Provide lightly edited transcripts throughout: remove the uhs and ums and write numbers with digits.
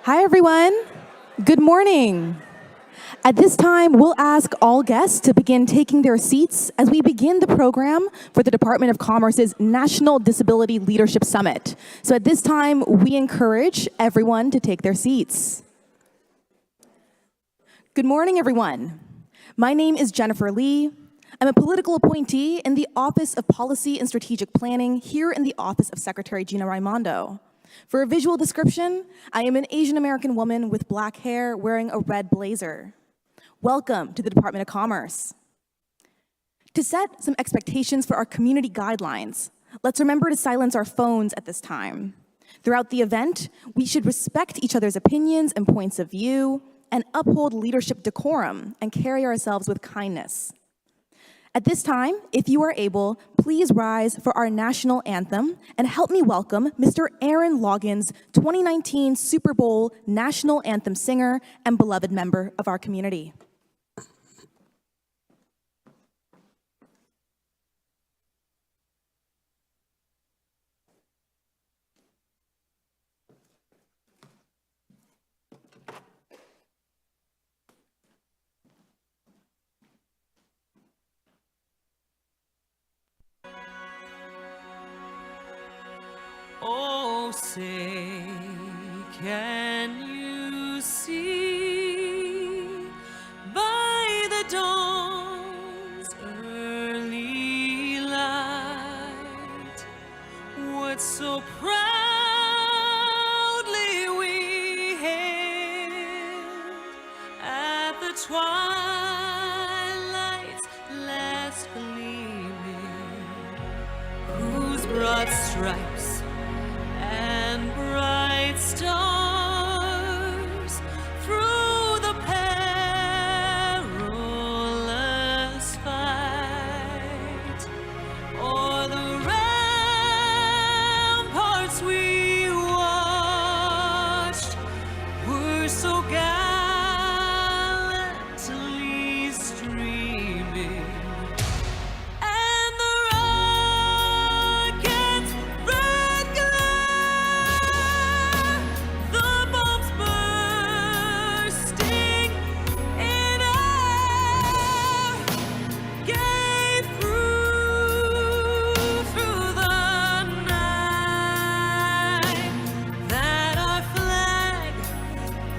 Hi, everyone. Good morning. At this time, we'll ask all guests to begin taking their seats as we begin the program for the Department of Commerce's National Disability Leadership Summit. So at this time, we encourage everyone to take their seats. Good morning, everyone. My name is Jennifer Lee. I'm a political appointee in the Office of Policy and Strategic Planning here in the Office of Secretary Gina Raimondo. For a visual description, I am an Asian American woman with black hair wearing a red blazer. Welcome to the Department of Commerce. To set some expectations for our community guidelines, let's remember to silence our phones at this time. Throughout the event, we should respect each other's opinions and points of view and uphold leadership decorum and carry ourselves with kindness. At this time, if you are able, please rise for our national anthem and help me welcome Mr. Aaron Loggins, 2019 Super Bowl national anthem singer and beloved member of our community. Oh, say, can you see by the dawn's early light what so proudly we hailed at the twilight's last gleaming, whose broad stripes and bright stars through the perilous fight o'er the ramparts we watched were so gallantly streaming. And the rocket's red glare, the bombs bursting in air, gave proof through the night that our flag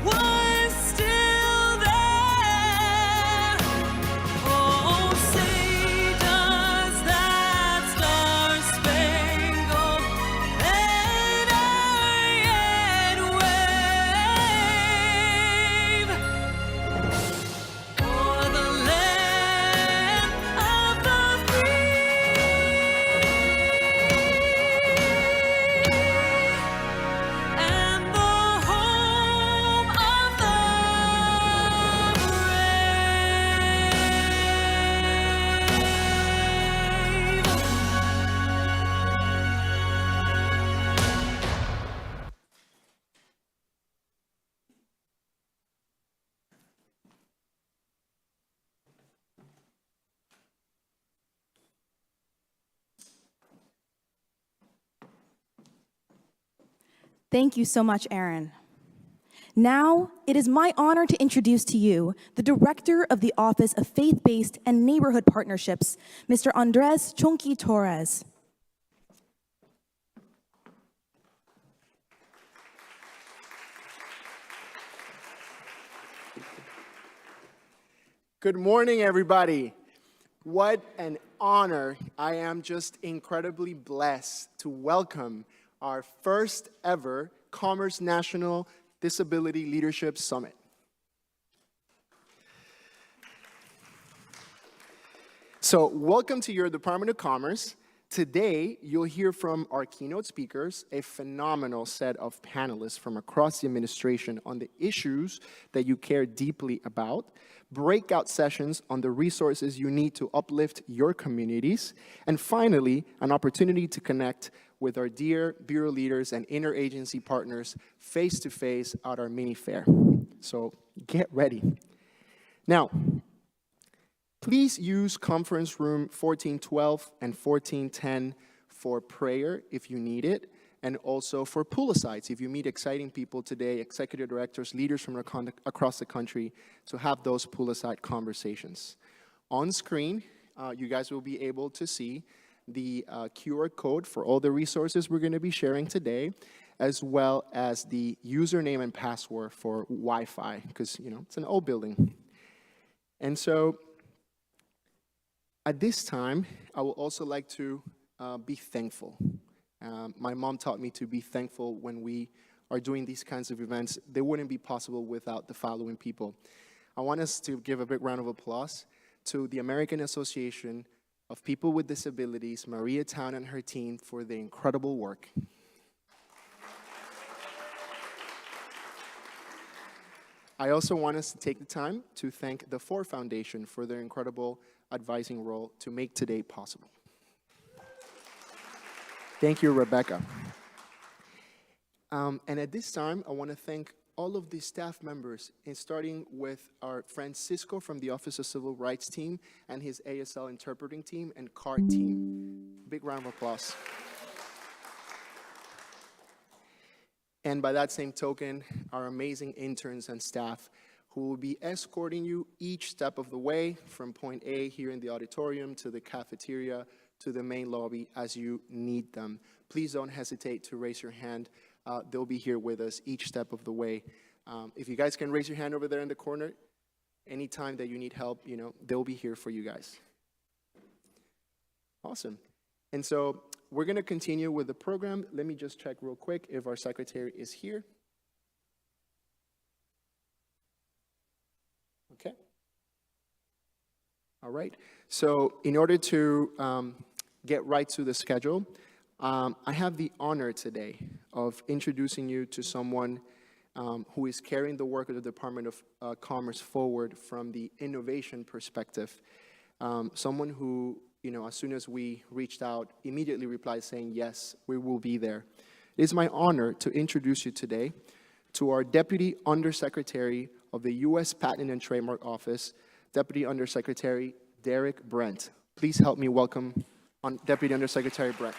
was still there. Oh, say does that star-spangled banner yet wave o'er the land of the free and the home of the Thank you so much, Aaron. Now, it is my honor to introduce to you the Director of the Office of Faith-Based and Neighborhood Partnerships, Mr. Andres Chonky Torres. Good morning, everybody. What an honor. I am just incredibly blessed to welcome our first ever Commerce National Disability Leadership Summit. So, welcome to your Department of Commerce. Today, you'll hear from our keynote speakers, a phenomenal set of panelists from across the administration on the issues that you care deeply about, breakout sessions on the resources you need to uplift your communities, and finally, an opportunity to connect with our dear bureau leaders and interagency partners face-to-face at our mini fair. So get ready. Now, please use conference room 1412 and 1410 for prayer if you need it, and also for pool-a-sides if you meet exciting people today, executive directors, leaders from across the country, to have those pool-a-side conversations. On screen, you guys will be able to see the QR code for all the resources we're going to be sharing today, as well as the username and password for Wi-Fi, because, you know, it's an old building. And so at this time, I would also like to be thankful. My mom taught me to be thankful when we are doing these kinds of events. They wouldn't be possible without the following people. I want us to give a big round of applause to the American Association of People with Disabilities, Maria Town and her team, for the incredible work. I also want us to take the time to thank the Ford Foundation for their incredible advising role to make today possible. Thank you, Rebecca. And at this time, I want to thank all of the staff members, and starting with our friend Cisco from the Office of Civil Rights team and his ASL interpreting team and CART team. Big round of applause. And by that same token, our amazing interns and staff who will be escorting you each step of the way from point A here in the auditorium to the cafeteria to the main lobby as you need them. Please don't hesitate to raise your hand. They'll be here with us each step of the way. If you guys can raise your hand over there in the corner, anytime that you need help, you know, they'll be here for you guys. Awesome. And so we're going to continue with the program. Let me just check real quick if our secretary is here. Okay. All right. So in order to get right to the schedule, I have the honor today of introducing you to someone who is carrying the work of the Department of Commerce forward from the innovation perspective. Someone who, you know, as soon as we reached out, immediately replied saying, yes, we will be there. It is my honor to introduce you today to our Deputy Undersecretary of the U.S. Patent and Trademark Office, Deputy Undersecretary Derek Brent. Please help me welcome Deputy Undersecretary Brent.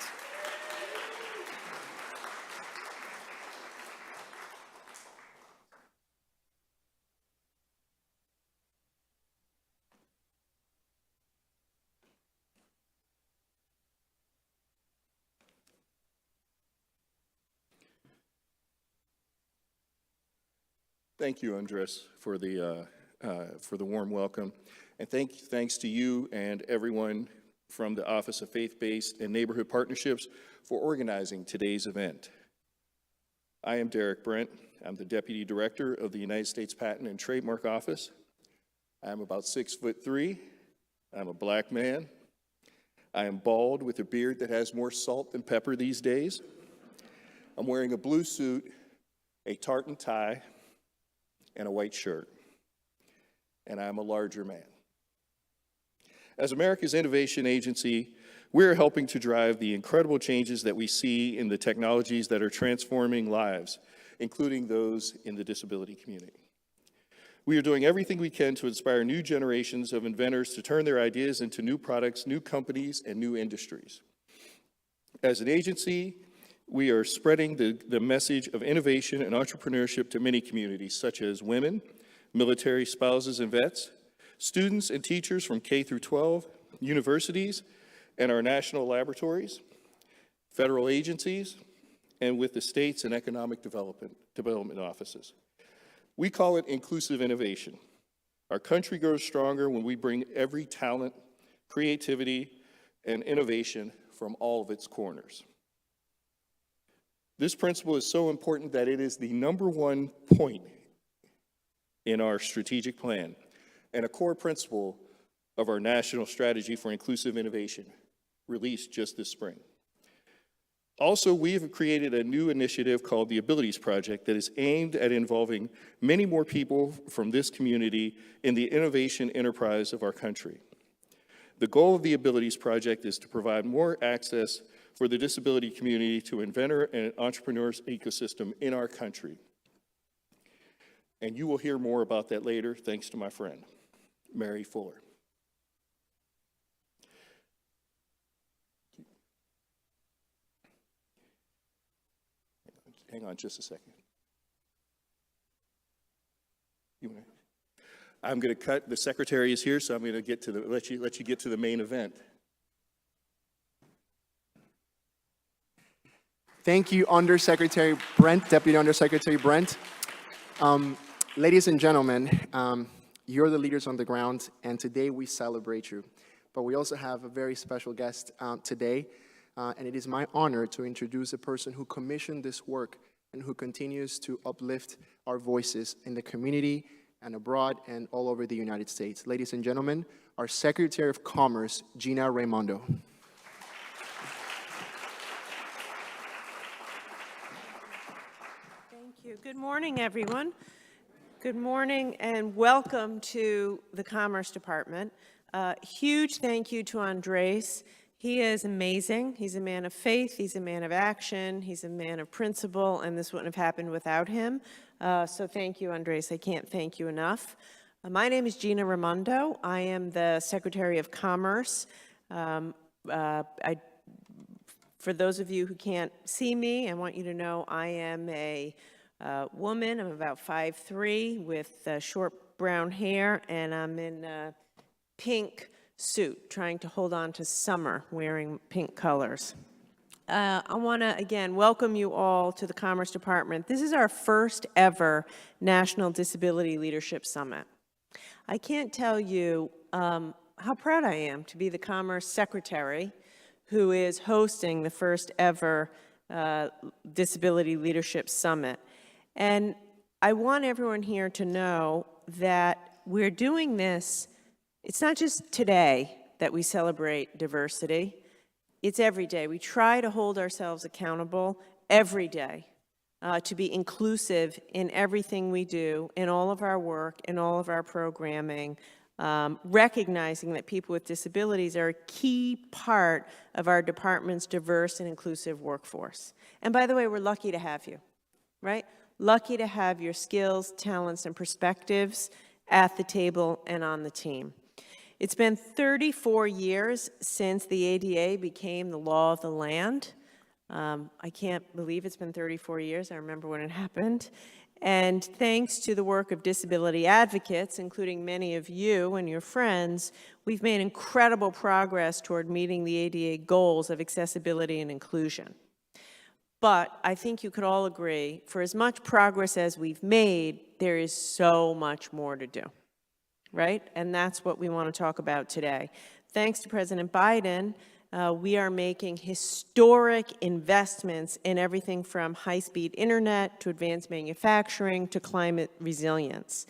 Thank you, Andres, for the warm welcome, and thanks to you and everyone from the Office of Faith-Based and Neighborhood Partnerships for organizing today's event. I am Derek Brent. I'm the Deputy Director of the United States Patent and Trademark Office. I'm about 6'3". I'm a black man. I am bald with a beard that has more salt than pepper these days. I'm wearing a blue suit, a tartan tie, and a white shirt, and I'm a larger man. As America's innovation agency, we're helping to drive the incredible changes that we see in the technologies that are transforming lives, including those in the disability community. We are doing everything we can to inspire new generations of inventors to turn their ideas into new products, new companies, and new industries. As an agency, we are spreading the message of innovation and entrepreneurship to many communities, such as women, military spouses and vets, students and teachers from K through 12, universities, and our national laboratories, federal agencies, and with the states and economic development offices. We call it inclusive innovation. Our country grows stronger when we bring every talent, creativity, and innovation from all of its corners. This principle is so important that it is the #1 point in our strategic plan and a core principle of our national strategy for inclusive innovation, released just this spring. Also, we have created a new initiative called the Abilities Project that is aimed at involving many more people from this community in the innovation enterprise of our country. The goal of the Abilities Project is to provide more access for the disability community to inventor and entrepreneurs ecosystem in our country. And you will hear more about that later, thanks to my friend, Mary Fuller. hang on just a second. I'm going to cut, the secretary is here, so I'm going to get to the, let you get to the main event. Thank you, Undersecretary Brent, Deputy Undersecretary Brent. Ladies and gentlemen, you're the leaders on the ground, and today we celebrate you. But we also have a very special guest today, and it is my honor to introduce a person who commissioned this work and who continues to uplift our voices in the community and abroad and all over the United States. Ladies and gentlemen, our Secretary of Commerce, Gina Raimondo. Thank you. Good morning, everyone. Good morning and welcome to the Commerce Department. Huge thank you to Andres. He is amazing. He's a man of faith. He's a man of action. He's a man of principle, and this wouldn't have happened without him. So thank you, Andres. I can't thank you enough. My name is Gina Raimondo. I am the Secretary of Commerce. For those of you who can't see me, I want you to know I am a woman. I'm about 5'3", with short brown hair, and I'm in a pink suit, trying to hold on to summer, wearing pink colors. I want to, again, welcome you all to the Commerce Department. This is our first ever National Disability Leadership Summit. I can't tell you how proud I am to be the Commerce Secretary who is hosting the first ever Disability Leadership Summit. And I want everyone here to know that we're doing this, it's not just today that we celebrate diversity, it's every day. We try to hold ourselves accountable every day to be inclusive in everything we do, in all of our work, in all of our programming, recognizing that people with disabilities are a key part of our department's diverse and inclusive workforce. And by the way, we're lucky to have you, right? Lucky to have your skills, talents, and perspectives at the table and on the team. It's been 34 years since the ADA became the law of the land. I can't believe it's been 34 years. I remember when it happened. And thanks to the work of disability advocates, including many of you and your friends, we've made incredible progress toward meeting the ADA goals of accessibility and inclusion. But I think you could all agree, for as much progress as we've made, there is so much more to do, right? And that's what we want to talk about today. Thanks to President Biden, we are making historic investments in everything from high-speed internet to advanced manufacturing to climate resilience.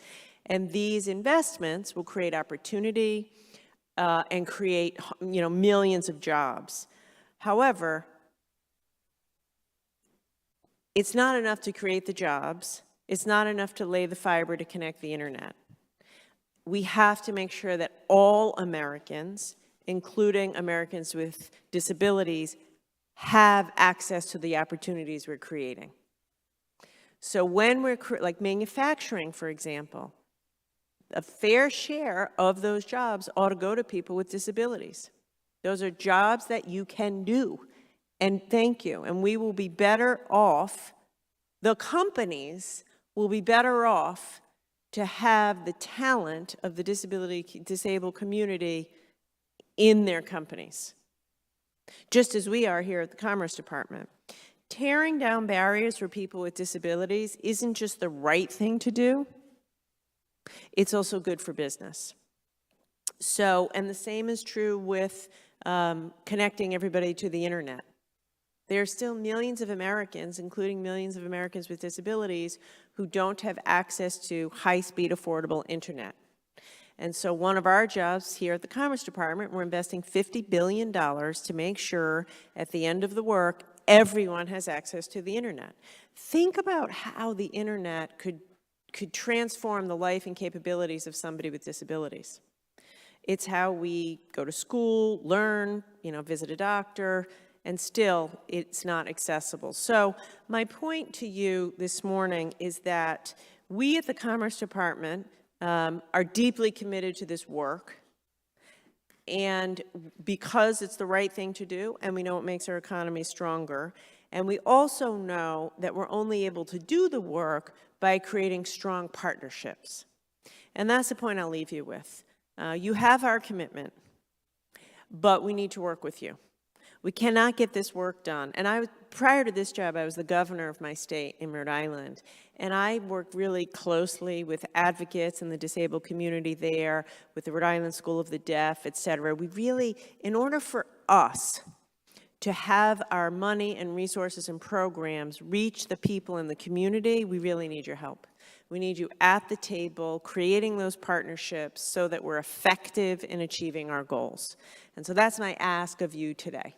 And these investments will create opportunity and create, millions of jobs. However, it's not enough to create the jobs. It's not enough to lay the fiber to connect the internet. We have to make sure that all Americans, including Americans with disabilities, have access to the opportunities we're creating. So when we're, like manufacturing, for example, a fair share of those jobs ought to go to people with disabilities. Those are jobs that you can do. And thank you. And we will be better off, the companies will be better off to have the talent of the disabled community in their companies, just as we are here at the Commerce Department. Tearing down barriers for people with disabilities isn't just the right thing to do, it's also good for business. So, and the same is true with connecting everybody to the internet. There are still millions of Americans, including millions of Americans with disabilities, who don't have access to high-speed, affordable internet. And so one of our jobs here at the Commerce Department, we're investing $50 billion to make sure at the end of the work, everyone has access to the internet. Think about how the internet could transform the life and capabilities of somebody with disabilities. It's how we go to school, learn, visit a doctor, and still it's not accessible. So my point to you this morning is that we at the Commerce Department are deeply committed to this work, and because it's the right thing to do, and we know it makes our economy stronger, And we also know that we're only able to do the work by creating strong partnerships. And that's the point I'll leave you with. You have our commitment, but we need to work with you. We cannot get this work done. And prior to this job, I was the governor of my state in Rhode Island. And I worked really closely with advocates in the disabled community there, with the Rhode Island School of the Deaf, et cetera. We really, in order for us to have our money and resources and programs reach the people in the community, we really need your help. We need you at the table, creating those partnerships so that we're effective in achieving our goals. And so that's my ask of you today.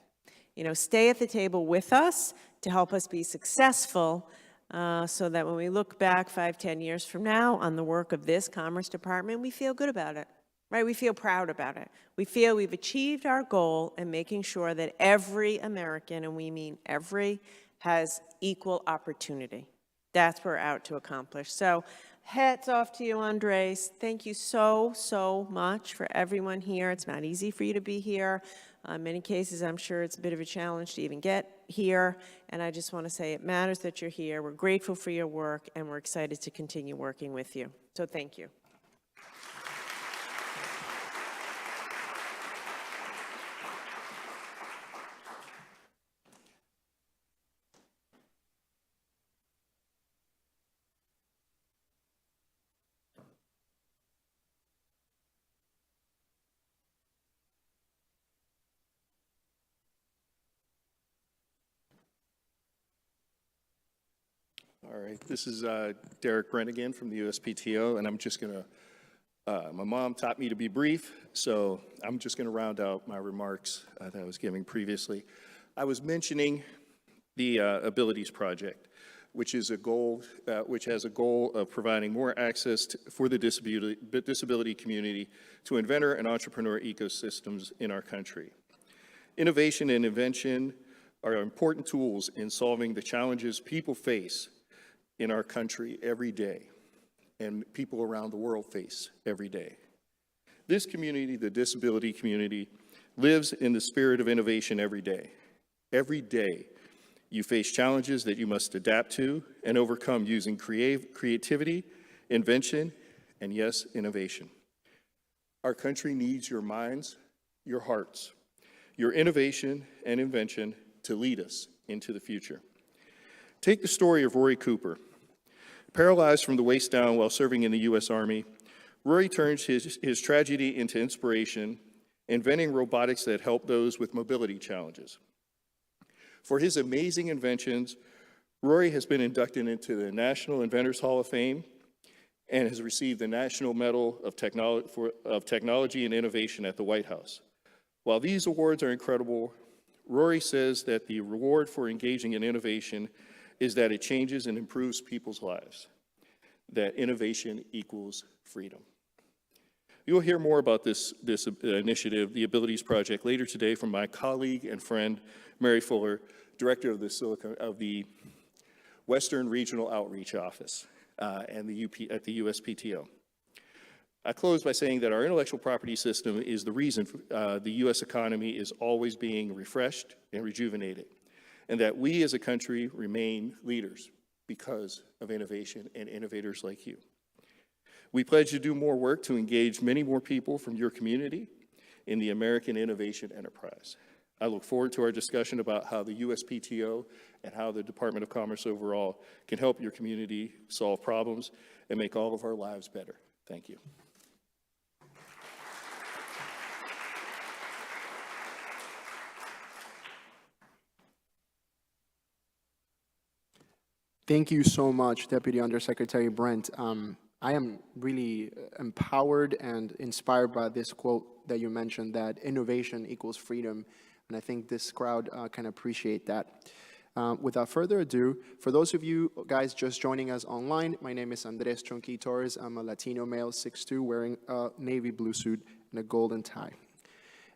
You know, stay at the table with us to help us be successful so that when we look back 5, 10 years from now on the work of this Commerce Department, we feel good about it, right? We feel proud about it. We feel we've achieved our goal in making sure that every American, and we mean every, has equal opportunity. That's what we're out to accomplish. So hats off to you, Andres. Thank you so, so much for everyone here. It's not easy for you to be here. In many cases, I'm sure it's a bit of a challenge to even get here. And I just want to say it matters that you're here. We're grateful for your work, and we're excited to continue working with you. So thank you. All right, this is Derek Brent again from the USPTO, and I'm just going to, my mom taught me to be brief, so I'm just going to round out my remarks that I was giving previously. I was mentioning the Abilities Project, which is a goal, which has a goal of providing more access for the disability community to inventor and entrepreneur ecosystems in our country. Innovation and invention are important tools in solving the challenges people face in our country every day, and people around the world face every day. This community, the disability community, lives in the spirit of innovation every day. Every day, you face challenges that you must adapt to and overcome using creativity, invention, and yes, innovation. Our country needs your minds, your hearts, your innovation and invention to lead us into the future. Take the story of Rory Cooper. Paralyzed from the waist down while serving in the U.S. Army, Rory turns his tragedy into inspiration, inventing robotics that help those with mobility challenges. For his amazing inventions, Rory has been inducted into the National Inventors Hall of Fame and has received the National Medal of Technology and Innovation at the White House. While these awards are incredible, Rory says that the reward for engaging in innovation is that it changes and improves people's lives, that innovation equals freedom. You'll hear more about this initiative, the Abilities Project, later today from my colleague and friend, Mary Fuller, Director of the Western Regional Outreach Office at the USPTO. I close by saying that our intellectual property system is the reason the U.S. economy is always being refreshed and rejuvenated, and that we as a country remain leaders because of innovation and innovators like you. We pledge to do more work to engage many more people from your community in the American innovation enterprise. I look forward to our discussion about how the USPTO and how the Department of Commerce overall can help your community solve problems and make all of our lives better. Thank you. Thank you so much, Deputy Undersecretary Brent. I am really empowered and inspired by this quote that you mentioned, that innovation equals freedom, and I think this crowd can appreciate that. Without further ado, for those of you guys just joining us online, my name is Andres Chonqui Torres. I'm a Latino male, 6'2", wearing a navy blue suit and a golden tie.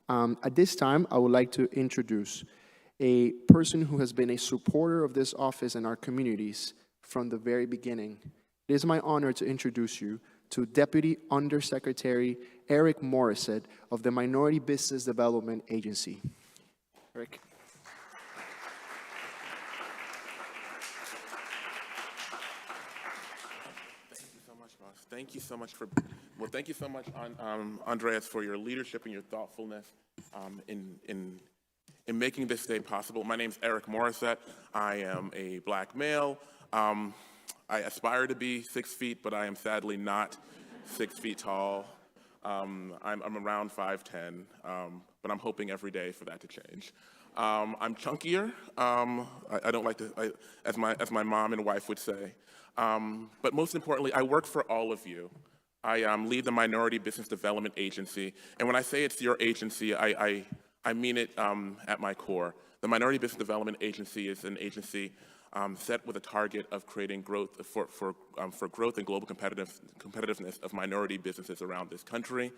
At this time, I would like to introduce a person who has been a supporter of this office and our communities from the very beginning. It is my honor to introduce you to Deputy Undersecretary Eric Morissette of the Minority Business Development Agency. Eric. thank you so much Andreas, for your leadership and your thoughtfulness in making this day possible. My name's Eric Morissette. I am a black male. I aspire to be 6 feet, but I am sadly not 6 feet tall. I'm around 5'10", but I'm hoping every day for that to change. I'm chunkier. I don't like to, as my mom and wife would say. But most importantly, I work for all of you. I lead the Minority Business Development Agency, and when I say it's your agency, I mean it at my core. The Minority Business Development Agency is an agency set with a target of creating growth for growth and global competitiveness of minority businesses around this country.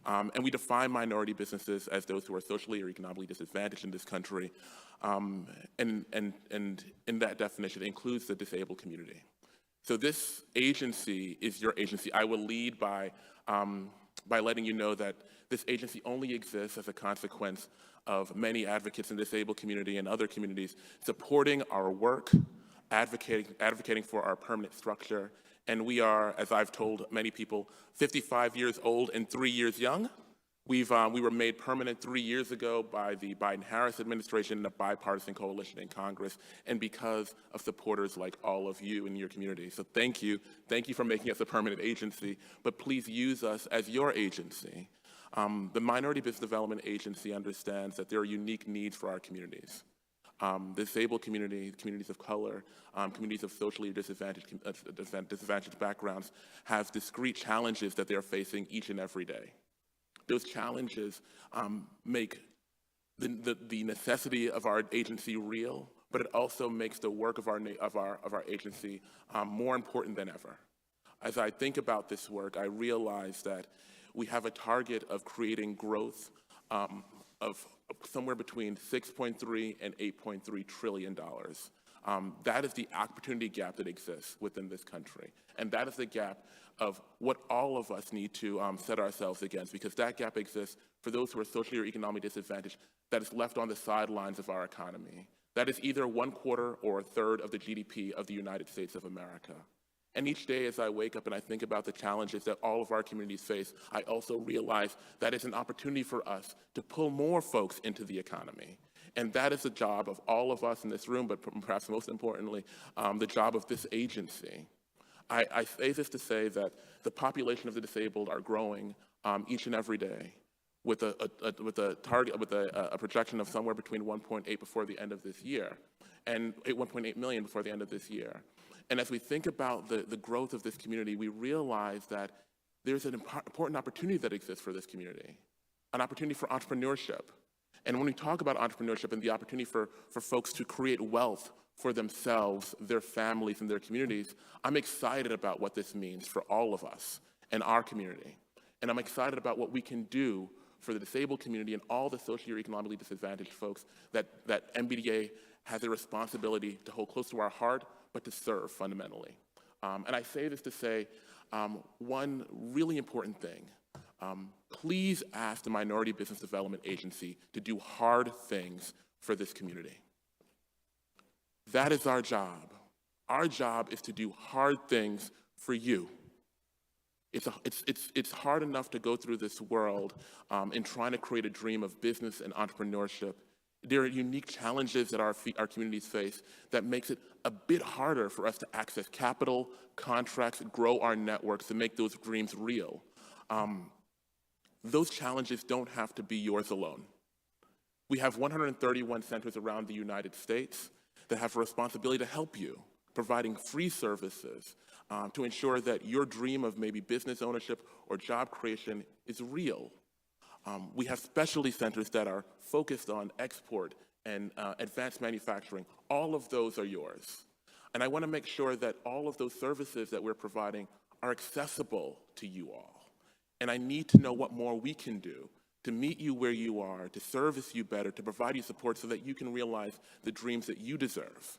And we define minority businesses as those who are socially or economically disadvantaged in this country. And in that definition, it includes the disabled community. So this agency is your agency. I will lead by letting you know that this agency only exists as a consequence of many advocates in the disabled community and other communities supporting our work, advocating for our permanent structure. And we are, as I've told many people, 55 years old and 3 years young. We were made permanent 3 years ago by the Biden-Harris administration and a bipartisan coalition in Congress, and because of supporters like all of you in your community. So thank you for making us a permanent agency, but please use us as your agency. The Minority Business Development Agency understands that there are unique needs for our communities. The disabled community, communities of color, communities of socially disadvantaged backgrounds have discrete challenges that they're facing each and every day. Those challenges make the necessity of our agency real, but it also makes the work of our agency more important than ever. As I think about this work, I realize that we have a target of creating growth of somewhere between $6.3 and $8.3 trillion. That is the opportunity gap that exists within this country. And that is the gap of what all of us need to set ourselves against, because that gap exists for those who are socially or economically disadvantaged, that is left on the sidelines of our economy. That is either 1/4 or 1/3 of the GDP of the United States of America. And each day as I wake up and I think about the challenges that all of our communities face, I also realize that it's an opportunity for us to pull more folks into the economy. And that is the job of all of us in this room, but perhaps most importantly, the job of this agency. I say this to say that the population of the disabled are growing each and every day, with a projection of somewhere between 1.8 before the end of this year, and 1.8 million before the end of this year. And as we think about the growth of this community, we realize that there's an important opportunity that exists for this community, an opportunity for entrepreneurship. And when we talk about entrepreneurship and the opportunity for folks to create wealth for themselves, their families, and their communities, I'm excited about what this means for all of us and our community. And I'm excited about what we can do for the disabled community and all the socially or economically disadvantaged folks that MBDA has a responsibility to hold close to our heart, but to serve fundamentally. And I say this to say one really important thing. Please ask the Minority Business Development Agency to do hard things for this community. That is our job. Our job is to do hard things for you. It's hard enough to go through this world in trying to create a dream of business and entrepreneurship. There are unique challenges that our communities face that makes it a bit harder for us to access capital, contracts, grow our networks, and make those dreams real. Those challenges don't have to be yours alone. We have 131 centers around the United States that have a responsibility to help you, providing free services to ensure that your dream of maybe business ownership or job creation is real. We have specialty centers that are focused on export and advanced manufacturing. All of those are yours. And I want to make sure that all of those services that we're providing are accessible to you all. And I need to know what more we can do to meet you where you are, to service you better, to provide you support so that you can realize the dreams that you deserve.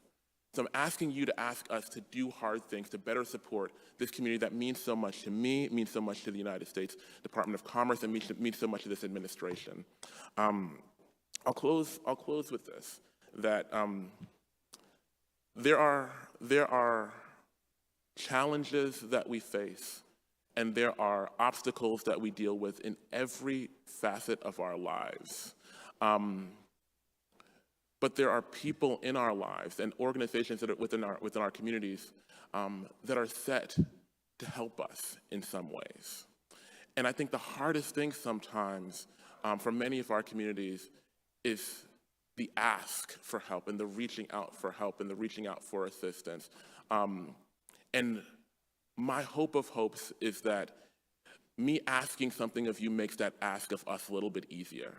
So I'm asking you to ask us to do hard things to better support this community that means so much to me, means so much to the United States Department of Commerce, and means so much to this administration. I'll close with this, that there are challenges that we face and there are obstacles that we deal with in every facet of our lives. But there are people in our lives and organizations that are within our communities that are set to help us in some ways. And I think the hardest thing sometimes for many of our communities is the ask for help and the reaching out for help and the reaching out for assistance. And my hope of hopes is that me asking something of you makes that ask of us a little bit easier.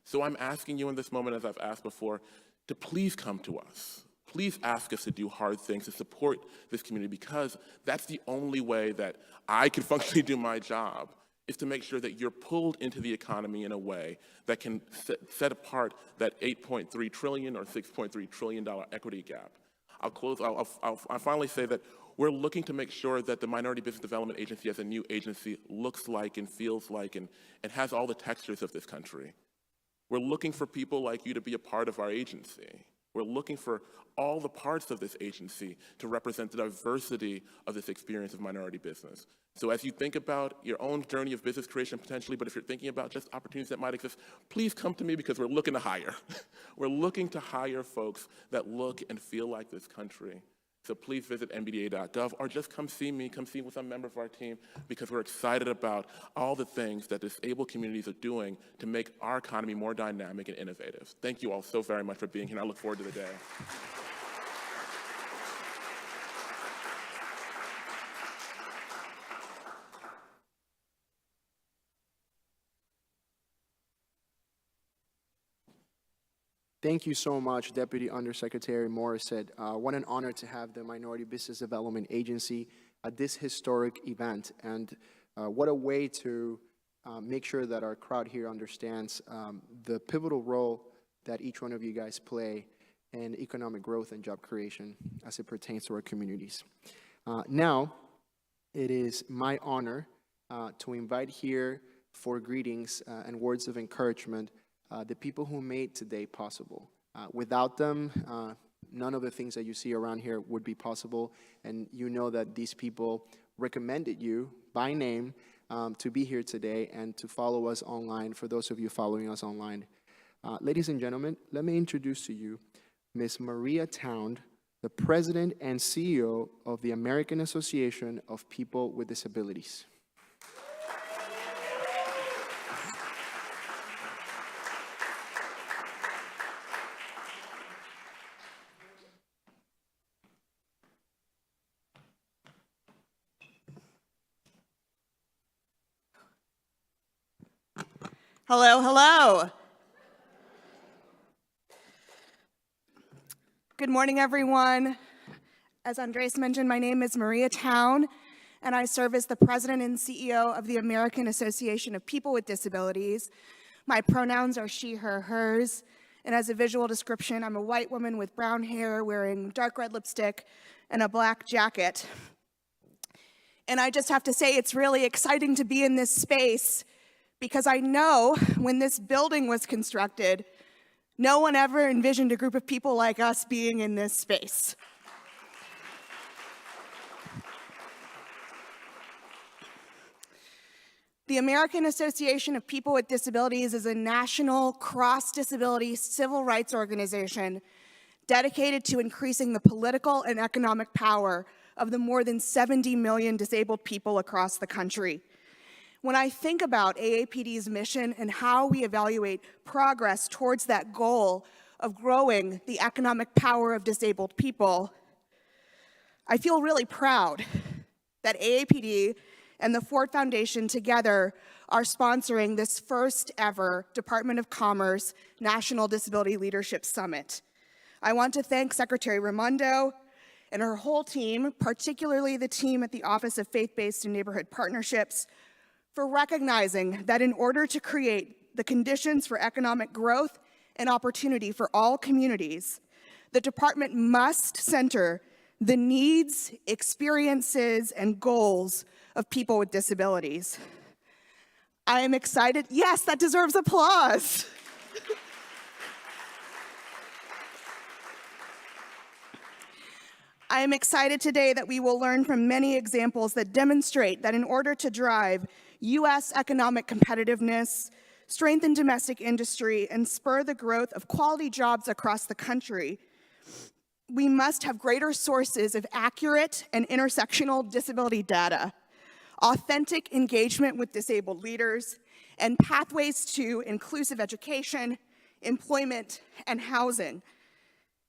So I'm asking you in this moment, as I've asked before, to please come to us. Please ask us to do hard things, to support this community, because that's the only way that I can functionally do my job, is to make sure that you're pulled into the economy in a way that can set apart that $8.3 trillion or $6.3 trillion equity gap. I'll finally say that we're looking to make sure that the Minority Business Development Agency as a new agency looks like and feels like and has all the textures of this country. We're looking for people like you to be a part of our agency. We're looking for all the parts of this agency to represent the diversity of this experience of minority business. So as you think about your own journey of business creation potentially, but if you're thinking about just opportunities that might exist, please come to me, because we're looking to hire. We're looking to hire folks that look and feel like this country. So please visit nbda.gov or just come see me with some member of our team, because we're excited about all the things that disabled communities are doing to make our economy more dynamic and innovative. Thank you all so very much for being here, and I look forward to the day. Thank you so much, Deputy Undersecretary Morissette. What an honor to have the Minority Business Development Agency at this historic event, and what a way to make sure that our crowd here understands the pivotal role that each one of you guys play in economic growth and job creation as it pertains to our communities. Now, it is my honor to invite here for greetings and words of encouragement the people who made today possible. Without them, none of the things that you see around here would be possible, and you know that these people recommended you by name to be here today and to follow us online, for those of you following us online. Ladies and gentlemen, let me introduce to you Ms. Maria Town, the President and CEO of the American Association of People with Disabilities. Hello, hello. Good morning, everyone. As Andres mentioned, my name is Maria Town, and I serve as the President and CEO of the American Association of People with Disabilities. My pronouns are she, her, hers, and as a visual description, I'm a white woman with brown hair wearing dark red lipstick and a black jacket. And I just have to say, it's really exciting to be in this space, because I know when this building was constructed, no one ever envisioned a group of people like us being in this space. The American Association of People with Disabilities is a national cross-disability civil rights organization dedicated to increasing the political and economic power of the more than 70 million disabled people across the country. When I think about AAPD's mission and how we evaluate progress towards that goal of growing the economic power of disabled people, I feel really proud that AAPD and the Ford Foundation together are sponsoring this first ever Department of Commerce National Disability Leadership Summit. I want to thank Secretary Raimondo and her whole team, particularly the team at the Office of Faith-Based and Neighborhood Partnerships, for recognizing that in order to create the conditions for economic growth and opportunity for all communities, the department must center the needs, experiences, and goals of people with disabilities. I am excited. Yes, that deserves applause. I am excited today that we will learn from many examples that demonstrate that in order to drive U.S. economic competitiveness, strengthen domestic industry, and spur the growth of quality jobs across the country, we must have greater sources of accurate and intersectional disability data, authentic engagement with disabled leaders, and pathways to inclusive education, employment, and housing.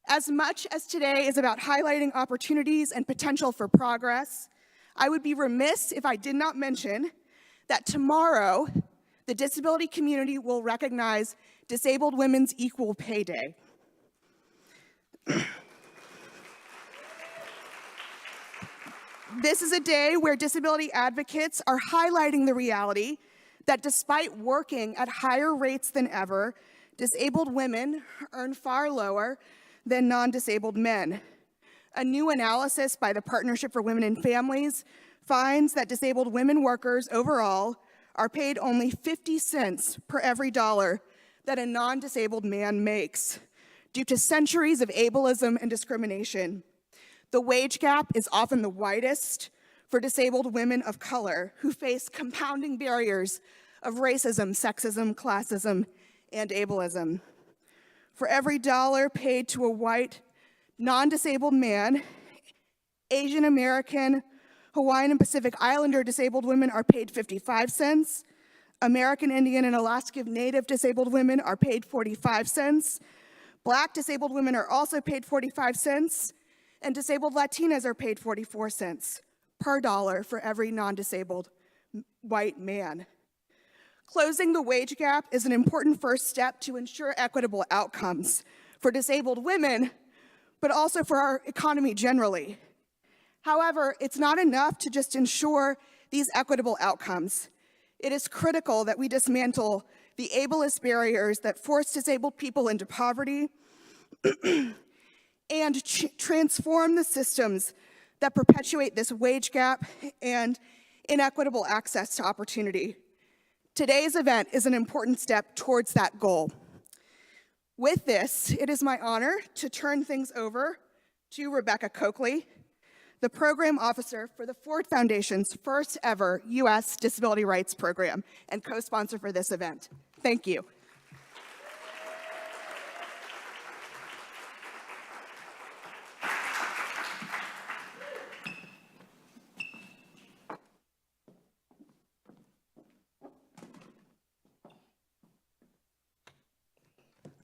As much as today is about highlighting opportunities and potential for progress, I would be remiss if I did not mention that tomorrow, the disability community will recognize Disabled Women's Equal Pay Day. This is a day where disability advocates are highlighting the reality that despite working at higher rates than ever, disabled women earn far lower than non-disabled men. A new analysis by the Partnership for Women and Families finds that disabled women workers overall are paid only 50 cents per every dollar that a non-disabled man makes due to centuries of ableism and discrimination. The wage gap is often the widest for disabled women of color who face compounding barriers of racism, sexism, classism, and ableism. For every dollar paid to a white, non-disabled man, Asian American, Hawaiian and Pacific Islander disabled women are paid 55 cents. American Indian and Alaska Native disabled women are paid 45 cents. Black disabled women are also paid 45 cents. And disabled Latinas are paid 44 cents per dollar for every non-disabled white man. Closing the wage gap is an important first step to ensure equitable outcomes for disabled women, but also for our economy generally. However, it's not enough to just ensure these equitable outcomes. It is critical that we dismantle the ableist barriers that force disabled people into poverty and transform the systems that perpetuate this wage gap and inequitable access to opportunity. Today's event is an important step towards that goal. With this, it is my honor to turn things over to Rebecca Coakley, the program officer for the Ford Foundation's first ever U.S. Disability Rights Program and co-sponsor for this event. Thank you.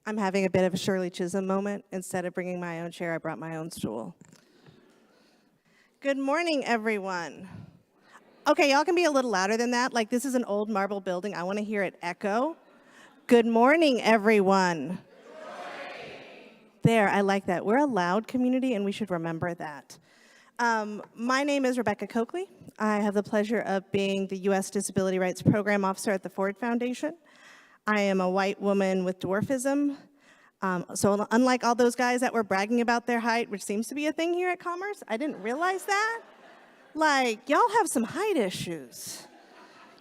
I'm having a bit of a Shirley Chisholm moment. Instead of bringing my own chair, I brought my own stool. Good morning, everyone. Okay, y'all can be a little louder than that. Like, this is an old marble building. I want to hear it echo. Good morning, everyone. Good morning. There, I like that. We're a loud community, and we should remember that. My name is Rebecca Coakley. I have the pleasure of being the U.S. Disability Rights Program Officer at the Ford Foundation. I am a white woman with dwarfism. So unlike all those guys that were bragging about their height, which seems to be a thing here at Commerce, I didn't realize that. Like, y'all have some height issues.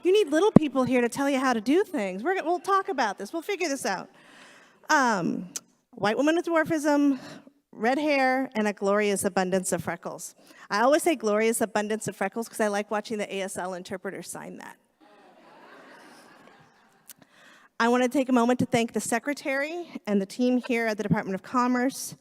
You need little people here to tell you how to do things. We'll talk about this. We'll figure this out. White woman with dwarfism, red hair, and a glorious abundance of freckles. I always say glorious abundance of freckles because I like watching the ASL interpreter sign that. I want to take a moment to thank the Secretary and the team here at the Department of Commerce.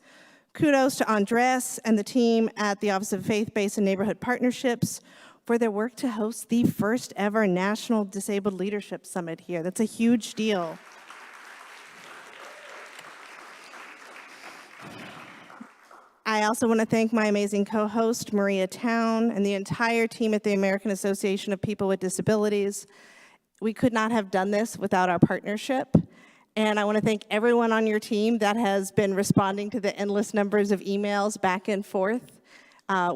Kudos to Andres and the team at the Office of Faith-Based and Neighborhood Partnerships for their work to host the first ever National Disabled Leadership Summit here. That's a huge deal. I also want to thank my amazing co-host, Maria Town, and the entire team at the American Association of People with Disabilities. We could not have done this without our partnership. And I want to thank everyone on your team that has been responding to the endless numbers of emails back and forth.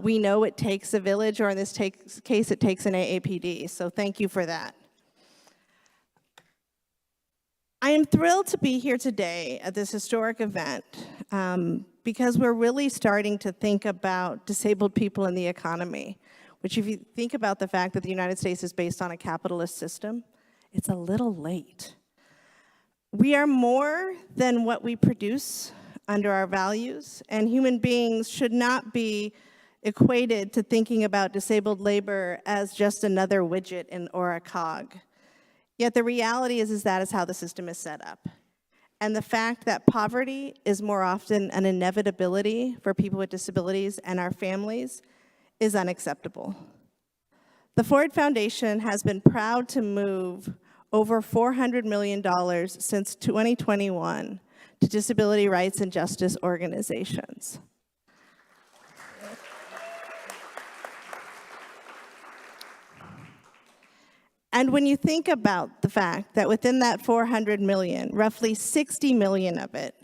We know it takes a village, or in this case, it takes an AAPD. So thank you for that. I am thrilled to be here today at this historic event because we're really starting to think about disabled people in the economy, which if you think about the fact that the United States is based on a capitalist system, it's a little late. We are more than what we produce under our values, and human beings should not be equated to thinking about disabled labor as just another widget or a cog. Yet the reality is that is how the system is set up. And the fact that poverty is more often an inevitability for people with disabilities and our families is unacceptable. The Ford Foundation has been proud to move over $400 million since 2021 to disability rights and justice organizations. And when you think about the fact that within that 400 million, roughly 60 million of it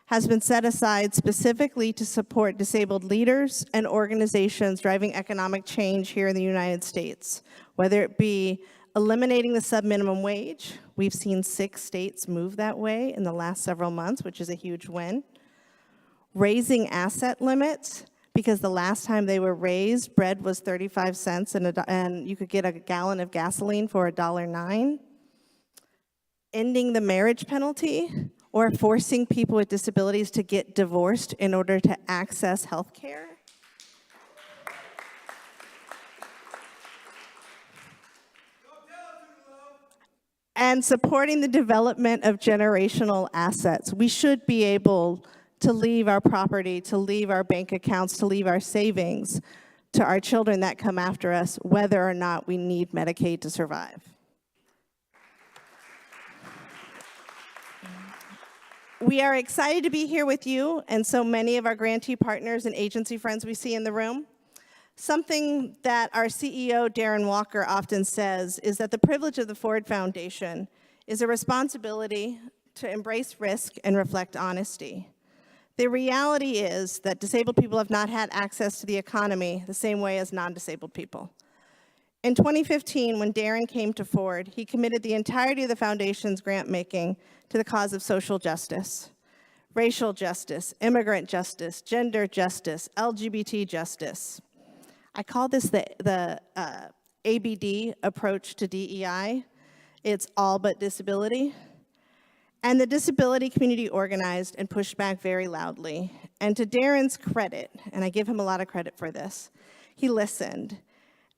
has been set aside specifically to support disabled leaders and organizations driving economic change here in the United States, whether it be eliminating the sub-minimum wage. We've seen 6 states move that way in the last several months, which is a huge win. Raising asset limits, because the last time they were raised, bread was 35 cents and you could get a gallon of gasoline for $1.09. Ending the marriage penalty, or forcing people with disabilities to get divorced in order to access health care. And supporting the development of generational assets. We should be able to leave our property, to leave our bank accounts, to leave our savings to our children that come after us, whether or not we need Medicaid to survive. We are excited to be here with you and so many of our grantee partners and agency friends we see in the room. Something that our CEO, Darren Walker, often says is that the privilege of the Ford Foundation is a responsibility to embrace risk and reflect honesty. The reality is that disabled people have not had access to the economy the same way as non-disabled people. In 2015, when Darren came to Ford, he committed the entirety of the foundation's grant making to the cause of social justice, racial justice, immigrant justice, gender justice, LGBT justice. I call this the ABD approach to DEI. It's all but disability. And the disability community organized and pushed back very loudly. And to Darren's credit, and I give him a lot of credit for this, he listened.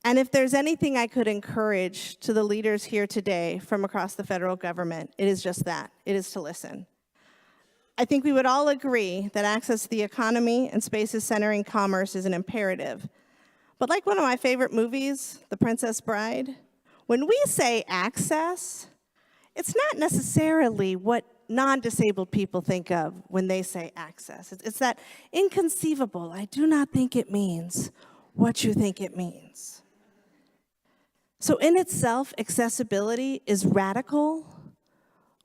And if there's anything I could encourage to the leaders here today from across the federal government, it is just that. It is to listen. I think we would all agree that access to the economy and spaces centering commerce is an imperative. But like one of my favorite movies, The Princess Bride, when we say access, it's not necessarily what non-disabled people think of when they say access. It's that inconceivable, I do not think it means what you think it means. So in itself, accessibility is radical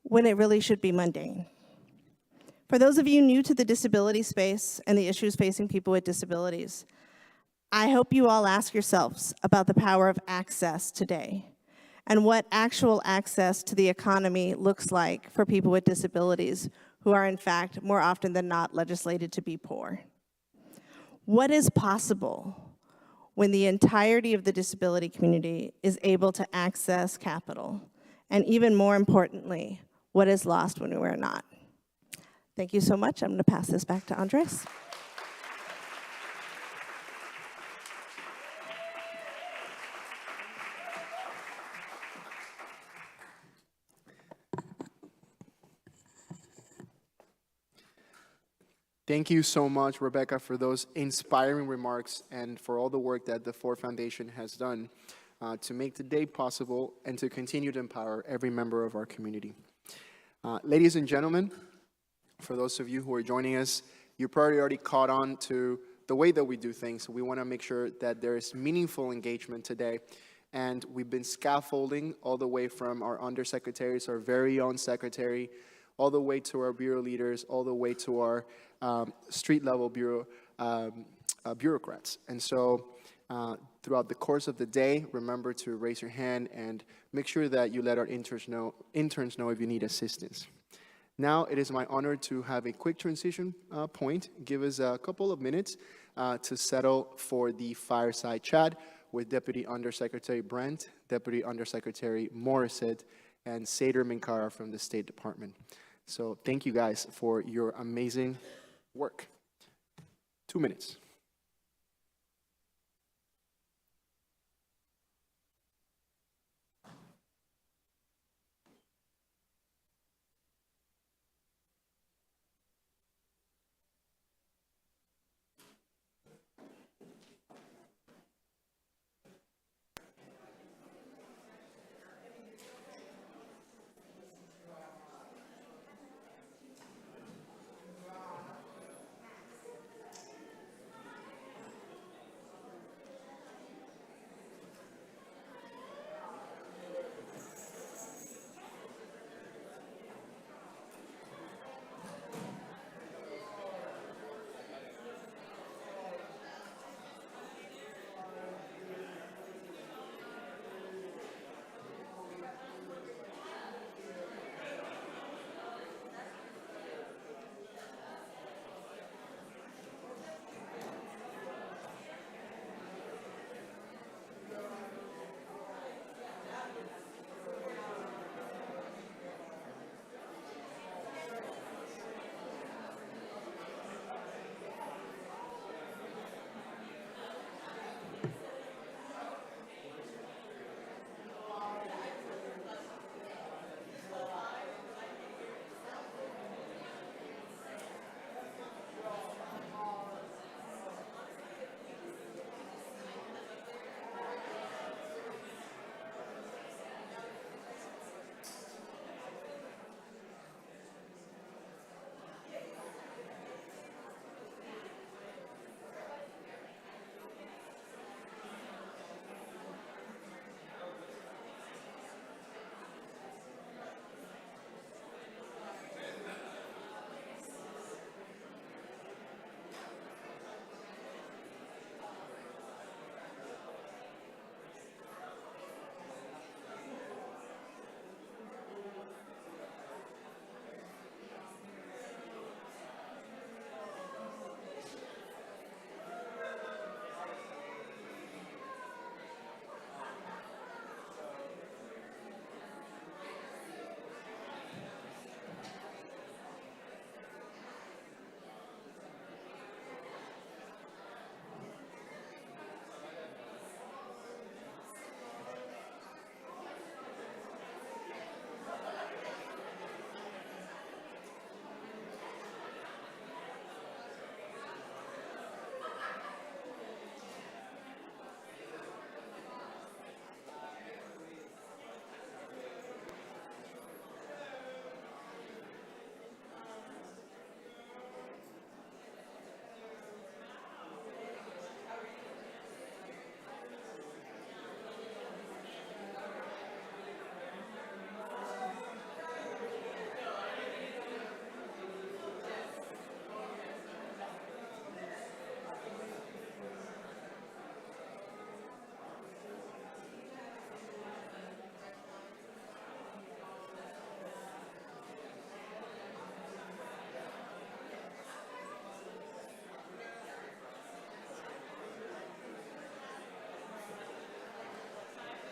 when it really should be mundane. For those of you new to the disability space and the issues facing people with disabilities, I hope you all ask yourselves about the power of access today and what actual access to the economy looks like for people with disabilities who are in fact more often than not legislated to be poor. What is possible when the entirety of the disability community is able to access capital? And even more importantly, what is lost when we are not? Thank you so much. I'm going to pass this back to Andres. Thank you so much, Rebecca, for those inspiring remarks and for all the work that the Ford Foundation has done to make the day possible and to continue to empower every member of our community. Ladies and gentlemen, for those of you who are joining us, you probably already caught on to the way that we do things. We want to make sure that there is meaningful engagement today. And we've been scaffolding all the way from our undersecretaries, our very own secretary, all the way to our bureau leaders, all the way to our street-level bureaucrats. And so throughout the course of the day, remember to raise your hand and make sure that you let our interns know if you need assistance. Now, it is my honor to have a quick transition point. Give us a couple of minutes to settle for the fireside chat with Deputy Undersecretary Brent, Deputy Undersecretary Morissette, and Sader Minkara from the State Department. So thank you guys for your amazing work. 2 minutes.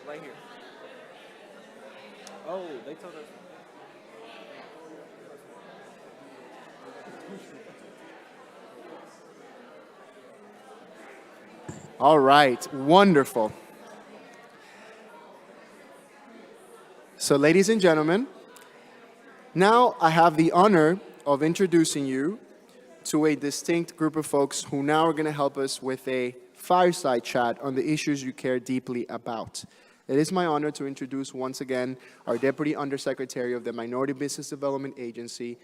Right here. Oh, they told us. All right, wonderful. So, ladies and gentlemen, now I have the honor of introducing you to a distinct group of folks who now are going to help us with a fireside chat on the issues you care deeply about. It is my honor to introduce once again our Deputy Undersecretary of the Minority Business Development Agency,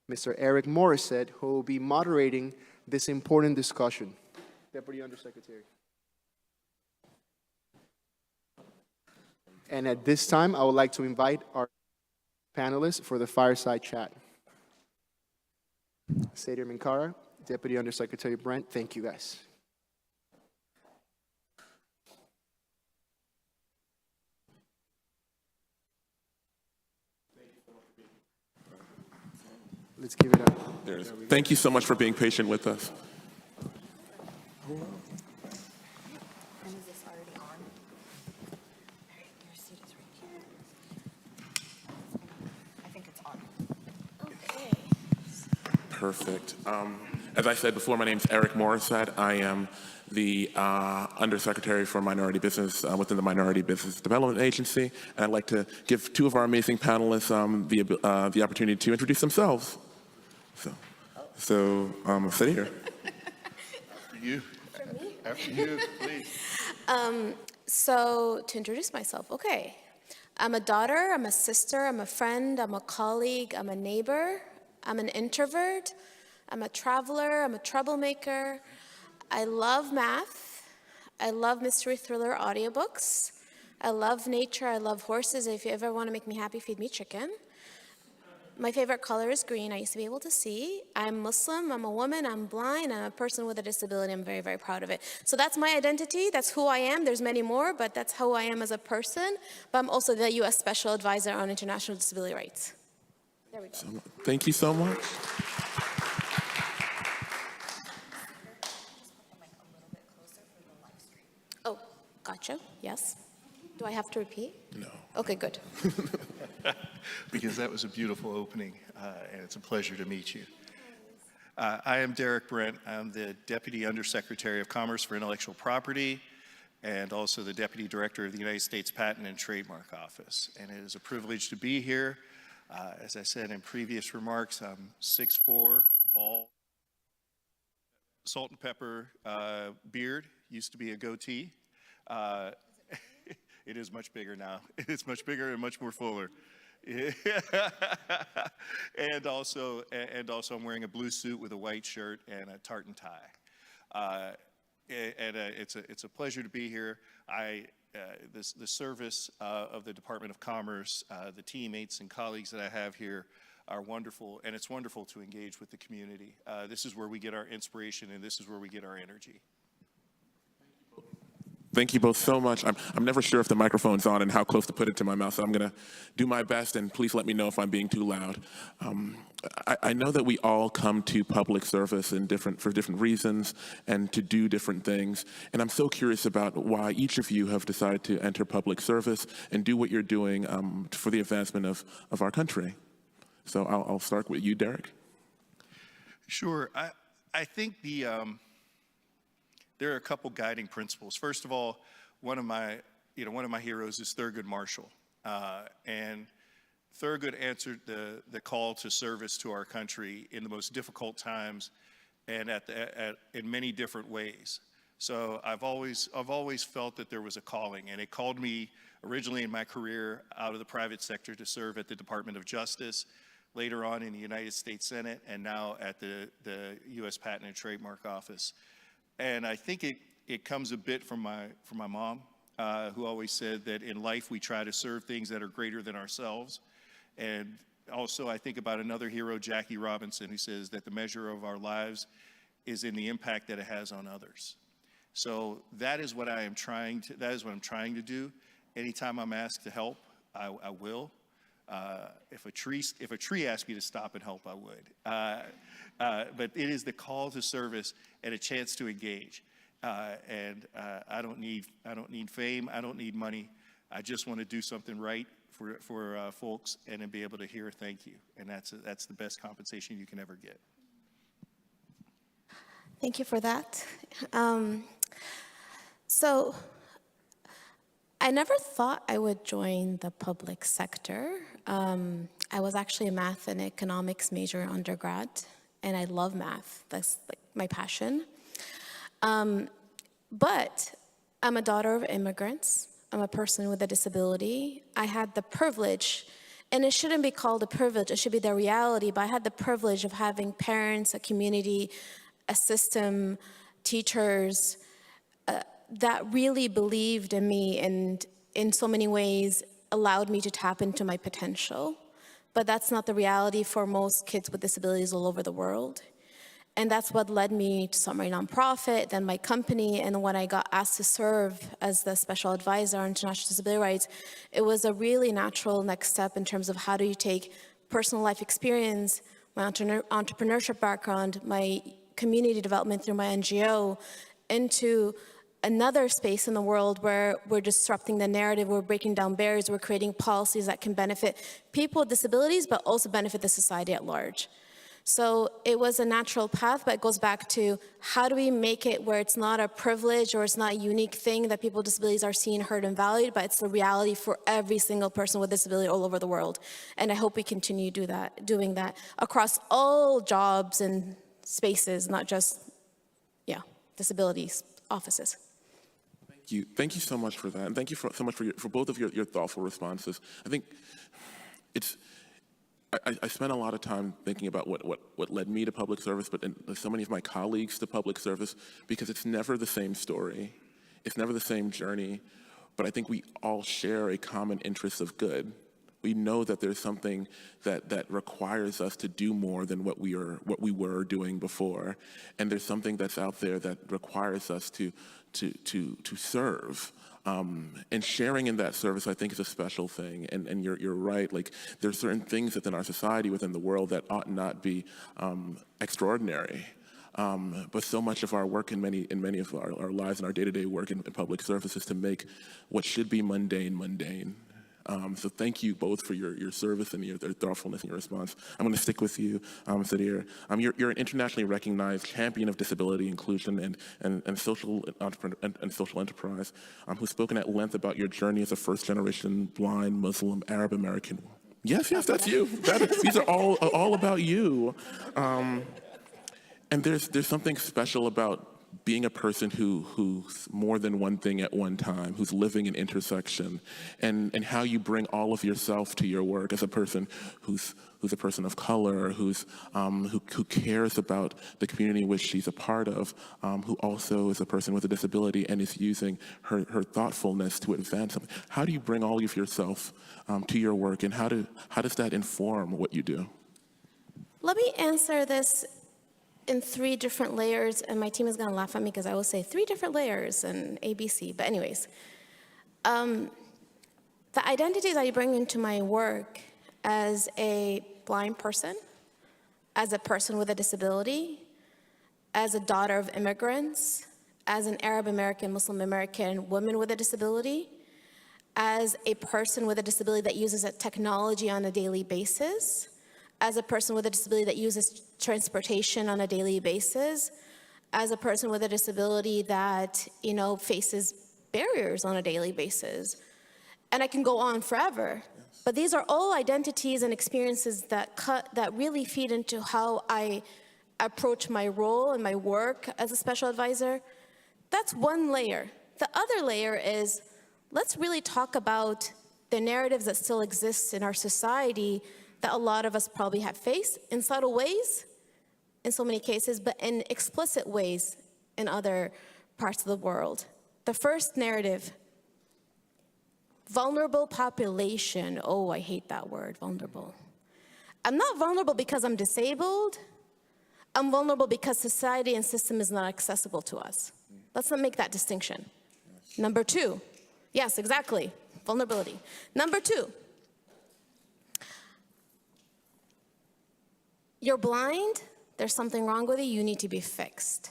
Mr. Eric Morissette, who will be moderating this important discussion. Deputy Undersecretary. And at this time, I would like to invite our panelists for the fireside chat. Sadir Minkara, Deputy Undersecretary Brent, thank you guys. Let's give it up. There it is. Thank you so much for being patient with us. Perfect. As I said before, my name is Eric Morissette. I am the Undersecretary for Minority Business within the Minority Business Development Agency, and I'd like to give two of our amazing panelists the opportunity to introduce themselves. So, Sadir. After you. After you, please. So, to introduce myself, okay. I'm a daughter, I'm a sister, I'm a friend, I'm a colleague, I'm a neighbor, I'm an introvert, I'm a traveler, I'm a troublemaker. I love math, I love mystery thriller audiobooks, I love nature, I love horses. If you ever want to make me happy, feed me chicken. My favorite color is green. I used to be able to see. I'm Muslim, I'm a woman, I'm blind, I'm a person with a disability. I'm very, very proud of it. So that's my identity, that's who I am. There's many more, but that's who I am as a person. But I'm also the U.S. Special Advisor on International Disability Rights. There we go. Thank you so much. Oh, gotcha, yes. Do I have to repeat? No. Okay, good. Because that was a beautiful opening, and it's a pleasure to meet you. I am Derek Brent. I'm the Deputy Undersecretary of Commerce for Intellectual Property and also the Deputy Director of the United States Patent and Trademark Office. And it is a privilege to be here. As I said in previous remarks, I'm 6'4", bald, salt and pepper beard, used to be a goatee. It is much bigger now. It's much bigger and much more fuller. and also I'm wearing a blue suit with a white shirt and a tartan tie. It's a pleasure to be here. The service of the Department of Commerce, the teammates and colleagues that I have here are wonderful, and it's wonderful to engage with the community. This is where we get our inspiration, and this is where we get our energy. Thank you both so much. I'm never sure if the microphone's on and how close to put it to my mouth, so I'm going to do my best, and please let me know if I'm being too loud. I know that we all come to public service for different reasons and to do different things, and I'm so curious about why each of you have decided to enter public service and do what you're doing for the advancement of our country. So I'll start with you, Derek. Sure. I think there are a couple guiding principles. First of all, one of my heroes is Thurgood Marshall, and Thurgood answered the call to service to our country in the most difficult times, and in many different ways. So I've always felt that there was a calling, and it called me originally in my career out of the private sector to serve at the Department of Justice, later on in the United States Senate, and now at the U.S. Patent and Trademark Office. And I think it comes a bit from my mom, who always said that in life we try to serve things that are greater than ourselves. And also I think about another hero, Jackie Robinson, who says that the measure of our lives is in the impact that it has on others. So that is what I'm trying to do. Anytime I'm asked to help, I will. If a tree asked me to stop and help, I would. But it is the call to service and a chance to engage. I don't need fame. I don't need money. I just want to do something right for folks and then be able to hear a thank you. And that's the best compensation you can ever get. Thank you for that. So I never thought I would join the public sector. I was actually a math and economics major undergrad, and I love math. That's like my passion. But I'm a daughter of immigrants. I'm a person with a disability. I had the privilege, and it shouldn't be called a privilege, it should be the reality, but I had the privilege of having parents, a community, a system, teachers that really believed in me and in so many ways allowed me to tap into my potential. But that's not the reality for most kids with disabilities all over the world. And that's what led me to start my nonprofit, then my company, and when I got asked to serve as the special advisor on international disability rights, it was a really natural next step in terms of how do you take personal life experience, my entrepreneurship background, my community development through my NGO, into another space in the world where we're disrupting the narrative, we're breaking down barriers, we're creating policies that can benefit people with disabilities, but also benefit the society at large. So it was a natural path, but it goes back to how do we make it where it's not a privilege or it's not a unique thing that people with disabilities are seen, heard, and valued, but it's the reality for every single person with disability all over the world. And I hope we continue doing that across all jobs and spaces, not just, disabilities offices. Thank you so much for that, and thank you so much for both of your thoughtful responses. I think I spent a lot of time thinking about what led me to public service, but so many of my colleagues to public service, because it's never the same story, it's never the same journey, but I think we all share a common interest of good. We know that there's something that requires us to do more than what we were doing before, and there's something that's out there that requires us to serve. And sharing in that service, I think, is a special thing. And you're right. Like, there's certain things within our society, within the world, that ought not be extraordinary. But so much of our work in many of our lives and our day-to-day work in public service is to make what should be mundane. So thank you both for your service and your thoughtfulness and your response. I'm going to stick with you, Sadir. You're an internationally recognized champion of disability inclusion and social enterprise, who's spoken at length about your journey as a first-generation blind Muslim Arab American. Yes, that's you. These are all about you. And there's something special about being a person who's more than one thing at one time, who's living an intersection, and how you bring all of yourself to your work as a person who's a person of color, who cares about the community in which she's a part of, who also is a person with a disability and is using her thoughtfulness to advance something. How do you bring all of yourself to your work, and how does that inform what you do? Let me answer this in 3 different layers, and my team is going to laugh at me because I will say 3 different layers and ABC. But anyways, the identities I bring into my work as a blind person, as a person with a disability, as a daughter of immigrants, as an Arab American, Muslim American woman with a disability, as a person with a disability that uses technology on a daily basis, as a person with a disability that uses transportation on a daily basis, as a person with a disability that, faces barriers on a daily basis. And I can go on forever. Yes. But these are all identities and experiences that really feed into how I approach my role and my work as a special advisor. That's one layer. The other layer is, let's really talk about the narratives that still exist in our society that a lot of us probably have faced in subtle ways, in so many cases, but in explicit ways in other parts of the world. The first narrative, vulnerable population. Oh, I hate that word, vulnerable. I'm not vulnerable because I'm disabled. I'm vulnerable because society and system is not accessible to us. Let's not make that distinction. Number 2, yes, exactly, vulnerability. Number 2, you're blind, there's something wrong with you need to be fixed.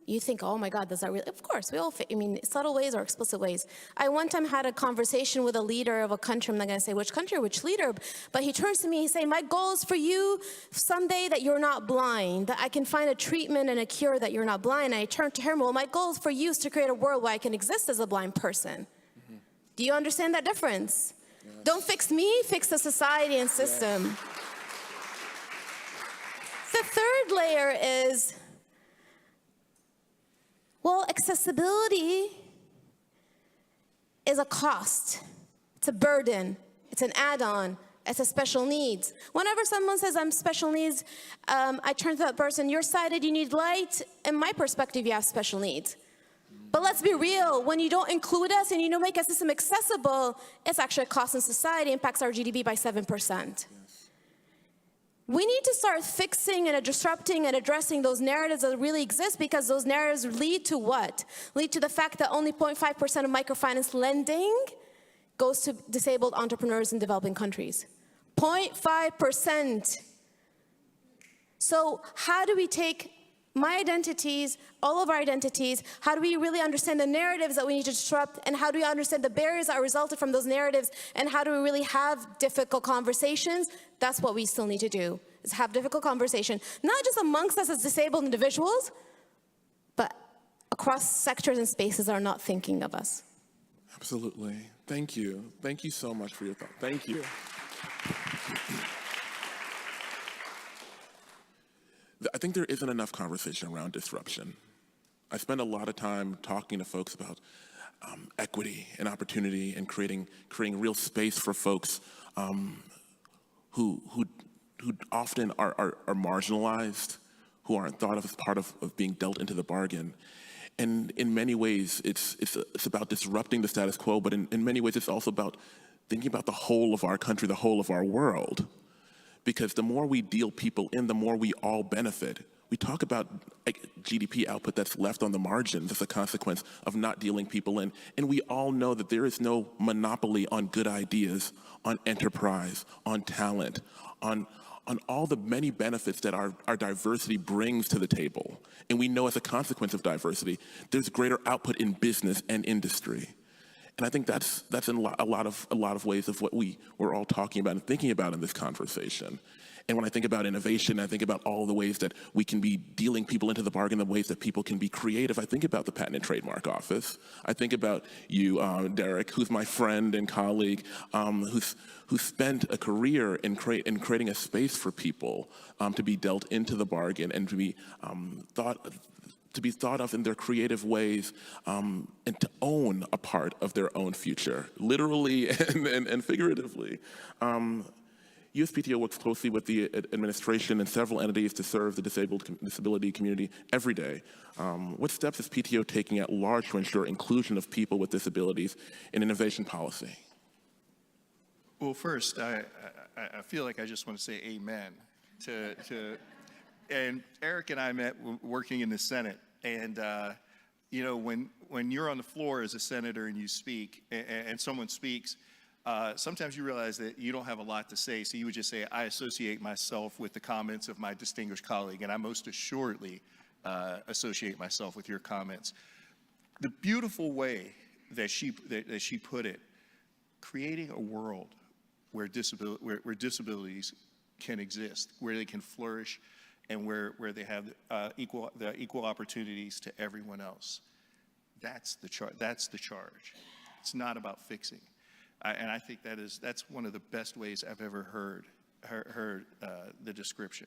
You think, oh my God, does that really? Of course, we all, I mean, subtle ways or explicit ways. I one time had a conversation with a leader of a country. I'm not going to say which country or which leader, but he turns to me, he's saying, my goal is for you someday that you're not blind, that I can find a treatment and a cure that you're not blind. And I turned to him, well, my goal is for you is to create a world where I can exist as a blind person. Do you understand that difference? Yes. Don't fix me, fix the society and system. Yes. The third layer is, well, accessibility is a cost. It's a burden. It's an add-on. It's a special needs. Whenever someone says I'm special needs, I turn to that person, you're sighted, you need light. In my perspective, you have special needs. But let's be real, when you don't include us and you don't make a system accessible, it's actually a cost in society, impacts our GDP by 7%. We need to start fixing and disrupting and addressing those narratives that really exist, because those narratives lead to what? Lead to the fact that only 0.5% of microfinance lending goes to disabled entrepreneurs in developing countries. 0.5%. So how do we take my identities, all of our identities, how do we really understand the narratives that we need to disrupt, and how do we understand the barriers that resulted from those narratives, and how do we really have difficult conversations? That's what we still need to do, is have difficult conversation, not just amongst us as disabled individuals, but across sectors and spaces that are not thinking of us. Absolutely. Thank you. Thank you so much for your thought. Thank you. I think there isn't enough conversation around disruption. I spend a lot of time talking to folks about equity and opportunity and creating real space for folks who often are marginalized, who aren't thought of as part of being dealt into the bargain. And in many ways, it's about disrupting the status quo, but in many ways, it's also about thinking about the whole of our country, the whole of our world. Because the more we deal people in, the more we all benefit. We talk about GDP output that's left on the margins as a consequence of not dealing people in. And we all know that there is no monopoly on good ideas, on enterprise, on talent, on all the many benefits that our diversity brings to the table. And we know as a consequence of diversity, there's greater output in business and industry. And I think that's in a lot of ways of what we're all talking about and thinking about in this conversation. And when I think about innovation, I think about all the ways that we can be dealing people into the bargain, the ways that people can be creative. I think about the Patent and Trademark Office. I think about you, Derek, who's my friend and colleague, who spent a career in creating a space for people to be dealt into the bargain and to be thought of in their creative ways, and to own a part of their own future, literally and figuratively. USPTO works closely with the administration and several entities to serve the disability community every day. What steps is PTO taking at large to ensure inclusion of people with disabilities in innovation policy? Well, first, I feel like I just want to say amen and Eric and I met working in the Senate. And, you know, when you're on the floor as a senator and you speak, and someone speaks, sometimes you realize that you don't have a lot to say. So you would just say, I associate myself with the comments of my distinguished colleague, and I most assuredly associate myself with your comments. The beautiful way that she put it, creating a world where disabilities can exist, where they can flourish, and where they have equal opportunities to everyone else. That's the charge. It's not about fixing. And I think that's one of the best ways I've ever heard the description.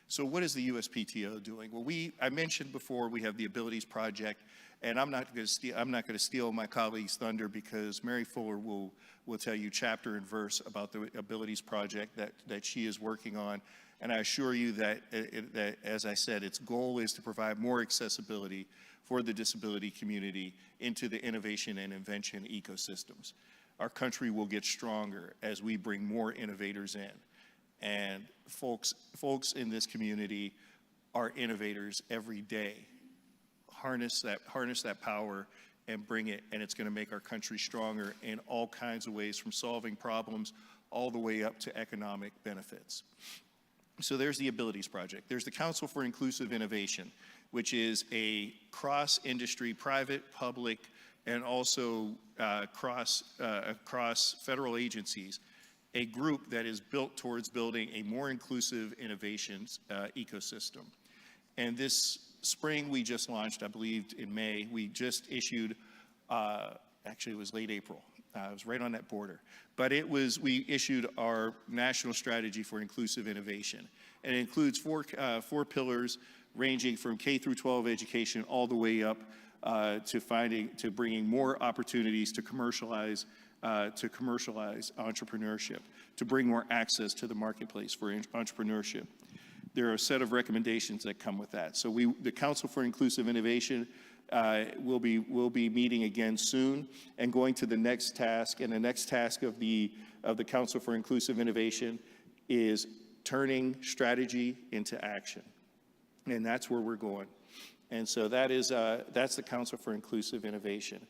So what is the USPTO doing? Well, I mentioned before we have the Abilities Project, and I'm not going to steal my colleague's thunder, because Mary Fuller will tell you chapter and verse about the Abilities Project that she is working on. And I assure you that, as I said, its goal is to provide more accessibility for the disability community into the innovation and invention ecosystems. Our country will get stronger as we bring more innovators in. And folks in this community are innovators every day. Harness that power and bring it, and it's going to make our country stronger in all kinds of ways, from solving problems all the way up to economic benefits. So there's the Abilities Project. There's the Council for Inclusive Innovation. which is a cross-industry, private, public, and also across federal agencies, a group that is built towards building a more inclusive innovations ecosystem. And this spring, we just launched, I believe in May, we just issued, actually it was late April. It was right on that border. But we issued our national strategy for inclusive innovation. And it includes four pillars ranging from K through 12 education all the way up to bringing more opportunities to commercialize entrepreneurship, to bring more access to the marketplace for entrepreneurship. There are a set of recommendations that come with that. So the Council for Inclusive Innovation will be meeting again soon and going to the next task. And the next task of the Council for Inclusive Innovation is turning strategy into action. And that's where we're going. And so that's the Council for Inclusive Innovation.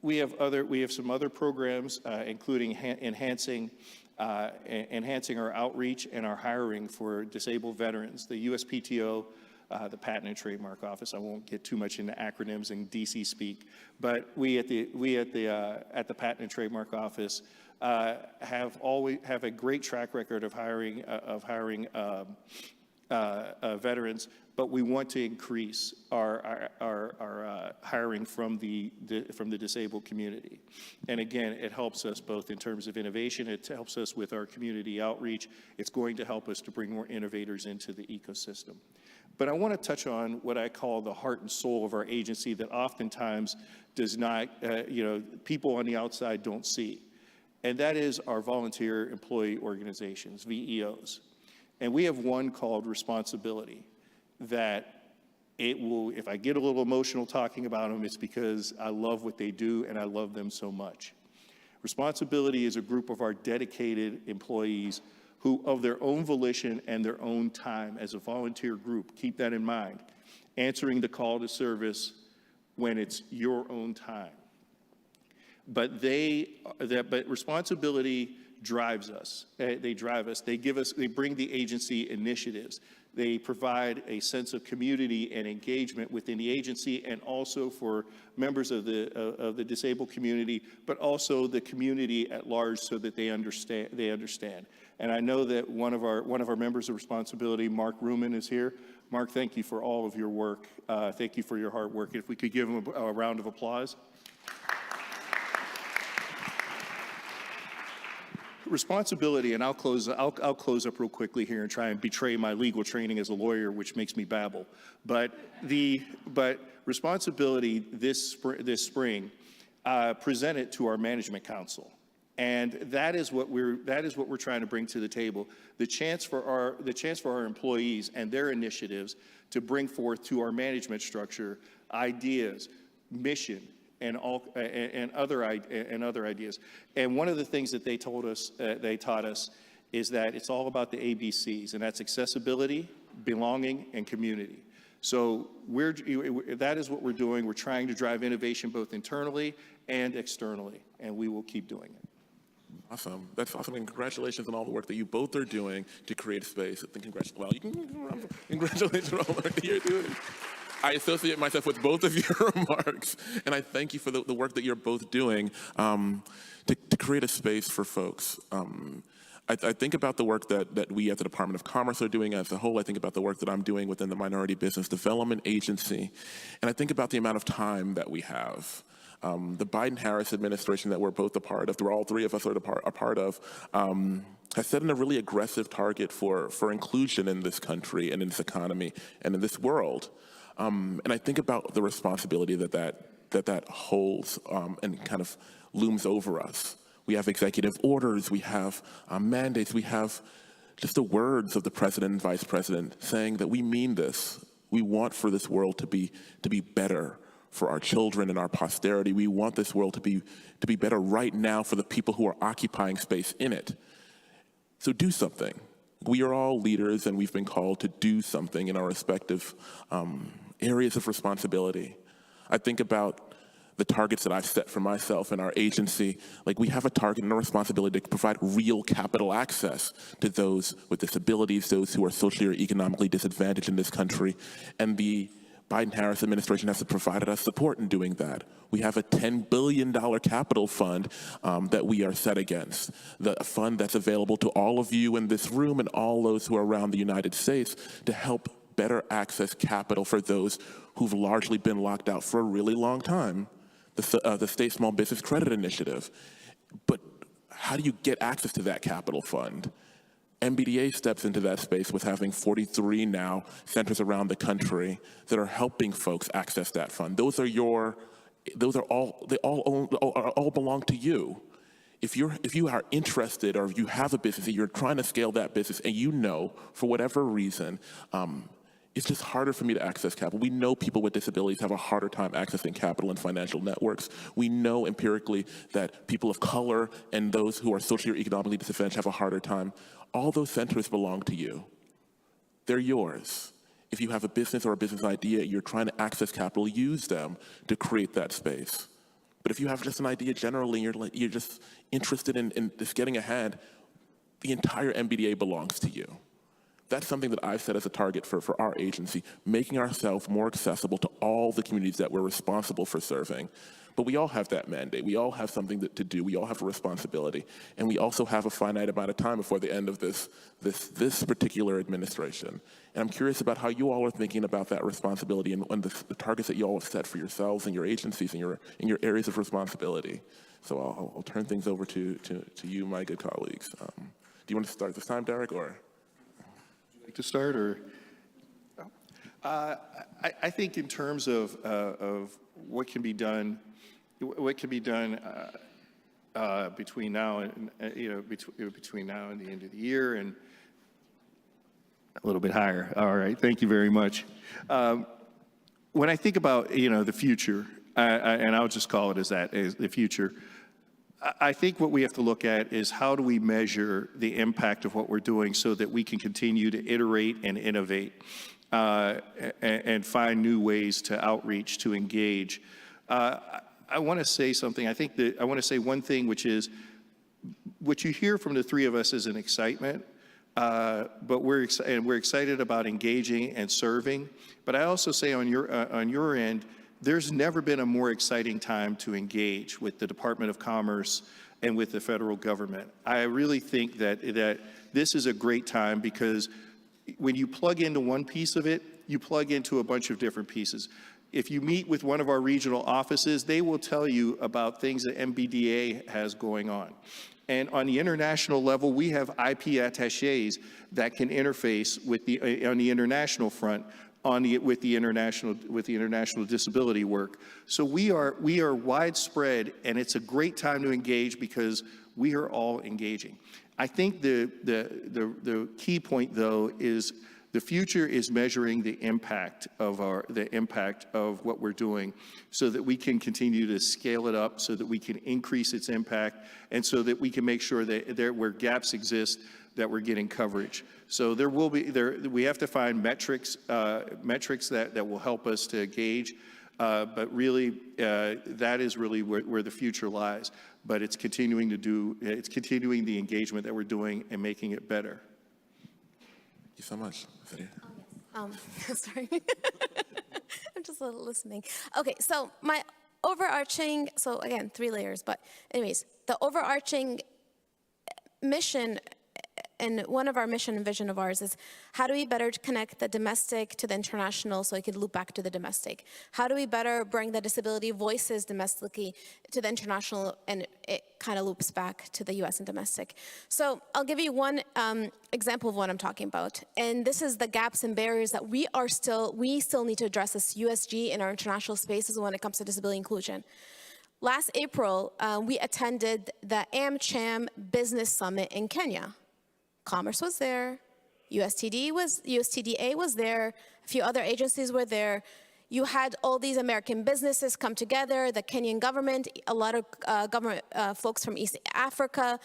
We have some other programs, including enhancing our outreach and our hiring for disabled veterans. The USPTO, the Patent and Trademark Office. I won't get too much into acronyms and DC speak, but we at the Patent and Trademark Office have a great track record of hiring veterans, but we want to increase our hiring from the disabled community. And again, it helps us both in terms of innovation, it helps us with our community outreach, it's going to help us to bring more innovators into the ecosystem. But I want to touch on what I call the heart and soul of our agency that oftentimes does not, people on the outside don't see. And that is our volunteer employee organizations, VEOs. And we have one called Responsibility that if I get a little emotional talking about them, it's because I love what they do and I love them so much. Responsibility is a group of our dedicated employees who, of their own volition and their own time as a volunteer group, keep that in mind, answering the call to service when it's your own time. But responsibility drives us. They drive us. They bring the agency initiatives. They provide a sense of community and engagement within the agency and also for members of the disabled community, but also the community at large so that they understand. And I know that one of our members of Responsibility, Mark Ruman, is here. Mark, thank you for all of your work. Thank you for your hard work. If we could give him a round of applause. Responsibility, and I'll close up real quickly here and try and betray my legal training as a lawyer, which makes me babble. But Responsibility this spring presented to our management council, and that is what we're trying to bring to the table: the chance for our employees and their initiatives to bring forth to our management structure ideas, mission, and other ideas. And one of the things that they taught us is that it's all about the ABCs, and that's accessibility, belonging, and community. So that is what we're doing. We're trying to drive innovation both internally and externally, and we will keep doing it. Awesome. That's awesome. And congratulations on all the work that you both are doing to create a space. Congratulations on all the work that you're doing. I associate myself with both of your remarks, and I thank you for the work that you're both doing to create a space for folks. I think about the work that we at the Department of Commerce are doing as a whole. I think about the work that I'm doing within the Minority Business Development Agency, and I think about the amount of time that we have. The Biden-Harris administration that we're both a part of, all three of us are a part of, has set in a really aggressive target for inclusion in this country and in this economy and in this world. And I think about the responsibility that holds and kind of looms over us. We have executive orders, we have mandates, we have just the words of the president and vice president saying that we mean this. We want for this world to be better for our children and our posterity. We want this world to be better right now for the people who are occupying space in it. So do something. We are all leaders, and we've been called to do something in our respective areas of responsibility. I think about the targets that I've set for myself and our agency, like we have a target and a responsibility to provide real capital access to those with disabilities, those who are socially or economically disadvantaged in this country. And the Biden-Harris administration has provided us support in doing that. We have a $10 billion capital fund that we are set against. The fund that's available to all of you in this room and all those who are around the United States to help better access capital for those who've largely been locked out for a really long time. The State Small Business Credit Initiative. But how do you get access to that capital fund? MBDA steps into that space with having 43 now centers around the country that are helping folks access that fund. They all belong to you. If you are interested or if you have a business and you're trying to scale that business and you know, for whatever reason, it's just harder for me to access capital. We know people with disabilities have a harder time accessing capital and financial networks. We know empirically that people of color and those who are socially or economically disadvantaged have a harder time. All those centers belong to you. They're yours. If you have a business or a business idea, you're trying to access capital, use them to create that space. But if you have just an idea generally, you're just interested in just getting ahead, the entire MBDA belongs to you. That's something that I've set as a target for our agency, making ourselves more accessible to all the communities that we're responsible for serving. But we all have that mandate. We all have something to do. We all have a responsibility. And we also have a finite amount of time before the end of this particular administration. And I'm curious about how you all are thinking about that responsibility and the targets that you all have set for yourselves and your agencies and your areas of responsibility. So I'll turn things over to you, my good colleagues. Do you want to start this time, Derek, or? To start, or I think in terms of what can be done, between now and between now and the end of the year, and a little bit higher. All right, thank you very much. When I think about the future, and I'll just call it as the future. I think what we have to look at is how do we measure the impact of what we're doing so that we can continue to iterate and innovate and find new ways to outreach, to engage. I want to say something. I want to say one thing, which is what you hear from the three of us is an excitement, but we're excited about engaging and serving. But I also say on your end, there's never been a more exciting time to engage with the Department of Commerce and with the federal government. I really think that this is a great time because when you plug into one piece of it, you plug into a bunch of different pieces. If you meet with one of our regional offices, they will tell you about things that MBDA has going on. And on the international level, we have IP attachés that can interface with on the international front with the international disability work. So we are widespread, and it's a great time to engage because we are all engaging. I think the key point, though, is the future is measuring the impact of what we're doing, so that we can continue to scale it up, so that we can increase its impact, and so that we can make sure that where gaps exist, that we're getting coverage. So we have to find metrics that will help us to gauge, but really that is really where the future lies. But it's continuing the engagement that we're doing and making it better. Thank you so much. Sorry. I'm just listening. Okay, so my overarching, so again, 3 layers, but anyways, the overarching mission, and one of our mission and vision of ours is how do we better connect the domestic to the international so it could loop back to the domestic? How do we better bring the disability voices domestically to the international and it kind of loops back to the US and domestic? So I'll give you one example of what I'm talking about. And this is the gaps and barriers that we still need to address as USG in our international spaces when it comes to disability inclusion. Last April, we attended the AmCham Business Summit in Kenya. Commerce was there, USTDA was there, a few other agencies were there. You had all these American businesses come together, the Kenyan government, a lot of government folks from East Africa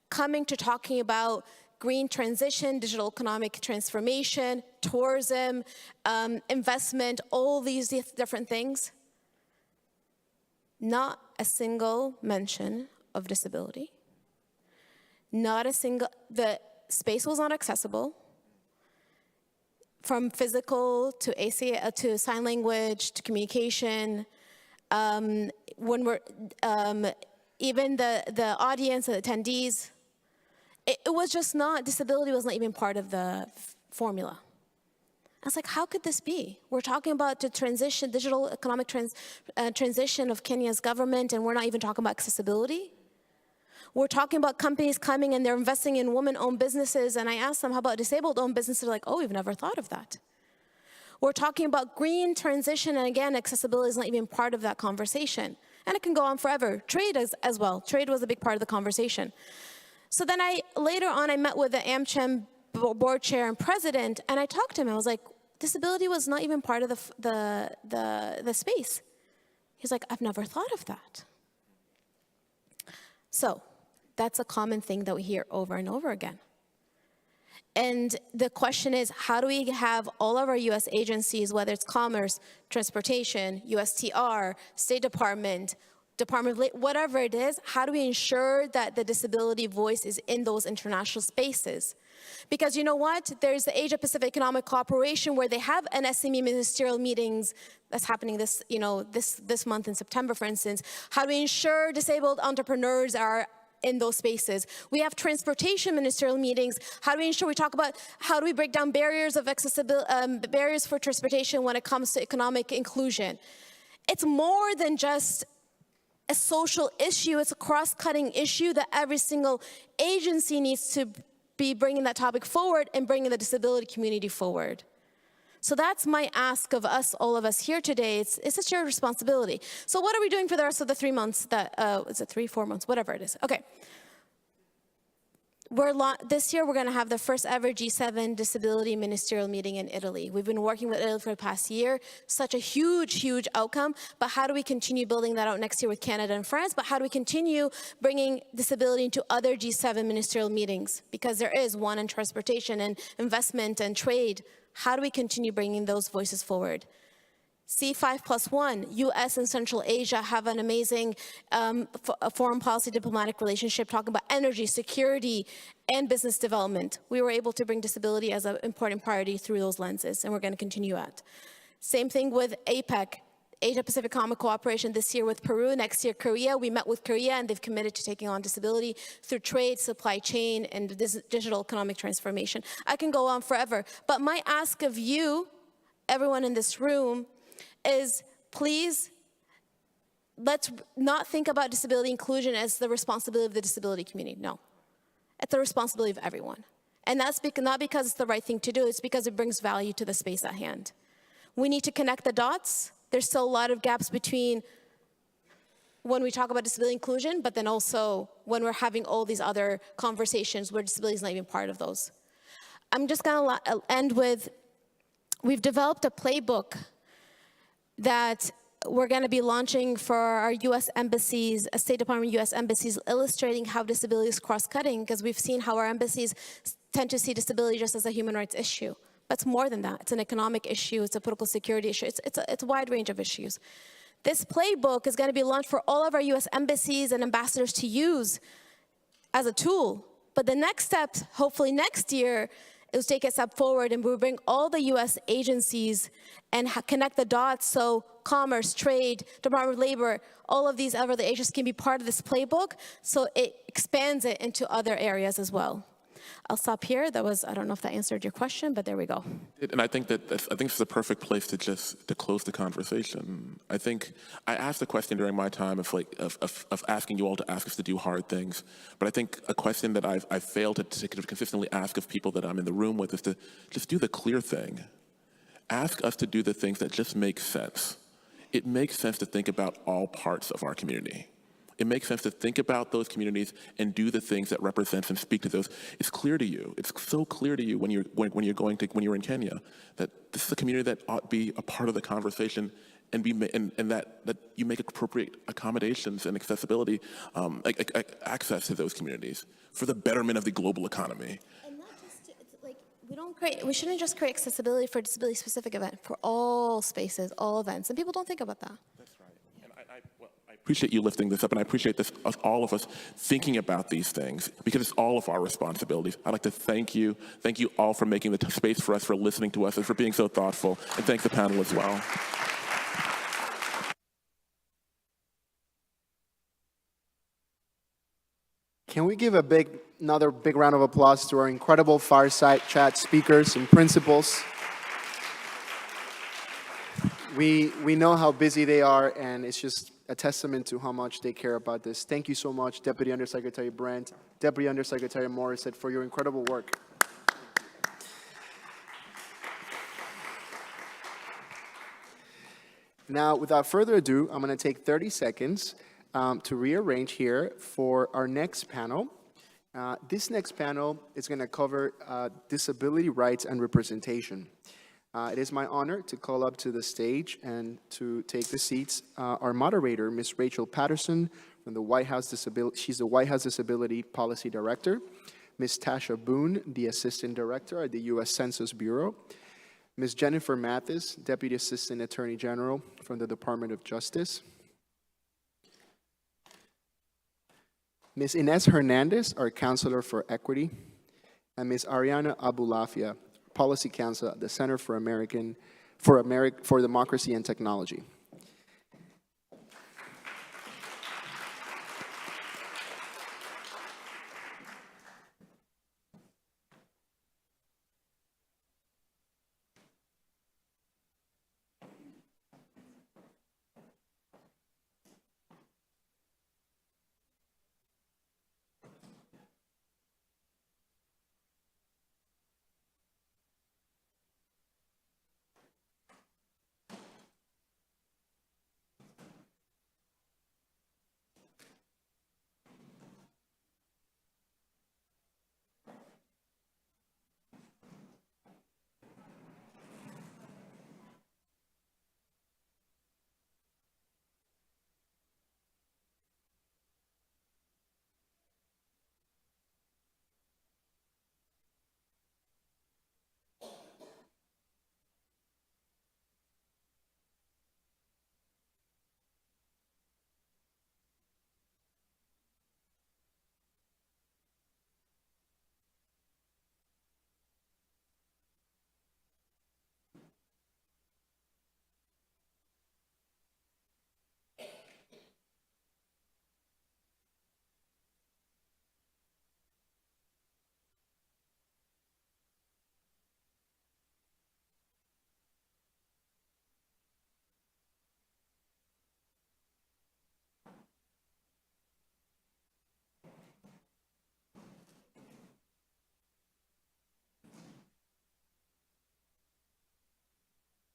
coming to talking about green transition, digital economic transformation, tourism, investment, all these different things. not a single mention of disability. Not a single, the space was not accessible. From physical to ACA, to sign language, to communication. When we're, even the audience, the attendees, it was just not, disability was not even part of the formula. I was like, how could this be? We're talking about the transition, digital economic transition of Kenya's government, and we're not even talking about accessibility. We're talking about companies coming and they're investing in women-owned businesses, and I asked them, how about disabled-owned businesses? They're like, oh, we've never thought of that. We're talking about green transition, and again, accessibility is not even part of that conversation. And it can go on forever. Trade as well. Trade was a big part of the conversation. So then later on, I met with the AmCham board chair and president, and I talked to him. I was like, disability was not even part of the space. He's like, I've never thought of that. So that's a common thing that we hear over and over again. And the question is, how do we have all of our US agencies, whether it's Commerce, Transportation, USTR, State Department, Department of Labor, whatever it is, how do we ensure that the disability voice is in those international spaces? Because you know what? There's the Asia Pacific Economic Cooperation where they have an SME ministerial meetings that's happening this month in September, for instance. How do we ensure disabled entrepreneurs are in those spaces? We have transportation ministerial meetings. How do we ensure we talk about how do we break down barriers of accessibility, barriers for transportation when it comes to economic inclusion? It's more than just a social issue. It's a cross-cutting issue that every single agency needs to be bringing that topic forward and bringing the disability community forward. So that's my ask of us, all of us here today. It's a shared responsibility. So what are we doing for the rest of the 3 months that, is it 3, 4 months, whatever it is? Okay. This year, we're gonna have the first ever G7 disability ministerial meeting in Italy. We've been working with Italy for the past year. Such a huge, huge outcome, but how do we continue building that out next year with Canada and France? But how do we continue bringing disability into other G7 ministerial meetings? Because there is one in transportation and investment and trade. How do we continue bringing those voices forward? C5+1, US and Central Asia have an amazing foreign policy diplomatic relationship talking about energy, security, and business development. We were able to bring disability as an important priority through those lenses, and we're gonna continue at. Same thing with APEC, Asia Pacific Economic Cooperation this year with Peru, next year Korea. We met with Korea and they've committed to taking on disability through trade, supply chain, and digital economic transformation. I can go on forever, but my ask of you, everyone in this room, is please, let's not think about disability inclusion as the responsibility of the disability community. No, it's the responsibility of everyone. And that's not because it's the right thing to do, it's because it brings value to the space at hand. We need to connect the dots. There's still a lot of gaps between when we talk about disability inclusion, but then also when we're having all these other conversations where disability is not even part of those. I'm just gonna end with, we've developed a playbook that we're going to be launching for our U.S. embassies, State Department U.S. embassies, illustrating how disability is cross-cutting, because we've seen how our embassies tend to see disability just as a human rights issue. But it's more than that. It's an economic issue. It's a political security issue. It's a wide range of issues. This playbook is going to be launched for all of our U.S. embassies and ambassadors to use as a tool. But the next step, hopefully next year, is take a step forward and we'll bring all the US agencies and connect the dots so Commerce, Trade, Department of Labor, all of these other agencies can be part of this playbook so it expands it into other areas as well. I'll stop here. That was, I don't know if that answered your question, but there we go. And I think it's the perfect place to close the conversation. I think I asked a question during my time of asking you all to ask us to do hard things, but I think a question that I've failed to consistently ask of people that I'm in the room with is to just do the clear thing. Ask us to do the things that just make sense. It makes sense to think about all parts of our community. It makes sense to think about those communities and do the things that represent and speak to those. It's clear to you. It's so clear to you when you're in Kenya that this is a community that ought to be a part of the conversation and that you make appropriate accommodations and accessibility, access to those communities for the betterment of the global economy. And not just we shouldn't just create accessibility for a disability-specific event, for all spaces, all events, and people don't think about that. That's right. And I appreciate you lifting this up, and I appreciate all of us thinking about these things, because it's all of our responsibilities. I'd like to thank you all for making the space for us, for listening to us, and for being so thoughtful, and thank the panel as well. Can we give another big round of applause to our incredible Fireside Chat speakers and principals? We know how busy they are, and it's just a testament to how much they care about this. Thank you so much, Deputy Undersecretary Brent, Deputy Undersecretary Morissette, for your incredible work. Now, without further ado, I'm going to take 30 seconds to rearrange here for our next panel. This next panel is going to cover disability rights and representation. It is my honor to call up to the stage and to take the seats our moderator, Ms. Rachel Patterson, from the White House she's the White House Disability Policy Director, Ms. Tasha Boone, the Assistant Director at the U.S. Census Bureau, Ms. Jennifer Mathis, Deputy Assistant Attorney General from the Department of Justice, Ms. Inez Hernandez, our Counselor for Equity, and Ms. Ariana Abulafia, Policy Counsel at the Center for Democracy and Technology.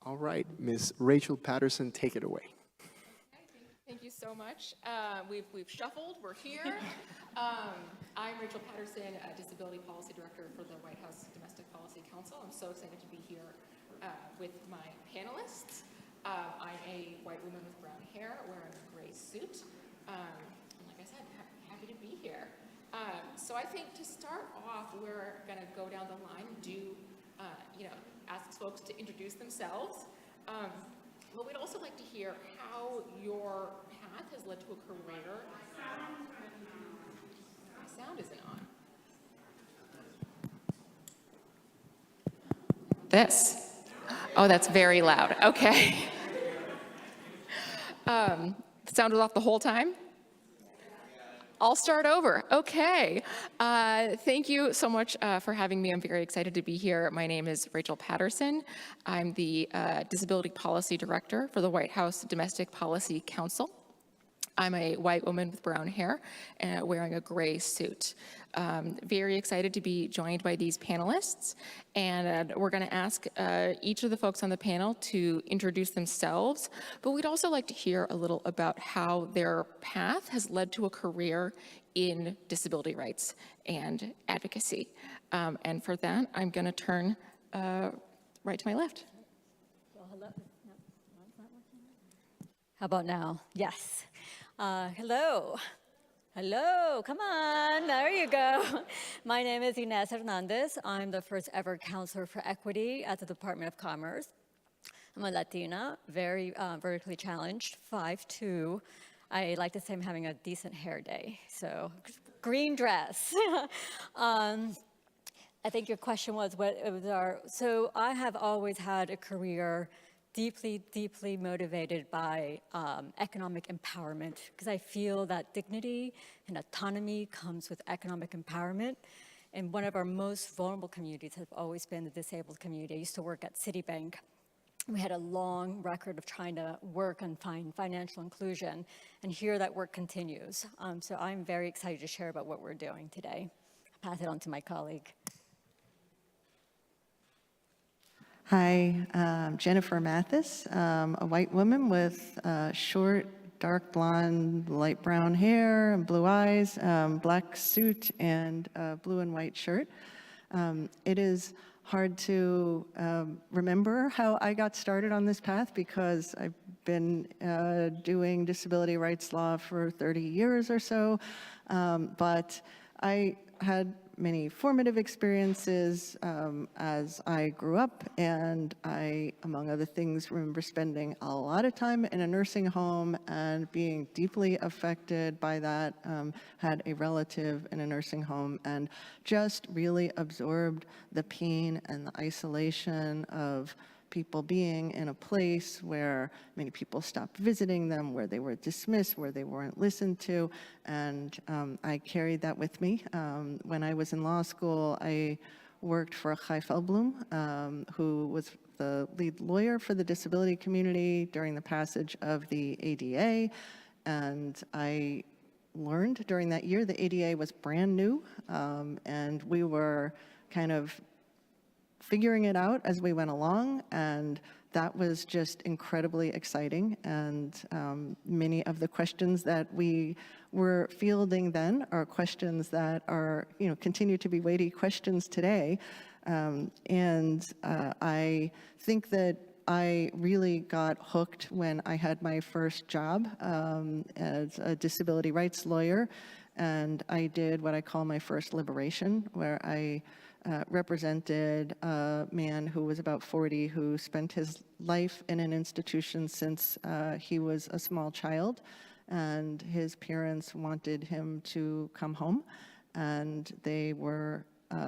All right, Ms. Rachel Patterson, take it away. Thank you so much. We've shuffled, we're here. I'm Rachel Patterson, Disability Policy Director for the White House Domestic Policy Council. I'm so excited to be here with my panelists. I'm a white woman with brown hair wearing a gray suit. And like I said, happy to be here. So I think to start off, we're gonna go down the line and do, ask folks to introduce themselves. But we'd also like to hear how your path has led to a career. My sound isn't on. This. Oh, that's very loud. Okay. The sound was off the whole time? I'll start over. Okay. Thank you so much for having me. I'm very excited to be here. My name is Rachel Patterson. I'm the Disability Policy Director for the White House Domestic Policy Council. I'm a white woman with brown hair and wearing a gray suit. Very excited to be joined by these panelists, and we're going to ask each of the folks on the panel to introduce themselves, but we'd also like to hear a little about how their path has led to a career in disability rights and advocacy. And for that, I'm going to turn right to my left. Well, hello. No, it's not working. How about now? Yes. Hello. Hello, come on, there you go. My name is Inez Hernandez. I'm the first ever counselor for equity at the Department of Commerce. I'm a Latina, very vertically challenged, 5'2". I like to say I'm having a decent hair day, so green dress. I think your question was what it was so I have always had a career deeply, deeply motivated by economic empowerment, because I feel that dignity and autonomy comes with economic empowerment. And one of our most vulnerable communities has always been the disabled community. I used to work at Citibank. We had a long record of trying to work and find financial inclusion, and here that work continues. So I'm very excited to share about what we're doing today. I'll pass it on to my colleague. Hi, I'm Jennifer Mathis, a white woman with short, dark blonde, light brown hair, and blue eyes, black suit, and blue and white shirt. It is hard to remember how I got started on this path because I've been doing disability rights law for 30 years or so, but I had many formative experiences as I grew up, and I, among other things, remember spending a lot of time in a nursing home and being deeply affected by that. Had a relative in a nursing home and just really absorbed the pain and the isolation of people being in a place where many people stopped visiting them, where they were dismissed, where they weren't listened to, and I carried that with me. When I was in law school, I worked for Chai Feldblum, who was the lead lawyer for the disability community during the passage of the ADA, and I learned during that year the ADA was brand new, and we were kind of figuring it out as we went along, and that was just incredibly exciting. And many of the questions that we were fielding then are questions that are, continue to be weighty questions today. I think that I really got hooked when I had my first job as a disability rights lawyer, and I did what I call my first liberation, where I represented a man who was about 40 who spent his life in an institution since he was a small child, and his parents wanted him to come home, and they were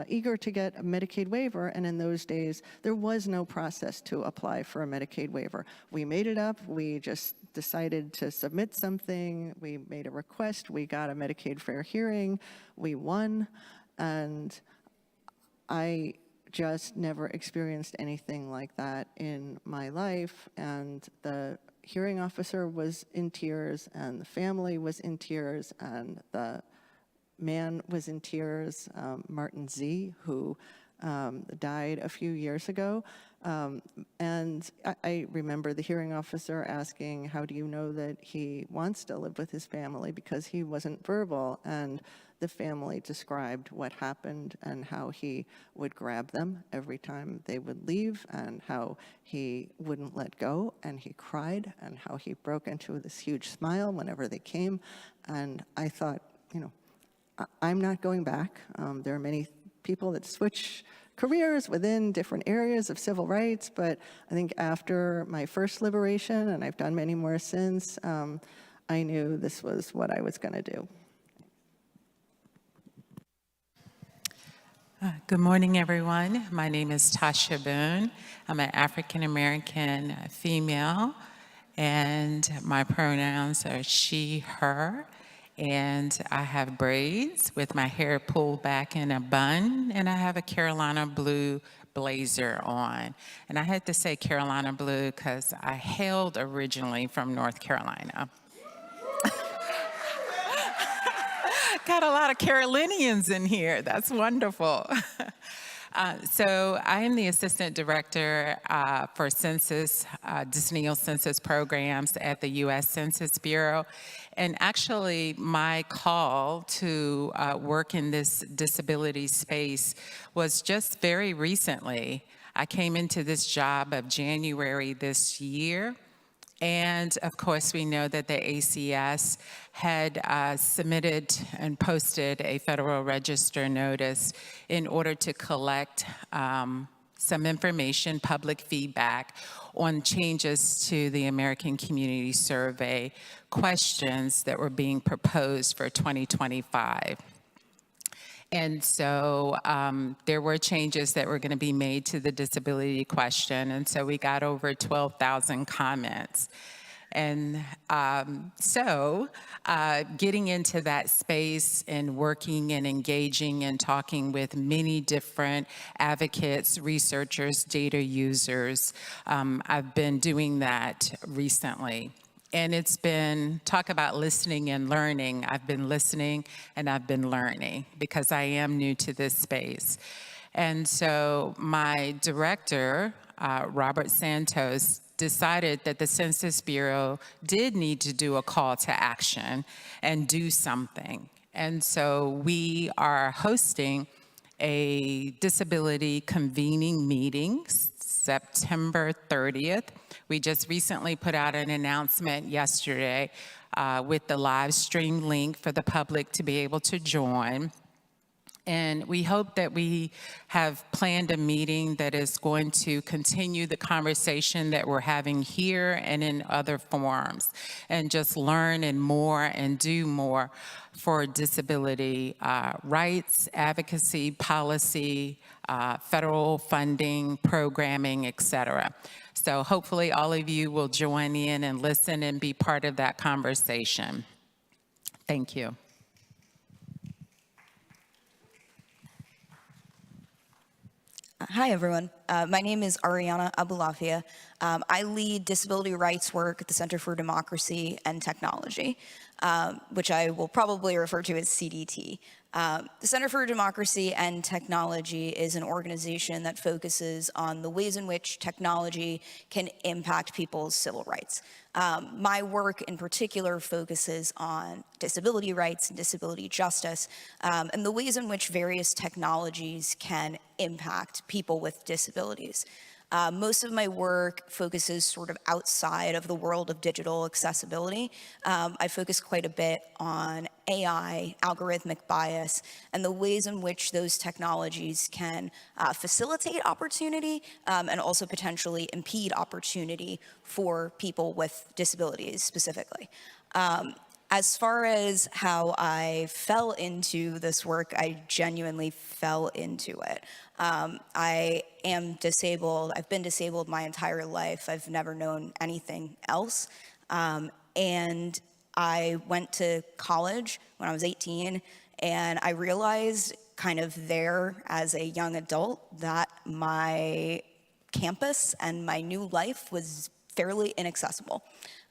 eager to get a Medicaid waiver, and in those days there was no process to apply for a Medicaid waiver. We made it up, we just decided to submit something, we made a request, we got a Medicaid fair hearing, we won, and I just never experienced anything like that in my life, and the hearing officer was in tears, and the family was in tears, and the man was in tears, Martin Z., who died a few years ago. And I remember the hearing officer asking, how do you know that he wants to live with his family, because he wasn't verbal, and the family described what happened and how he would grab them every time they would leave, and how he wouldn't let go, and he cried, and how he broke into this huge smile whenever they came. And I thought, I'm not going back. There are many people that switch careers within different areas of civil rights, but I think after my first liberation, and I've done many more since, I knew this was what I was going to do. Good morning, everyone. My name is Tasha Boone. I'm an African-American female, and my pronouns are she, her, and I have braids with my hair pulled back in a bun, and I have a Carolina blue blazer on. And I had to say Carolina blue because I hailed originally from North Carolina. Got a lot of Carolinians in here. That's wonderful. So I am the Assistant Director for Census, decennial census programs at the U.S. Census Bureau. And actually, my call to work in this disability space was just very recently. I came into this job of January this year. And of course, we know that the ACS had submitted and posted a Federal Register notice in order to collect some information, public feedback on changes to the American Community Survey questions that were being proposed for 2025. And so there were changes that were going to be made to the disability question, and so we got over 12,000 comments. And getting into that space and working and engaging and talking with many different advocates, researchers, data users, I've been doing that recently. And it's been, talk about listening and learning. I've been listening and I've been learning because I am new to this space. And so my director, Robert Santos, decided that the Census Bureau did need to do a call to action and do something. And so we are hosting a disability convening meeting September 30th. We just recently put out an announcement yesterday with the live stream link for the public to be able to join. And we hope that we have planned a meeting that is going to continue the conversation that we're having here and in other forums, and just learn and more and do more for disability rights, advocacy, policy, federal funding, programming, et cetera. So hopefully all of you will join in and listen and be part of that conversation. Thank you. Hi, everyone. My name is Ariana Abulafia. I lead disability rights work at the Center for Democracy and Technology, which I will probably refer to as CDT. The Center for Democracy and Technology is an organization that focuses on the ways in which technology can impact people's civil rights. My work in particular focuses on disability rights and disability justice, and the ways in which various technologies can impact people with disabilities. Most of my work focuses sort of outside of the world of digital accessibility. I focus quite a bit on AI, algorithmic bias, and the ways in which those technologies can facilitate opportunity and also potentially impede opportunity for people with disabilities specifically. As far as how I fell into this work, I genuinely fell into it. I am disabled. I've been disabled my entire life. I've never known anything else. And I went to college when I was 18, and I realized kind of there as a young adult that my campus and my new life was fairly inaccessible.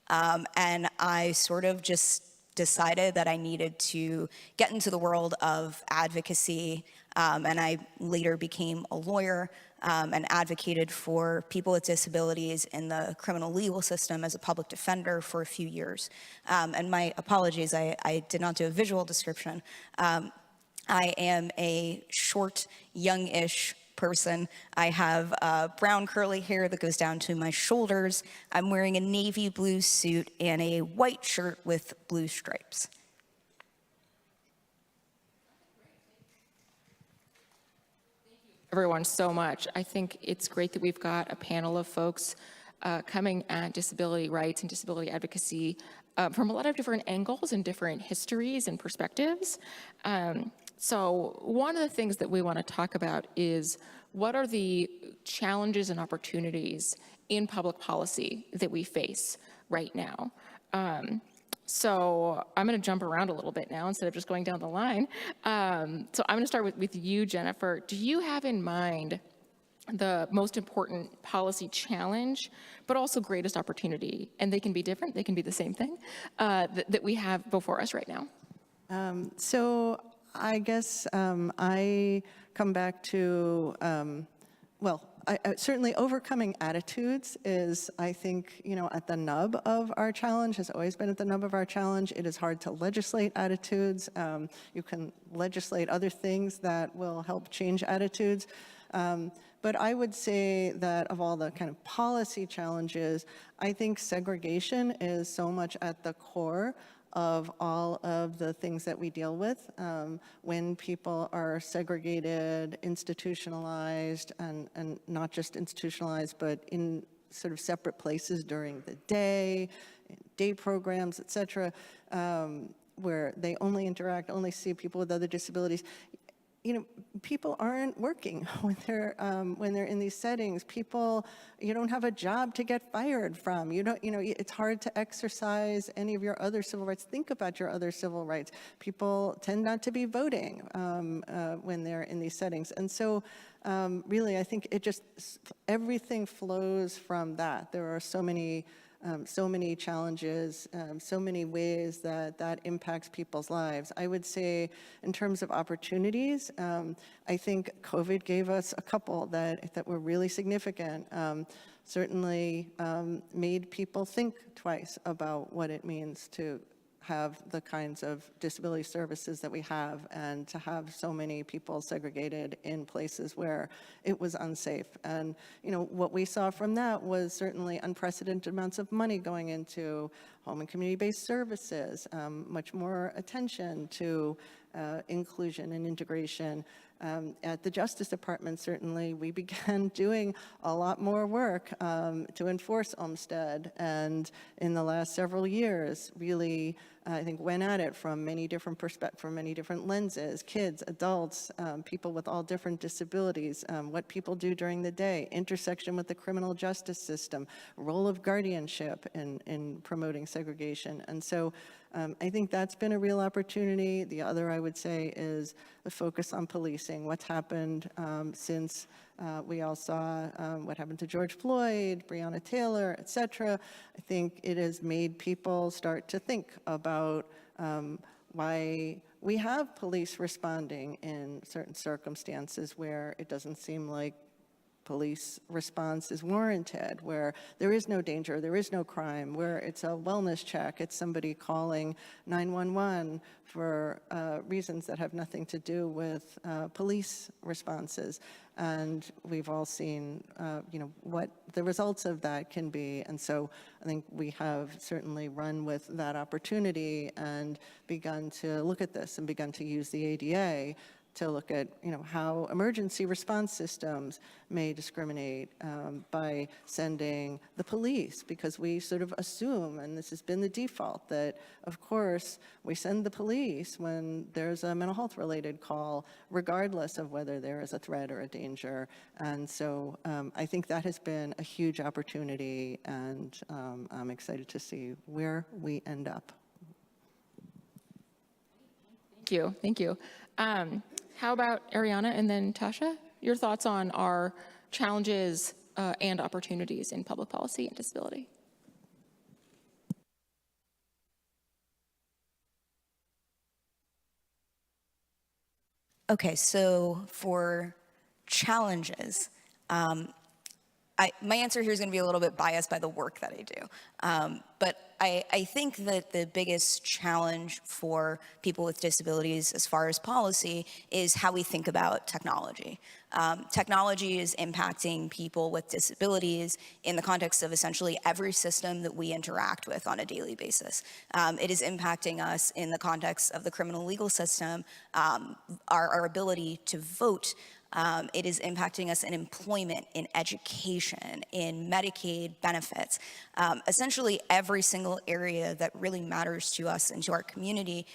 And I sort of just decided that I needed to get into the world of advocacy, and I later became a lawyer and advocated for people with disabilities in the criminal legal system as a public defender for a few years. And my apologies, I did not do a visual description. I am a short, young-ish person. I have brown curly hair that goes down to my shoulders. I'm wearing a navy blue suit and a white shirt with blue stripes. Everyone so much. I think it's great that we've got a panel of folks coming at disability rights and disability advocacy from a lot of different angles and different histories and perspectives. So one of the things that we want to talk about is what are the challenges and opportunities in public policy that we face right now. So I'm going to jump around a little bit now instead of just going down the line. So I'm going to start with you, Jennifer. Do you have in mind the most important policy challenge, but also greatest opportunity? And they can be different, they can be the same thing, that we have before us right now. So I guess I come back to, certainly overcoming attitudes is, I think, at the nub of our challenge, has always been at the nub of our challenge. It is hard to legislate attitudes. You can legislate other things that will help change attitudes. But I would say that of all the kind of policy challenges, I think segregation is so much at the core of all of the things that we deal with when people are segregated, institutionalized, and not just institutionalized, but in sort of separate places during the day, day programs, et cetera, where they only interact, only see people with other disabilities. You know, people aren't working when they're in these settings. People, you don't have a job to get fired from. You know, it's hard to exercise any of your other civil rights. Think about your other civil rights. People tend not to be voting when they're in these settings. And so really, I think everything flows from that. There are so many challenges, so many ways that impacts people's lives. I would say in terms of opportunities, I think COVID gave us a couple that were really significant. Certainly made people think twice about what it means to have the kinds of disability services that we have, and to have so many people segregated in places where it was unsafe. And you know, what we saw from that was certainly unprecedented amounts of money going into home and community-based services, much more attention to inclusion and integration. At the Justice Department, certainly, we began doing a lot more work to enforce Olmstead, and in the last several years, really, I think, went at it from many different perspectives, from many different lenses: kids, adults, people with all different disabilities, what people do during the day, intersection with the criminal justice system, role of guardianship in promoting segregation. And so I think that's been a real opportunity. The other, I would say, is the focus on policing. What's happened since we all saw what happened to George Floyd, Breonna Taylor, et cetera. I think it has made people start to think about why we have police responding in certain circumstances where it doesn't seem like police response is warranted, where there is no danger, there is no crime, where it's a wellness check, it's somebody calling 911 for reasons that have nothing to do with police responses. And we've all seen, you know, what the results of that can be. And so I think we have certainly run with that opportunity and begun to look at this and begun to use the ADA to look at, you know, how emergency response systems may discriminate by sending the police, because we sort of assume, and this has been the default, that of course we send the police when there's a mental health related call, regardless of whether there is a threat or a danger. And so I think that has been a huge opportunity, and I'm excited to see where we end up. Thank you. How about Ariana and then Tasha? Your thoughts on our challenges and opportunities in public policy and disability? Okay, so for challenges, my answer here is going to be a little bit biased by the work that I do. But I think that the biggest challenge for people with disabilities as far as policy is how we think about technology. Technology is impacting people with disabilities in the context of essentially every system that we interact with on a daily basis. It is impacting us in the context of the criminal legal system, our ability to vote. It is impacting us in employment, in education, in Medicaid benefits. Essentially, every single area that really matters to us and to our community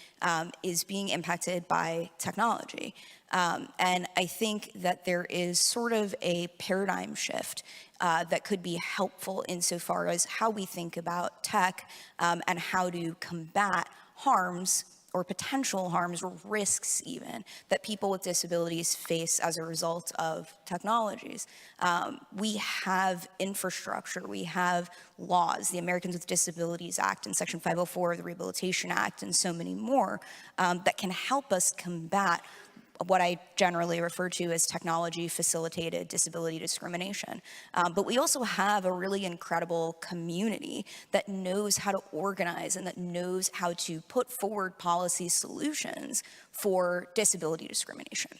is being impacted by technology. And I think that there is sort of a paradigm shift that could be helpful insofar as how we think about tech and how to combat harms or potential harms or risks even that people with disabilities face as a result of technologies. We have infrastructure, we have laws, the Americans with Disabilities Act and Section 504 of the Rehabilitation Act and so many more that can help us combat what I generally refer to as technology-facilitated disability discrimination. But we also have a really incredible community that knows how to organize and that knows how to put forward policy solutions for disability discrimination.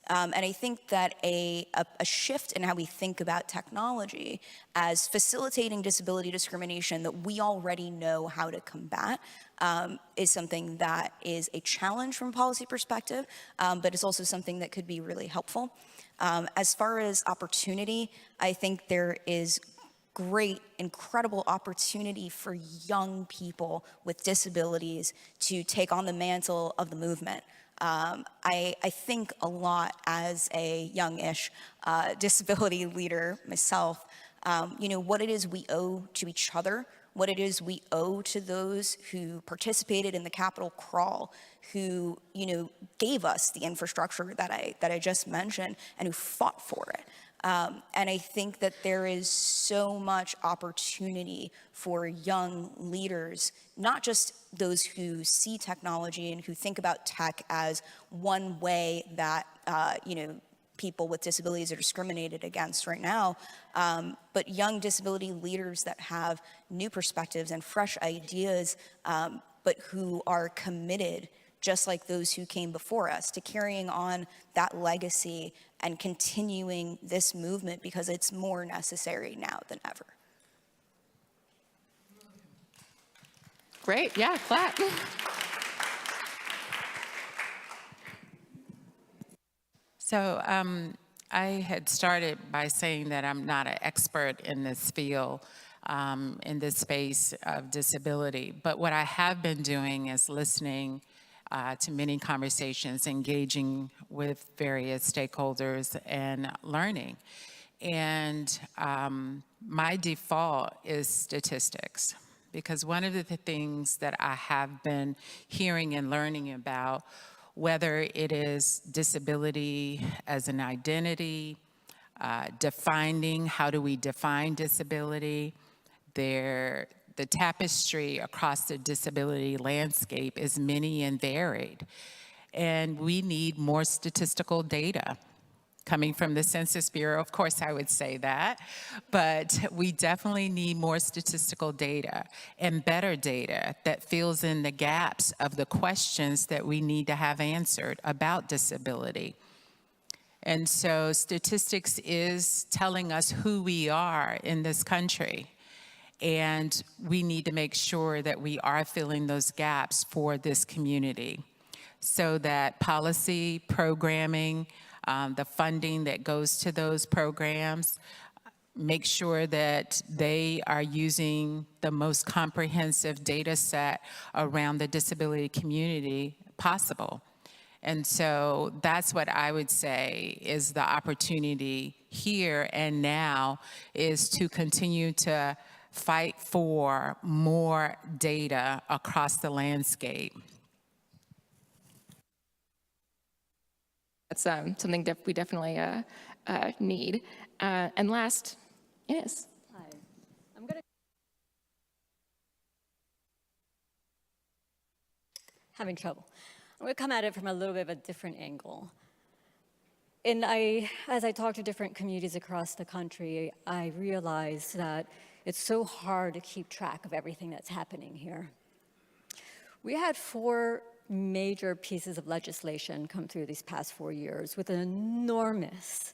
And I think that a shift in how we think about technology as facilitating disability discrimination that we already know how to combat is something that is a challenge from a policy perspective, but it's also something that could be really helpful. As far as opportunity, I think there is great, incredible opportunity for young people with disabilities to take on the mantle of the movement. I think a lot as a youngish disability leader myself, what it is we owe to each other, what it is we owe to those who participated in the Capitol crawl, who, gave us the infrastructure that I just mentioned and who fought for it. And I think that there is so much opportunity for young leaders, not just those who see technology and who think about tech as one way that, people with disabilities are discriminated against right now, but young disability leaders that have new perspectives and fresh ideas, but who are committed, just like those who came before us, to carrying on that legacy and continuing this movement because it's more necessary now than ever. Great, yeah, clap. So I had started by saying that I'm not an expert in this field, in this space of disability, but what I have been doing is listening to many conversations, engaging with various stakeholders and learning. And my default is statistics, because one of the things that I have been hearing and learning about, whether it is disability as an identity, defining how do we define disability, the tapestry across the disability landscape is many and varied. And we need more statistical data. Coming from the Census Bureau, of course I would say that, but we definitely need more statistical data and better data that fills in the gaps of the questions that we need to have answered about disability. And so statistics is telling us who we are in this country. And we need to make sure that we are filling those gaps for this community so that policy, programming, the funding that goes to those programs, make sure that they are using the most comprehensive data set around the disability community possible. And so that's what I would say is the opportunity here and now, is to continue to fight for more data across the landscape. That's something that we definitely need. And last, Ines. Hi. I'm going to having trouble. I'm going to come at it from a little bit of a different angle. And as I talk to different communities across the country, I realize that it's so hard to keep track of everything that's happening here. We had 4 major pieces of legislation come through these past 4 years with an enormous,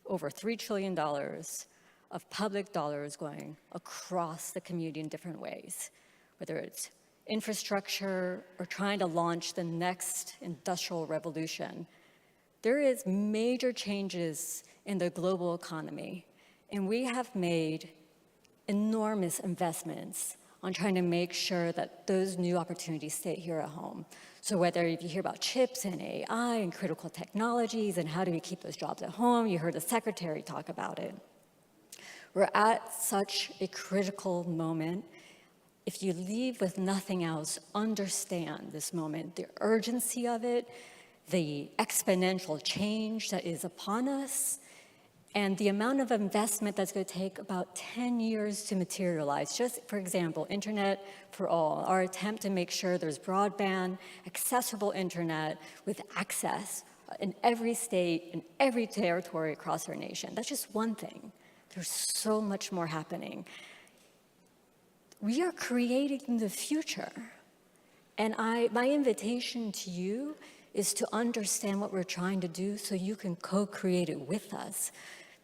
over $3 trillion of public dollars going across the community in different ways, whether it's infrastructure or trying to launch the next industrial revolution. There is major changes in the global economy, and we have made enormous investments on trying to make sure that those new opportunities stay here at home. So whether you hear about chips and AI and critical technologies and how do we keep those jobs at home, you heard the secretary talk about it. We're at such a critical moment. If you leave with nothing else, understand this moment, the urgency of it, the exponential change that is upon us, and the amount of investment that's going to take about 10 years to materialize. Just, for example, Internet for All, our attempt to make sure there's broadband, accessible internet with access in every state, in every territory across our nation. That's just one thing. There's so much more happening. We are creating the future. And my invitation to you is to understand what we're trying to do so you can co-create it with us.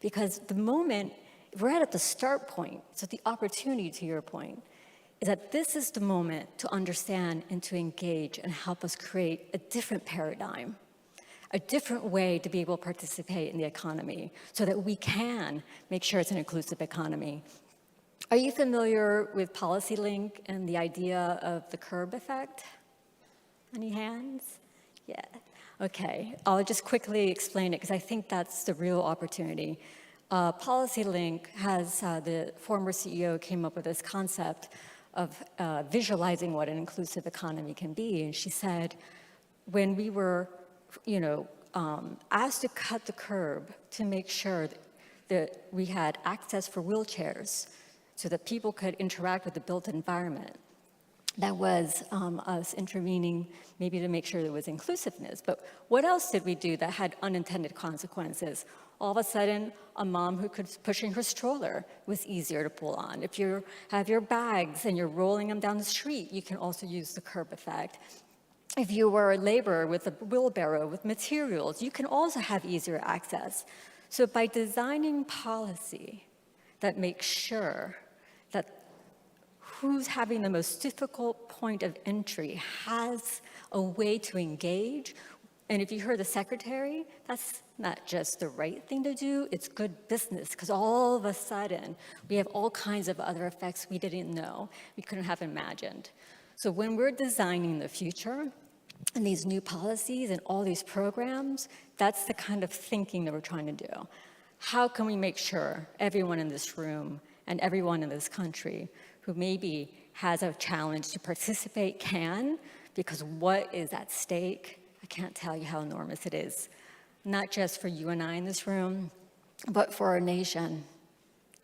Because the moment, we're at the start point, so the opportunity, to your point, is that this is the moment to understand and to engage and help us create a different paradigm, a different way to be able to participate in the economy so that we can make sure it's an inclusive economy. Are you familiar with PolicyLink and the idea of the curb effect? Any hands? Yeah. Okay. I'll just quickly explain it because I think that's the real opportunity. PolicyLink has, the former CEO came up with this concept of visualizing what an inclusive economy can be. And she said, when we were, asked to cut the curb to make sure that we had access for wheelchairs so that people could interact with the built environment, that was us intervening maybe to make sure there was inclusiveness. But what else did we do that had unintended consequences? All of a sudden, a mom who could pushing her stroller was easier to pull on. If you have your bags and you're rolling them down the street, you can also use the curb effect. If you were a laborer with a wheelbarrow with materials, you can also have easier access. So by designing policy that makes sure that who's having the most difficult point of entry has a way to engage. And if you heard the secretary, that's not just the right thing to do, it's good business, because all of a sudden, we have all kinds of other effects we didn't know, we couldn't have imagined. So when we're designing the future, and these new policies and all these programs, that's the kind of thinking that we're trying to do. How can we make sure everyone in this room and everyone in this country who maybe has a challenge to participate can, because what is at stake, I can't tell you how enormous it is, not just for you and I in this room, but for our nation.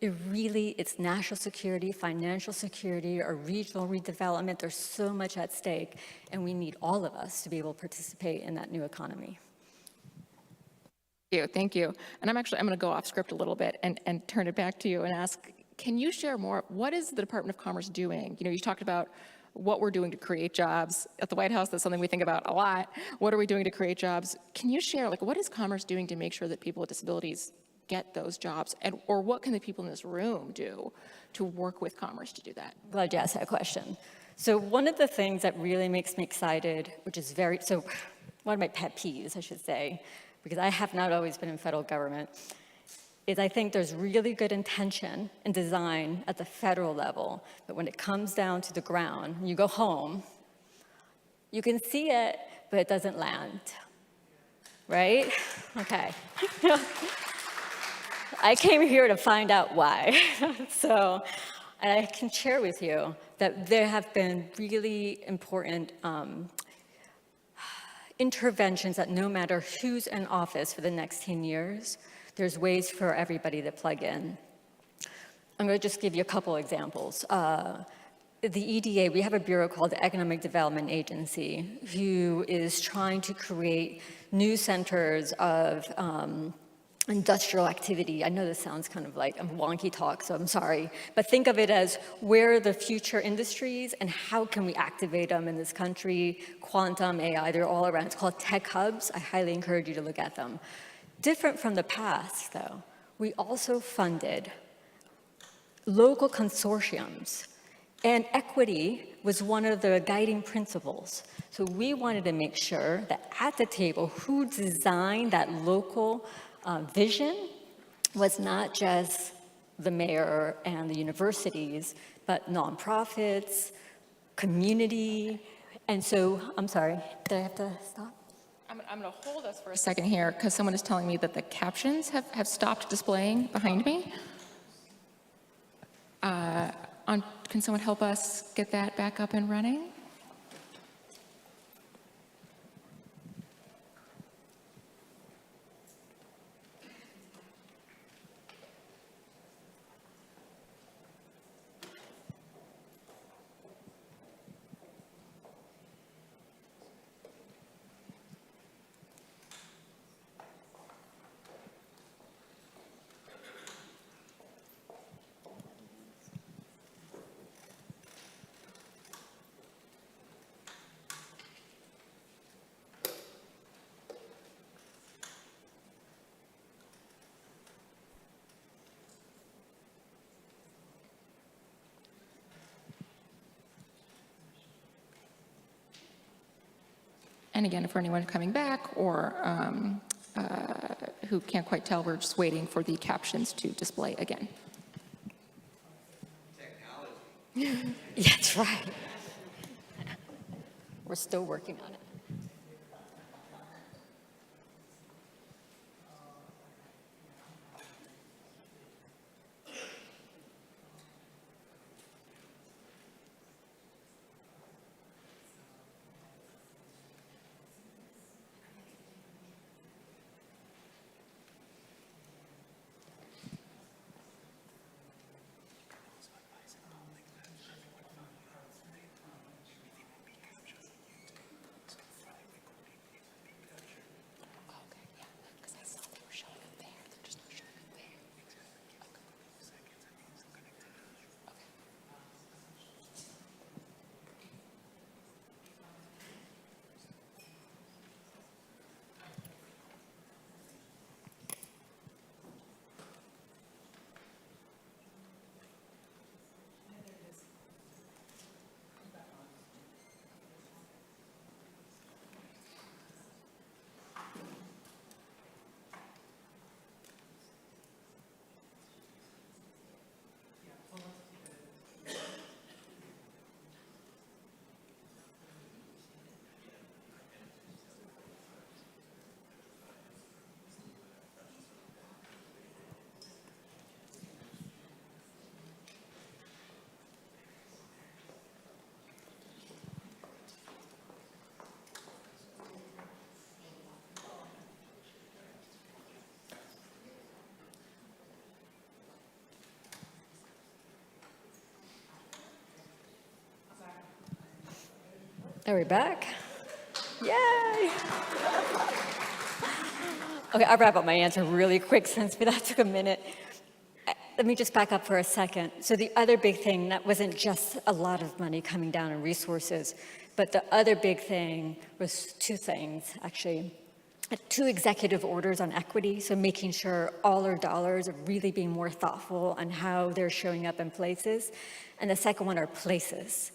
It's national security, financial security, or regional redevelopment. There's so much at stake, and we need all of us to be able to participate in that new economy. Thank you. And I'm going to go off script a little bit and turn it back to you and ask, can you share more? What is the Department of Commerce doing? You talked about what we're doing to create jobs. At the White House, that's something we think about a lot. What are we doing to create jobs? Can you share, what is Commerce doing to make sure that people with disabilities get those jobs? Or what can the people in this room do to work with Commerce to do that? Glad you asked that question. So one of the things that really makes me excited, which is one of my pet peeves, I should say, because I have not always been in federal government, is I think there's really good intention and design at the federal level, but when it comes down to the ground, when you go home, you can see it, but it doesn't land, right? Okay. I came here to find out why. And I can share with you that there have been really important interventions that no matter who's in office for the next 10 years, there's ways for everybody to plug in. I'm going to just give you a couple examples. The EDA, we have a bureau called the Economic Development Agency, who is trying to create new centers of industrial activity. I know this sounds kind of like a wonky talk, so I'm sorry. But think of it as where are the future industries and how can we activate them in this country? Quantum, AI, they're all around. It's called tech hubs. I highly encourage you to look at them. Different from the past, though, we also funded local consortiums, and equity was one of the guiding principles. So we wanted to make sure that at the table, who designed that local vision was not just the mayor and the universities, but nonprofits, community. And so, I'm sorry, did I have to stop? I'm going to hold us for a second here because someone is telling me that the captions have stopped displaying behind me. Can someone help us get that back up and running? And again, for anyone coming back or who can't quite tell, we're just waiting for the captions to display again. Yeah, that's right. We're still working on it. Are we back? Yay! Okay, I'll wrap up my answer really quick since that took a minute. Let me just back up for a second. So the other big thing, that wasn't just a lot of money coming down in resources, but the other big thing was two things, actually. 2 executive orders on equity, so making sure all our dollars are really being more thoughtful on how they're showing up in places. And the second one are places.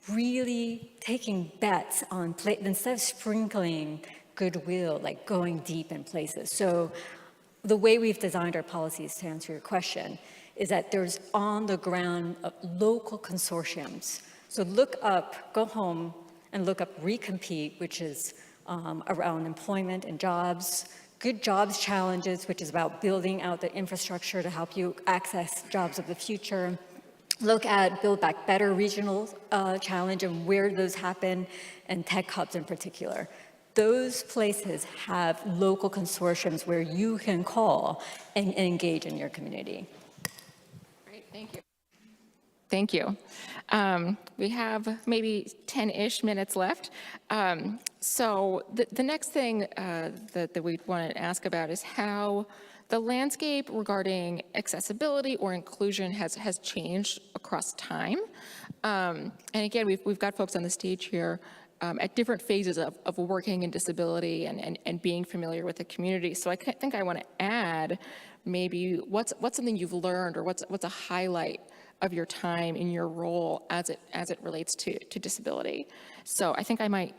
Really taking bets on instead of sprinkling goodwill, like going deep in places. So the way we've designed our policies, to answer your question, is that there's on the ground local consortiums. So go home and look up Recompete, which is around employment and jobs, Good Jobs Challenges, which is about building out the infrastructure to help you access jobs of the future. Look at Build Back Better Regional Challenge and where those happen, and tech hubs in particular. Those places have local consortiums where you can call and engage in your community. Great, thank you. Thank you. We have maybe 10-ish minutes left. So the next thing that we want to ask about is how the landscape regarding accessibility or inclusion has changed across time. And again, we've got folks on the stage here at different phases of working in disability and being familiar with the community. So I think I want to add maybe what's something you've learned, or what's a highlight of your time in your role as it relates to disability. So I think I might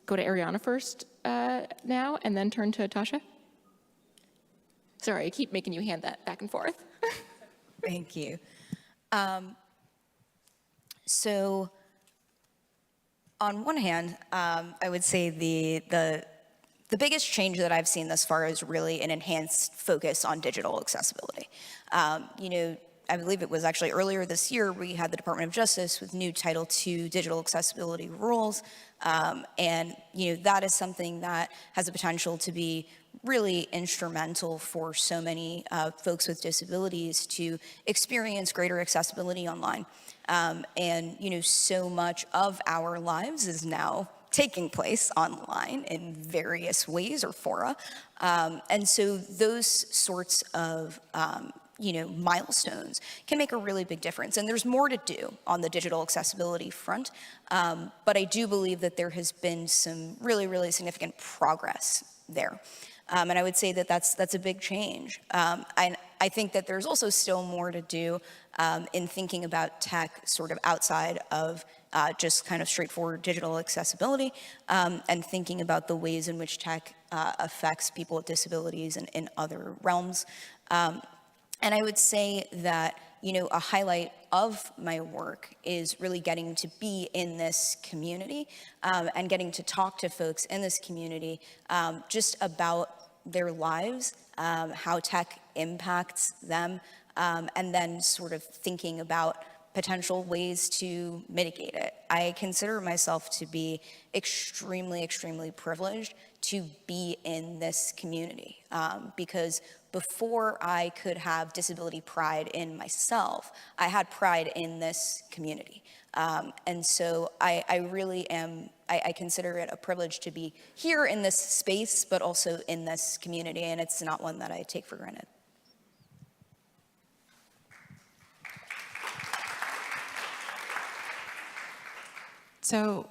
go to Ariana first now, and then turn to Tasha. Sorry, I keep making you hand that back and forth. Thank you. So on one hand, I would say the biggest change that I've seen thus far is really an enhanced focus on digital accessibility. I believe it was actually earlier this year, we had the Department of Justice with new Title II digital accessibility rules. And that is something that has the potential to be really instrumental for so many folks with disabilities to experience greater accessibility online. And so much of our lives is now taking place online in various ways or fora. And so those sorts of milestones can make a really big difference. And there's more to do on the digital accessibility front. But I do believe that there has been some really, really significant progress there. And I would say that that's a big change. And I think that there's also still more to do in thinking about tech sort of outside of just kind of straightforward digital accessibility, and thinking about the ways in which tech affects people with disabilities and in other realms. And I would say that, you know, a highlight of my work is really getting to be in this community and getting to talk to folks in this community just about their lives, how tech impacts them, and then sort of thinking about potential ways to mitigate it. I consider myself to be extremely, extremely privileged to be in this community because before I could have disability pride in myself, I had pride in this community. And so I really am, I consider it a privilege to be here in this space, but also in this community, and it's not one that I take for granted. So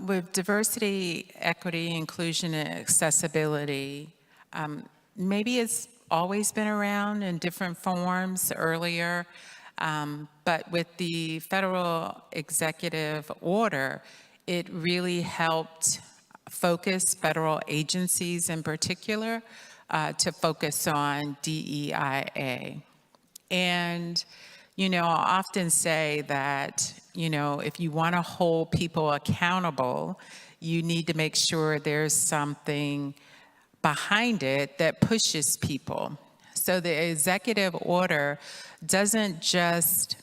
with diversity, equity, inclusion, and accessibility, maybe it's always been around in different forms earlier, but with the federal executive order, it really helped focus federal agencies in particular to focus on DEIA. And you know, I often say that, you know, if you want to hold people accountable, you need to make sure there's something behind it that pushes people. So the executive order doesn't just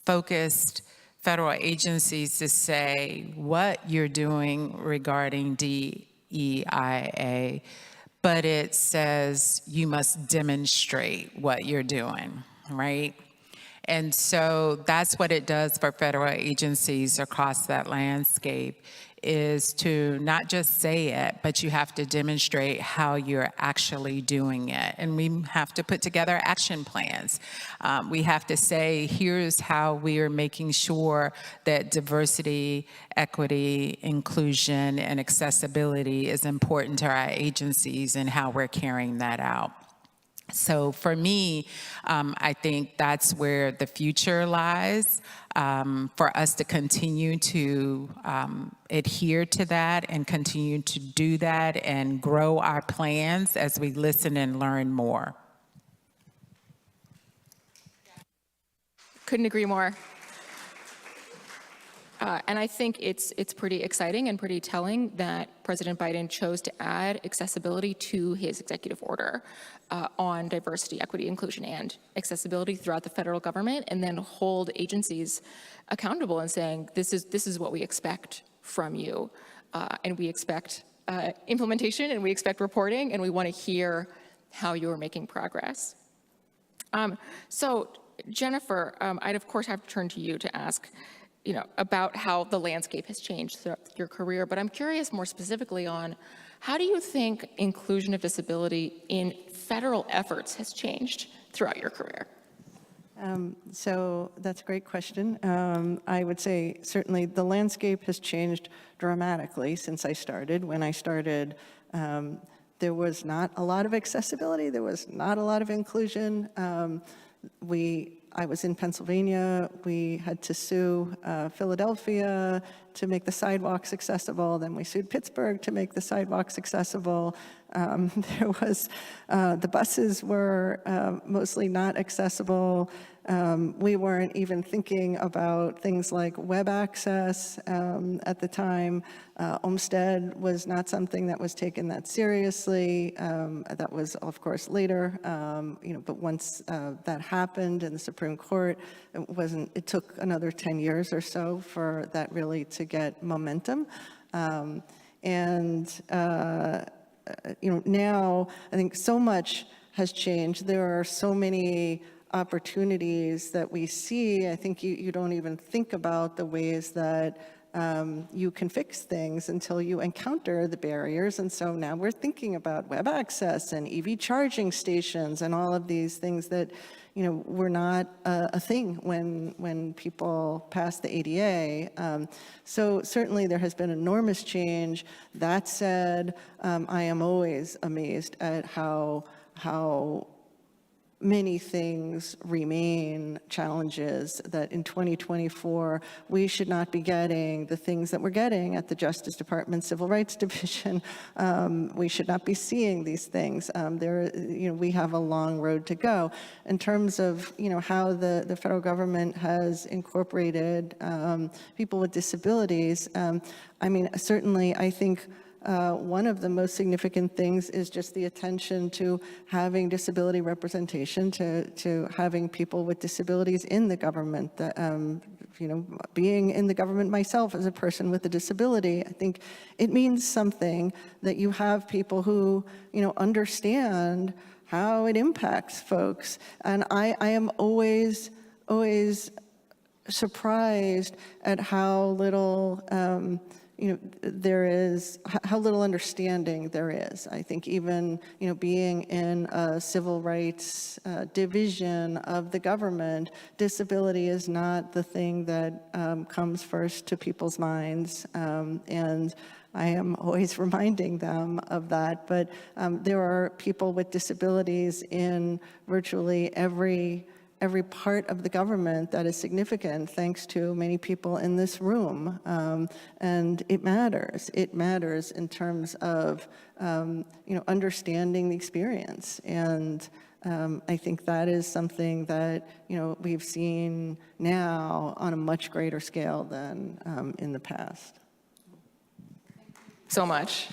focus federal agencies to say what you're doing regarding DEIA, but it says you must demonstrate what you're doing, right? And so that's what it does for federal agencies across that landscape, is to not just say it, but you have to demonstrate how you're actually doing it. And we have to put together action plans. We have to say, here's how we are making sure that diversity, equity, inclusion, and accessibility is important to our agencies and how we're carrying that out. So for me, I think that's where the future lies, for us to continue to adhere to that and continue to do that and grow our plans as we listen and learn more. Couldn't agree more. And I think it's pretty exciting and pretty telling that President Biden chose to add accessibility to his executive order on diversity, equity, inclusion, and accessibility throughout the federal government, and then hold agencies accountable and saying, this is what we expect from you. And we expect implementation, and we expect reporting, and we want to hear how you're making progress. So Jennifer, I'd of course have to turn to you to ask, you know, about how the landscape has changed throughout your career, but I'm curious more specifically on how do you think inclusion of disability in federal efforts has changed throughout your career? So that's a great question. I would say certainly the landscape has changed dramatically since I started. When I started, there was not a lot of accessibility. There was not a lot of inclusion. I was in Pennsylvania. We had to sue Philadelphia to make the sidewalks accessible. Then we sued Pittsburgh to make the sidewalks accessible. There was, the buses were mostly not accessible. We weren't even thinking about things like web access at the time. Olmstead was not something that was taken that seriously. That was, of course, later. But once that happened in the Supreme Court, it took another 10 years or so for that really to get momentum. Now I think so much has changed. There are so many opportunities that we see. I think you don't even think about the ways that you can fix things until you encounter the barriers. And so now we're thinking about web access and EV charging stations and all of these things that, were not a thing when people passed the ADA. So certainly there has been enormous change. That said, I am always amazed at how many things remain challenges, that in 2024, we should not be getting the things that we're getting at the Justice Department Civil Rights Division. We should not be seeing these things. We have a long road to go. In terms of, how the federal government has incorporated people with disabilities, certainly I think one of the most significant things is just the attention to having disability representation, to having people with disabilities in the government. Being in the government myself as a person with a disability, I think it means something that you have people who, understand how it impacts folks. And I am always surprised at how little there is, how little understanding there is. I think even, being in a civil rights division of the government, disability is not the thing that comes first to people's minds. And I am always reminding them of that. But there are people with disabilities in virtually every part of the government that is significant, thanks to many people in this room. And it matters. It matters in terms of, understanding the experience. And I think that is something that, we've seen now on a much greater scale than in the past. So much.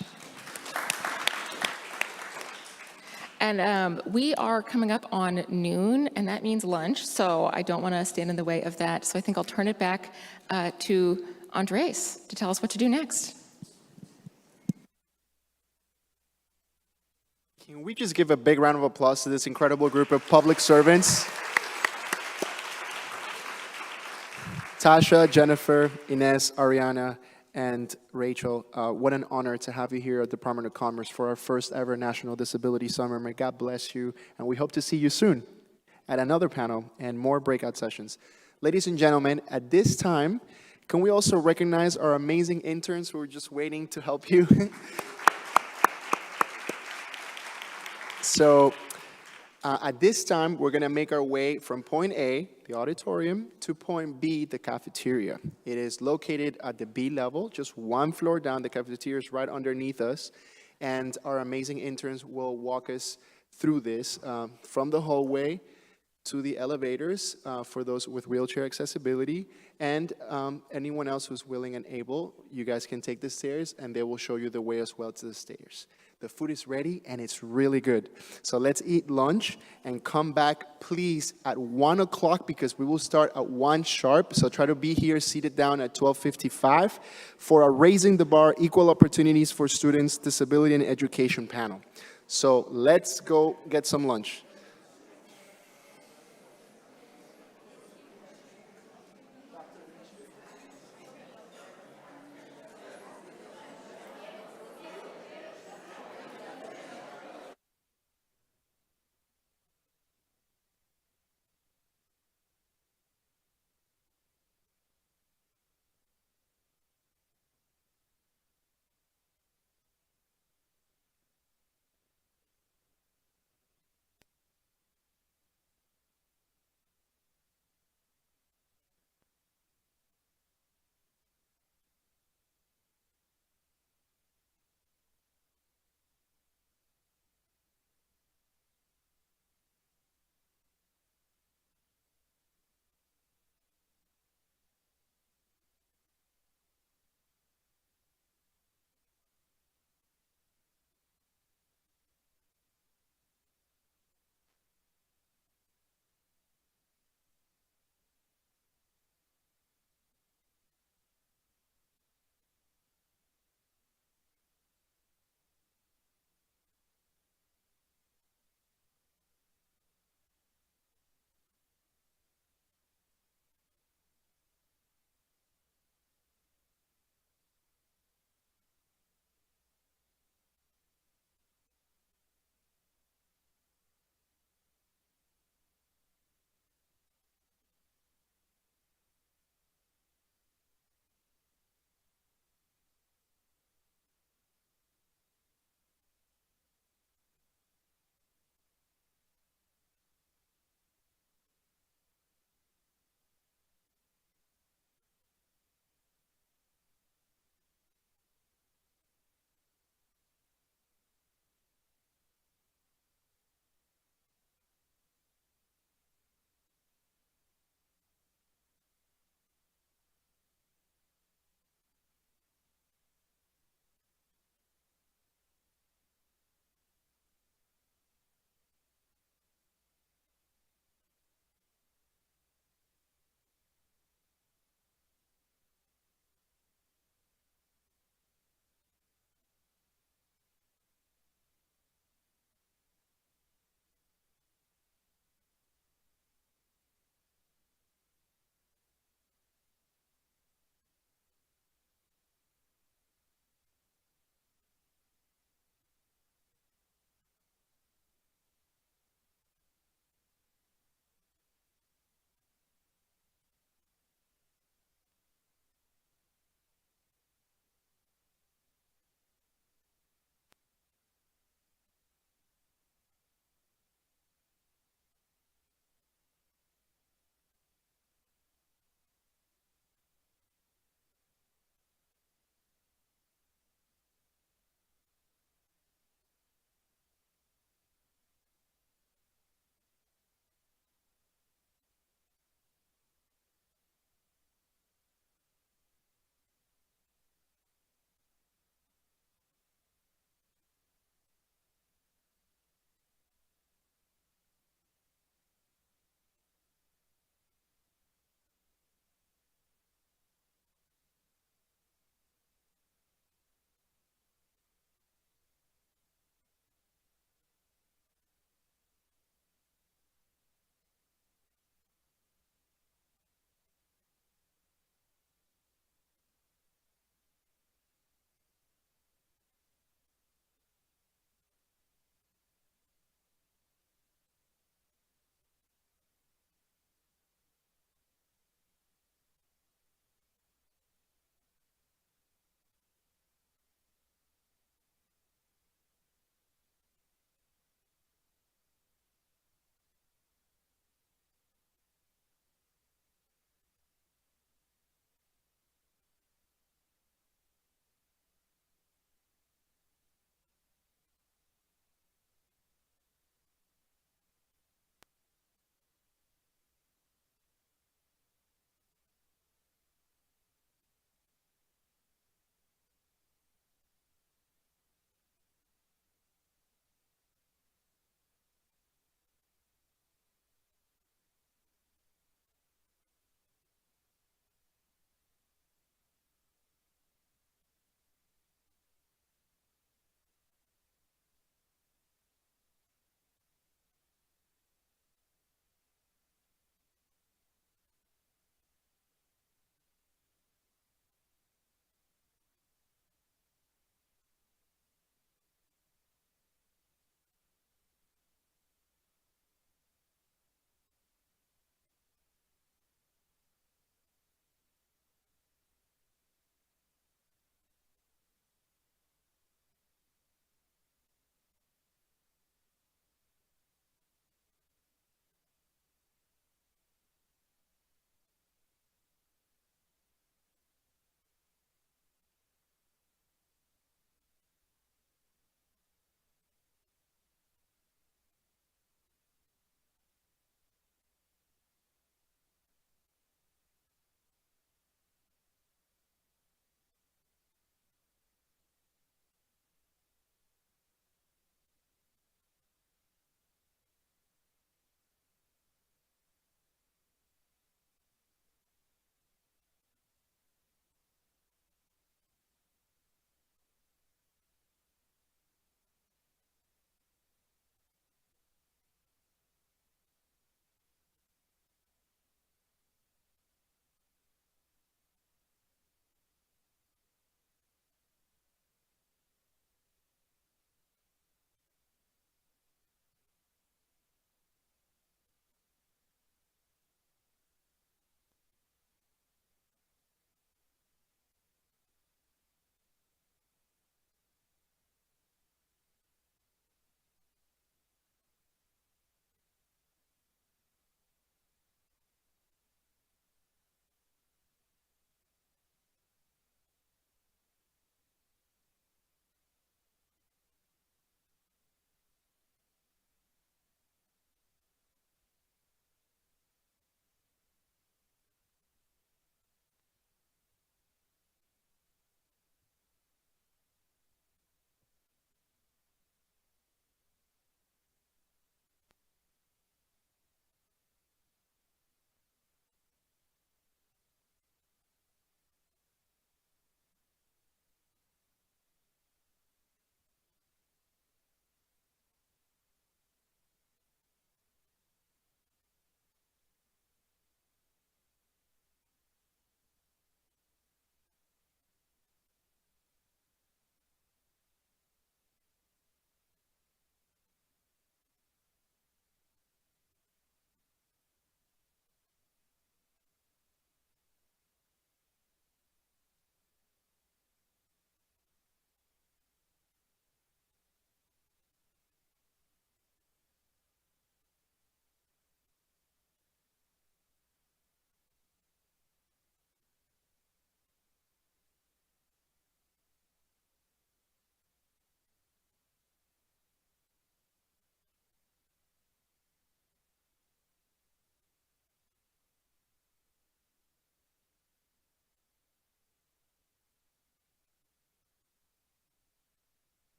And we are coming up on noon, and that means lunch, so I don't want to stand in the way of that. So I think I'll turn it back to Andres to tell us what to do next. Can we just give a big round of applause to this incredible group of public servants? Tasha, Jennifer, Inez, Ariana, and Rachel, what an honor to have you here at the Department of Commerce for our first ever National Disability Summer. May God bless you, and we hope to see you soon at another panel and more breakout sessions. Ladies and gentlemen, at this time, can we also recognize our amazing interns who are just waiting to help you? So, at this time, we're going to make our way from point A, the auditorium, to point B, the cafeteria. It is located at the B level, just one floor down. The cafeteria is right underneath us. And our amazing interns will walk us through this from the hallway to the elevators for those with wheelchair accessibility. And anyone else who's willing and able, you guys can take the stairs, and they will show you the way as well to the stairs. The food is ready, and it's really good. So let's eat lunch and come back, please, at 1 o'clock, because we will start at 1 sharp. So try to be here, seated down at 12:55 for a Raising the Bar Equal Opportunities for Students, Disability and Education panel. So let's go get some lunch.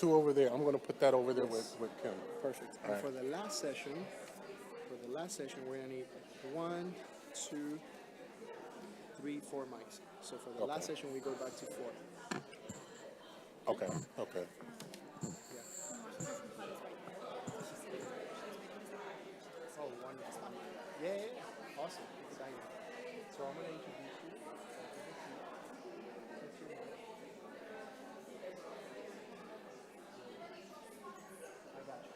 two over there. I'm going to put that over there with Kim. Perfect. All And right. for the last session, we're gonna need 1, 2, 3, 4 mics. So for the last session, we go back to 4. Okay. Okay. Oh, wonderful. Yeah. Awesome. Exciting. So I'm gonna introduce you. I got you.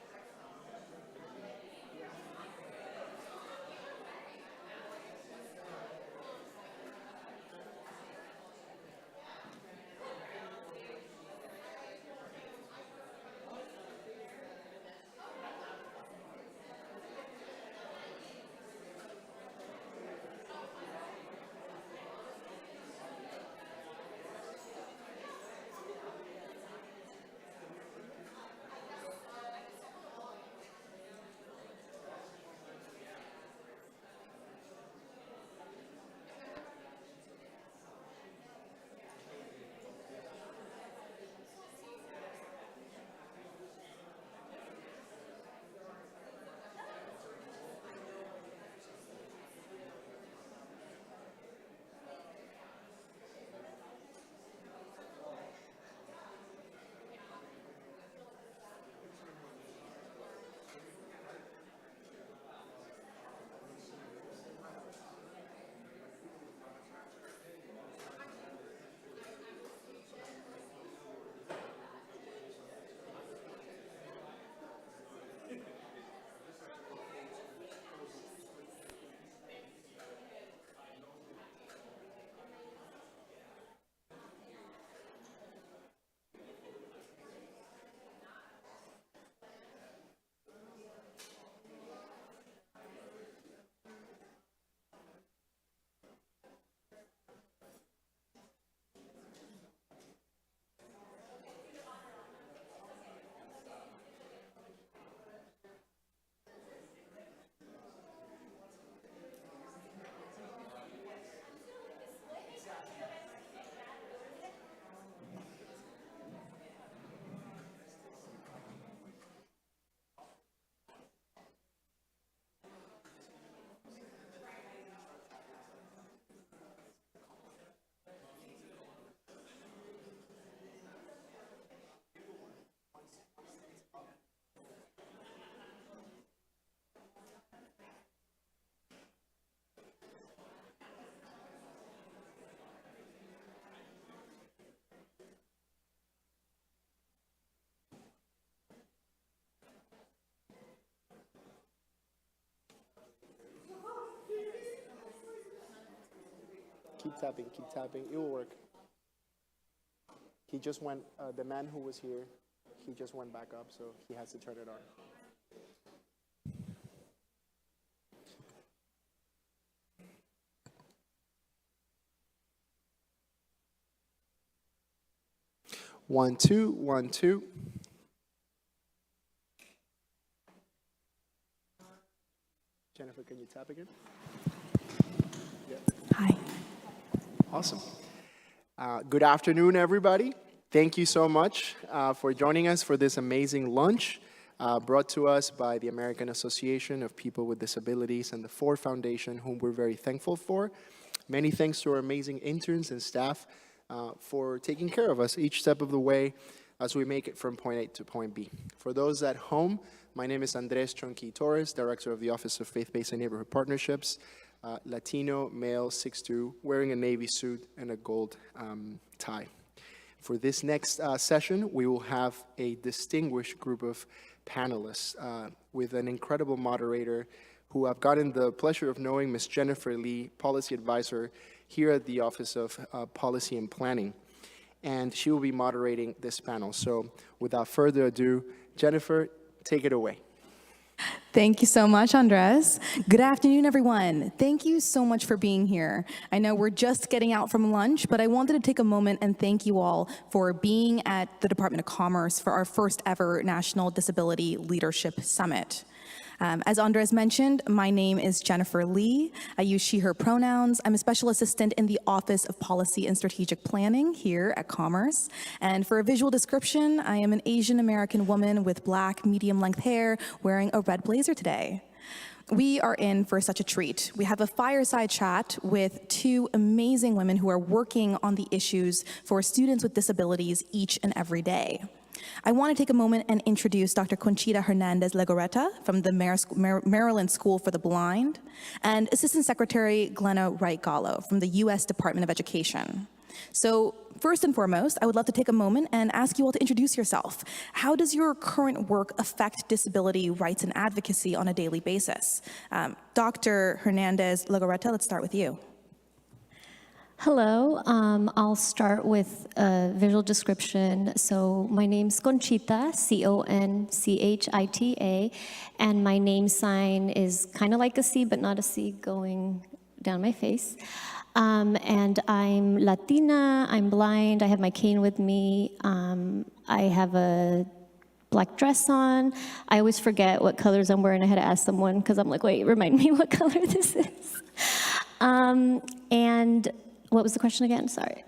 Keep tapping. It will work. He just went, the man who was here, he just went back up, so he has to turn it on. One, two, 1, 2. Jennifer, can you tap again? Hi. Awesome. Good afternoon, everybody. Thank you so much for joining us for this amazing lunch brought to us by the American Association of People with Disabilities and the Ford Foundation, whom we're very thankful for. Many thanks to our amazing interns and staff for taking care of us each step of the way as we make it from point A to point B. For those at home, my name is Andres Chonqui Torres, Director of the Office of Faith-Based and Neighborhood Partnerships, Latino, male, 6'2", wearing a navy suit and a gold tie. For this next session, we will have a distinguished group of panelists with an incredible moderator who I've gotten the pleasure of knowing, Ms. Jennifer Lee, Policy Advisor here at the Office of Policy and Planning. And she will be moderating this panel. So without further ado, Jennifer, take it away. Thank you so much, Andres. Good afternoon, everyone. Thank you so much for being here. I know we're just getting out from lunch, but I wanted to take a moment and thank you all for being at the Department of Commerce for our first ever National Disability Leadership Summit. As Andres mentioned, my name is Jennifer Lee. I use she, her pronouns. I'm a special assistant in the Office of Policy and Strategic Planning here at Commerce. And for a visual description, I am an Asian American woman with black, medium-length hair wearing a red blazer today. We are in for such a treat. We have a fireside chat with two amazing women who are working on the issues for students with disabilities each and every day. I want to take a moment and introduce Dr. Conchita Hernandez Legorreta from the Maryland School for the Blind and Assistant Secretary Glenna Wright Gallo from the U.S. Department of Education. So first and foremost, I would love to take a moment and ask you all to introduce yourself. How does your current work affect disability rights and advocacy on a daily basis? Dr. Hernandez Legorreta, let's start with you. Hello, I'll start with a visual description. So my name's Conchita, C-O-N-C-H-I-T-A, and my name sign is kind of like a C, but not a C going down my face. And I'm Latina, I'm blind, I have my cane with me, I have a black dress on. I always forget what colors I'm wearing. I had to ask someone because I'm like, wait, remind me what color this is. And what was the question again? Sorry.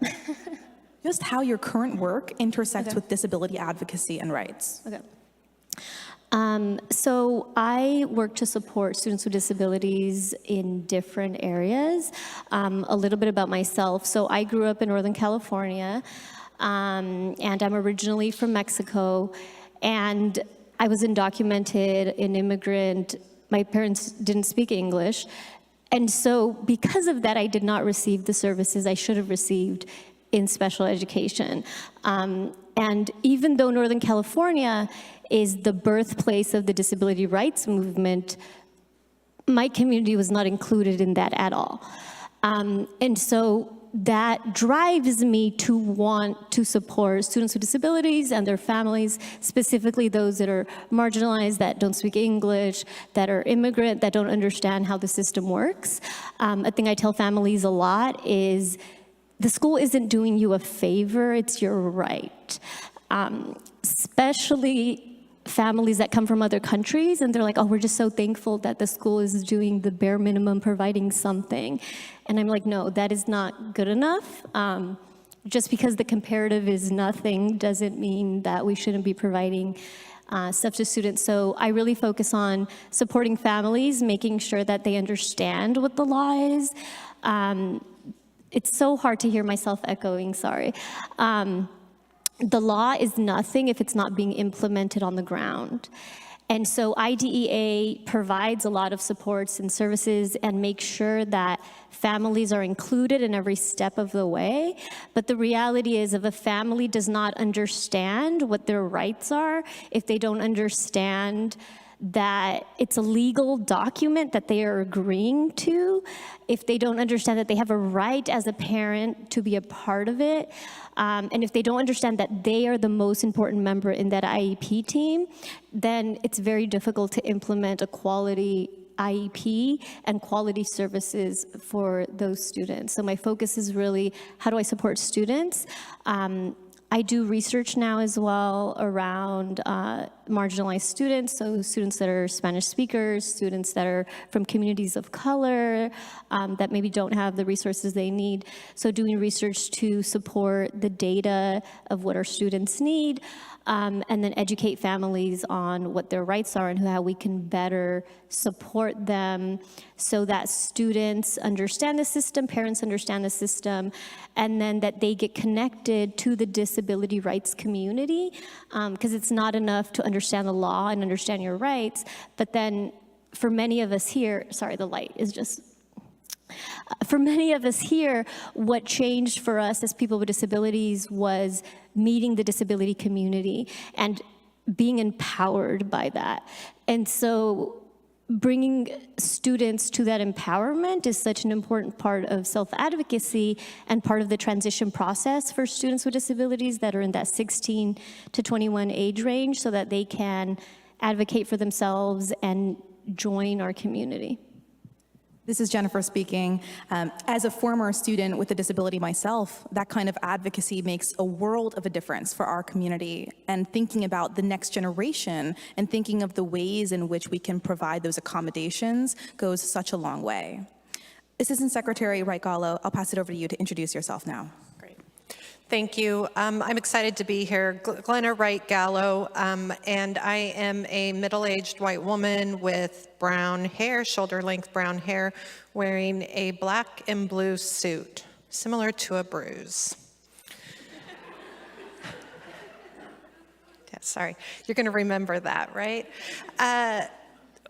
Just how your current work intersects with disability advocacy and rights. Okay. So I work to support students with disabilities in different areas. A little bit about myself. So I grew up in Northern California, and I'm originally from Mexico, and I was undocumented, an immigrant. My parents didn't speak English. And so because of that, I did not receive the services I should have received in special education. And even though Northern California is the birthplace of the disability rights movement, my community was not included in that at all. And so that drives me to want to support students with disabilities and their families, specifically those that are marginalized, that don't speak English, that are immigrant, that don't understand how the system works. A thing I tell families a lot is the school isn't doing you a favor, it's your right. Especially families that come from other countries, and they're like, oh, we're just so thankful that the school is doing the bare minimum, providing something. And I'm like, no, that is not good enough. Just because the comparative is nothing doesn't mean that we shouldn't be providing stuff to students. So I really focus on supporting families, making sure that they understand what the law is. It's so hard to hear myself echoing, sorry. The law is nothing if it's not being implemented on the ground. And so IDEA provides a lot of supports and services and makes sure that families are included in every step of the way. But the reality is, if a family does not understand what their rights are, if they don't understand that it's a legal document that they are agreeing to, if they don't understand that they have a right as a parent to be a part of it, and if they don't understand that they are the most important member in that IEP team, then it's very difficult to implement a quality IEP and quality services for those students. So my focus is really, how do I support students? I do research now as well around marginalized students, so students that are Spanish speakers, students that are from communities of color, that maybe don't have the resources they need. So doing research to support the data of what our students need, and then educate families on what their rights are and how we can better support them so that students understand the system, parents understand the system, and then that they get connected to the disability rights community, because it's not enough to understand the law and understand your rights, but then for many of us here, sorry, the light is just, for many of us here, what changed for us as people with disabilities was meeting the disability community and being empowered by that. And so bringing students to that empowerment is such an important part of self-advocacy and part of the transition process for students with disabilities that are in that 16 to 21 age range, so that they can advocate for themselves and join our community. This is Jennifer speaking. As a former student with a disability myself, that kind of advocacy makes a world of a difference for our community. And thinking about the next generation and thinking of the ways in which we can provide those accommodations goes such a long way. Assistant Secretary Wright Gallo, I'll pass it over to you to introduce yourself now. Thank you. I'm excited to be here. Glenna Wright Gallo, and I am a middle-aged white woman with brown hair, shoulder-length brown hair, wearing a black and blue suit, similar to a bruise. Yeah, sorry, you're going to remember that, right?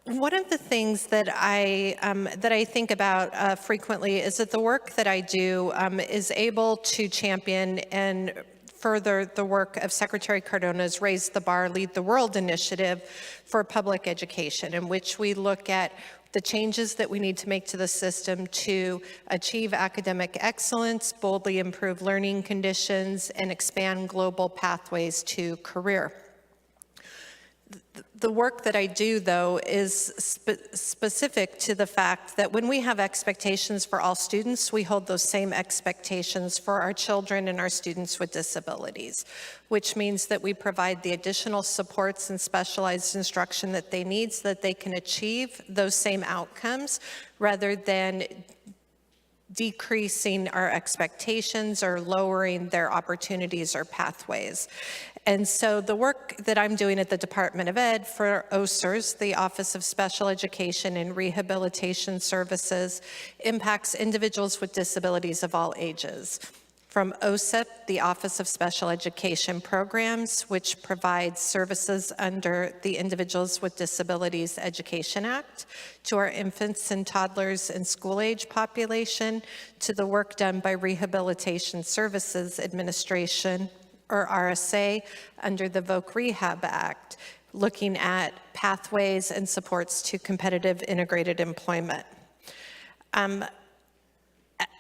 One of the things that I think about frequently is that the work that I do is able to champion and further the work of Secretary Cardona's Raise the Bar, Lead the World initiative for public education, in which we look at the changes that we need to make to the system to achieve academic excellence, boldly improve learning conditions, and expand global pathways to career. The work that I do, though, is specific to the fact that when we have expectations for all students, we hold those same expectations for our children and our students with disabilities, which means that we provide the additional supports and specialized instruction that they need so that they can achieve those same outcomes rather than decreasing our expectations or lowering their opportunities or pathways. And so the work that I'm doing at the Department of Ed for OSERS, the Office of Special Education and Rehabilitation Services, impacts individuals with disabilities of all ages. From OSEP, the Office of Special Education Programs, which provides services under the Individuals with Disabilities Education Act, to our infants and toddlers and school-age population, to the work done by Rehabilitation Services Administration, or RSA, under the VOC Rehab Act, looking at pathways and supports to competitive integrated employment.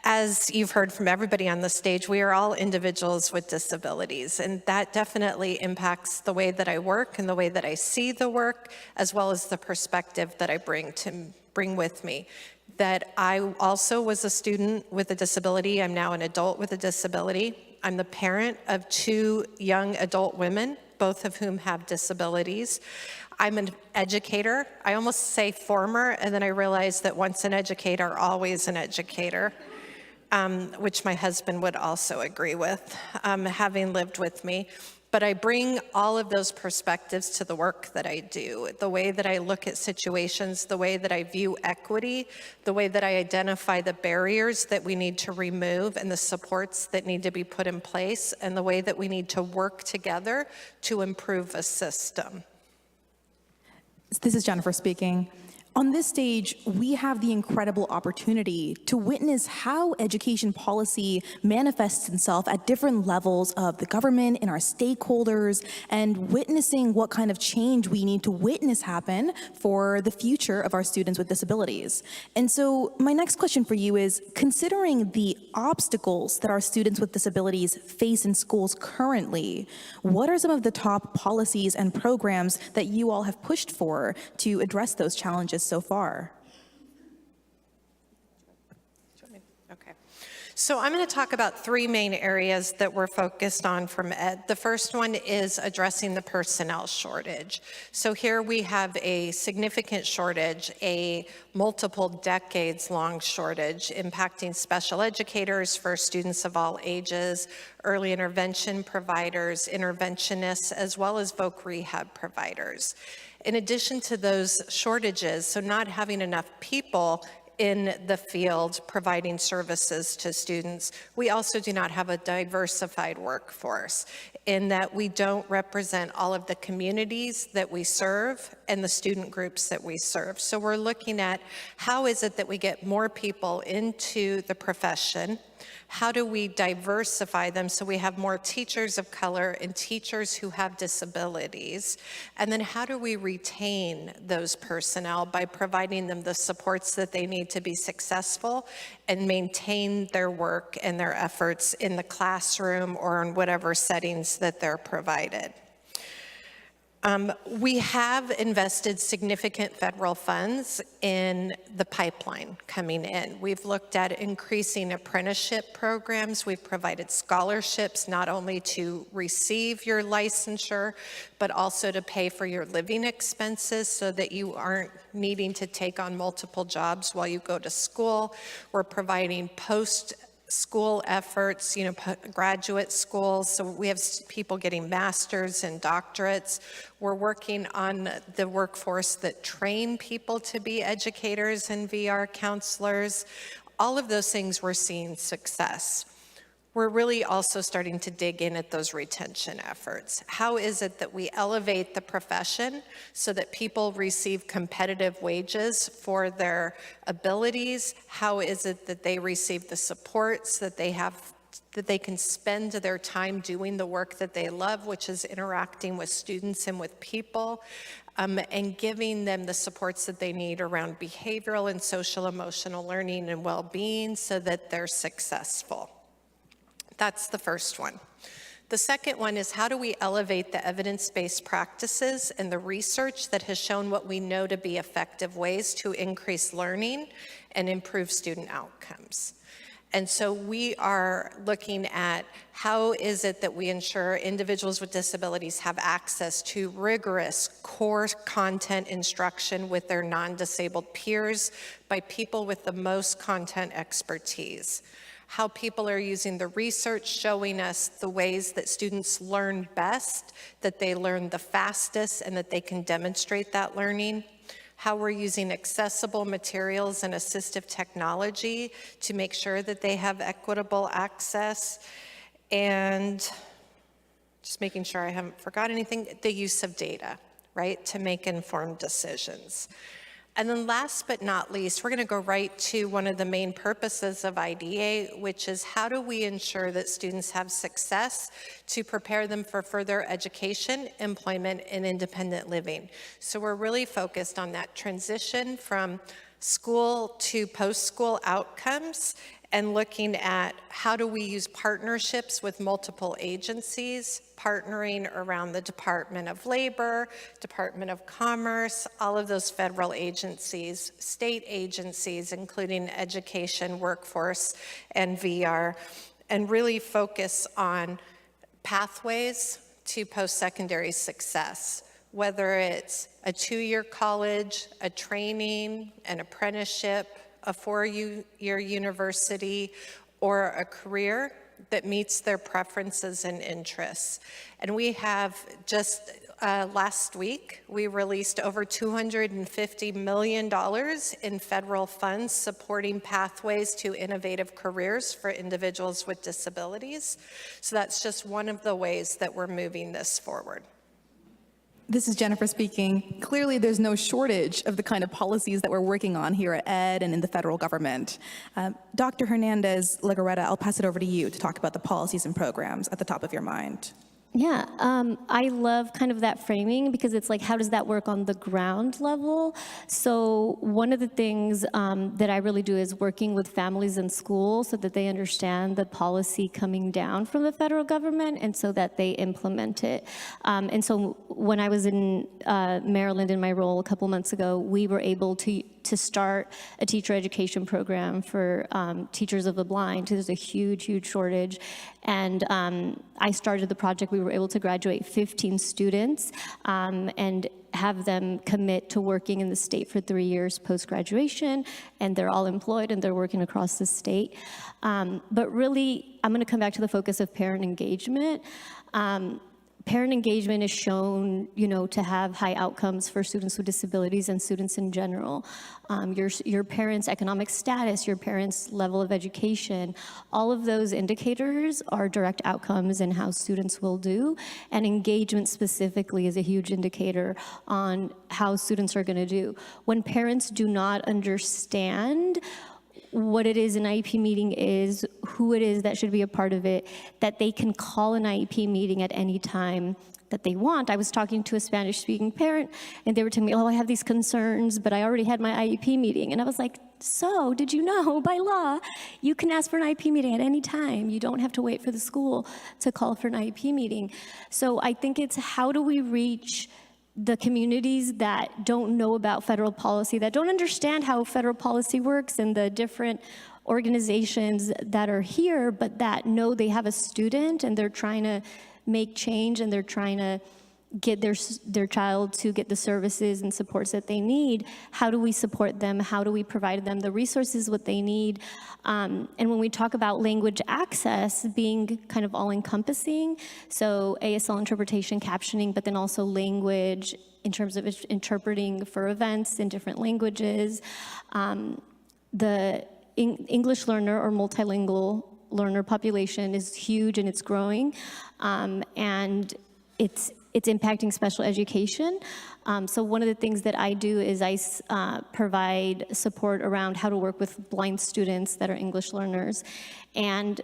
As you've heard from everybody on the stage, we are all individuals with disabilities, and that definitely impacts the way that I work and the way that I see the work, as well as the perspective that I bring with me. That I also was a student with a disability. I'm now an adult with a disability. I'm the parent of 2 young adult women, both of whom have disabilities. I'm an educator. I almost say former, and then I realized that once an educator, always an educator, which my husband would also agree with, having lived with me. But I bring all of those perspectives to the work that I do, the way that I look at situations, the way that I view equity, the way that I identify the barriers that we need to remove and the supports that need to be put in place, and the way that we need to work together to improve a system. This is Jennifer speaking. On this stage, we have the incredible opportunity to witness how education policy manifests itself at different levels of the government and our stakeholders, and witnessing what kind of change we need to witness happen for the future of our students with disabilities. And so my next question for you is, considering the obstacles that our students with disabilities face in schools currently, what are some of the top policies and programs that you all have pushed for to address those challenges so far? Okay. So I'm going to talk about 3 main areas that we're focused on from Ed. The first one is addressing the personnel shortage. So here we have a significant shortage, a multiple decades long shortage impacting special educators for students of all ages, early intervention providers, interventionists, as well as VOC rehab providers. In addition to those shortages, so not having enough people in the field providing services to students, we also do not have a diversified workforce in that we don't represent all of the communities that we serve and the student groups that we serve. So we're looking at how is it that we get more people into the profession. How do we diversify them so we have more teachers of color and teachers who have disabilities? And then how do we retain those personnel by providing them the supports that they need to be successful and maintain their work and their efforts in the classroom or in whatever settings that they're provided? We have invested significant federal funds in the pipeline coming in. We've looked at increasing apprenticeship programs. We've provided scholarships not only to receive your licensure, but also to pay for your living expenses so that you aren't needing to take on multiple jobs while you go to school. We're providing post-school efforts, graduate schools. So we have people getting masters and doctorates. We're working on the workforce that train people to be educators and VR counselors. All of those things we're seeing success. We're really also starting to dig in at those retention efforts. How is it that we elevate the profession so that people receive competitive wages for their abilities? How is it that they receive the supports that they have, that they can spend their time doing the work that they love, which is interacting with students and with people, and giving them the supports that they need around behavioral and social emotional learning and well-being so that they're successful. That's the first one. The second one is how do we elevate the evidence-based practices and the research that has shown what we know to be effective ways to increase learning and improve student outcomes. And so we are looking at how is it that we ensure individuals with disabilities have access to rigorous core content instruction with their non-disabled peers by people with the most content expertise. How people are using the research showing us the ways that students learn best, that they learn the fastest, and that they can demonstrate that learning. How we're using accessible materials and assistive technology to make sure that they have equitable access. And just making sure I haven't forgot anything, the use of data, right, to make informed decisions. And then last but not least, we're going to go right to one of the main purposes of IDEA, which is how do we ensure that students have success to prepare them for further education, employment, and independent living. So we're really focused on that transition from school to post-school outcomes and looking at how do we use partnerships with multiple agencies, partnering around the Department of Labor, Department of Commerce, all of those federal agencies, state agencies, including education, workforce, and VR, and really focus on pathways to post-secondary success, whether it's a 2-year college, a training, an apprenticeship, a 4-year university, or a career that meets their preferences and interests. And we have just last week, we released over $250 million in federal funds supporting pathways to innovative careers for individuals with disabilities. So that's just one of the ways that we're moving this forward. This is Jennifer speaking. Clearly, there's no shortage of the kind of policies that we're working on here at ED and in the federal government. Dr. Hernandez-Legarreta, I'll pass it over to you to talk about the policies and programs at the top of your mind. Yeah, I love kind of that framing because it's like, how does that work on the ground level? So one of the things that I really do is working with families and schools so that they understand the policy coming down from the federal government and so that they implement it. And so when I was in Maryland in my role a couple months ago, we were able to start a teacher education program for teachers of the blind. There's a huge, huge shortage. And I started the project. We were able to graduate 15 students and have them commit to working in the state for 3 years post-graduation, and they're all employed and they're working across the state. But really, I'm gonna come back to the focus of parent engagement. Parent engagement is shown, to have high outcomes for students with disabilities and students in general. Your parents' economic status, your parents' level of education, all of those indicators are direct outcomes in how students will do, and engagement specifically is a huge indicator on how students are gonna do. When parents do not understand what it is an IEP meeting is, who it is that should be a part of it, that they can call an IEP meeting at any time that they want. I was talking to a Spanish-speaking parent, and they were telling me, I have these concerns, but I already had my IEP meeting. And I was like, so did you know by law, you can ask for an IEP meeting at any time. You don't have to wait for the school to call for an IEP meeting. So I think it's how do we reach the communities that don't know about federal policy, that don't understand how federal policy works and the different organizations that are here, but that know they have a student and they're trying to make change and they're trying to get their child to get the services and supports that they need. How do we support them? How do we provide them the resources what they need? And when we talk about language access being kind of all-encompassing, so ASL interpretation, captioning, but then also language in terms of interpreting for events in different languages, the English learner or multilingual learner population is huge and it's growing, and it's impacting special education. So one of the things that I do is I provide support around how to work with blind students that are English learners. And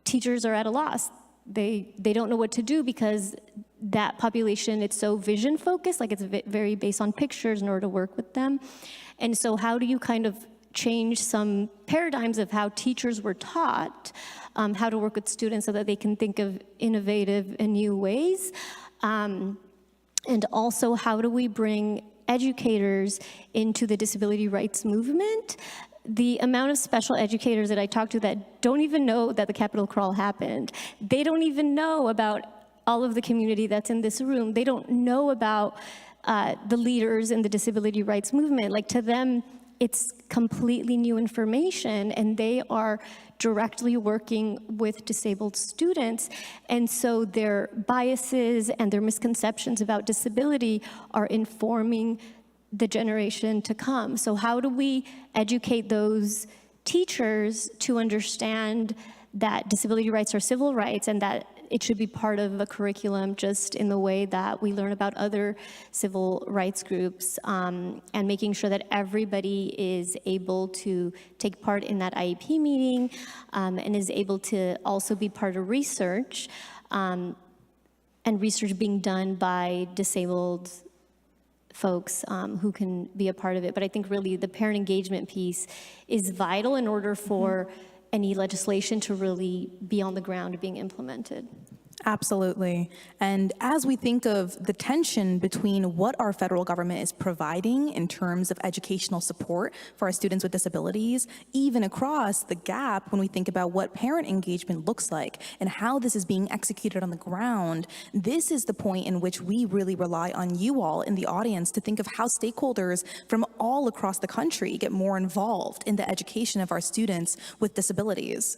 teachers are at a loss. They don't know what to do because that population, it's so vision focused, like it's very based on pictures in order to work with them. And so how do you kind of change some paradigms of how teachers were taught how to work with students so that they can think of innovative and new ways? And also, how do we bring educators into the disability rights movement? The amount of special educators that I talk to that don't even know that the Capitol crawl happened. They don't even know about all of the community that's in this room. They don't know about the leaders in the disability rights movement. Like, to them, it's completely new information, and they are directly working with disabled students. And so their biases and their misconceptions about disability are informing the generation to come. So how do we educate those teachers to understand that disability rights are civil rights and that it should be part of a curriculum just in the way that we learn about other civil rights groups, and making sure that everybody is able to take part in that IEP meeting, and is able to also be part of research, and research being done by disabled folks who can be a part of it. But I think really the parent engagement piece is vital in order for any legislation to really be on the ground being implemented. Absolutely. And as we think of the tension between what our federal government is providing in terms of educational support for our students with disabilities, even across the gap when we think about what parent engagement looks like and how this is being executed on the ground, this is the point in which we really rely on you all in the audience to think of how stakeholders from all across the country get more involved in the education of our students with disabilities.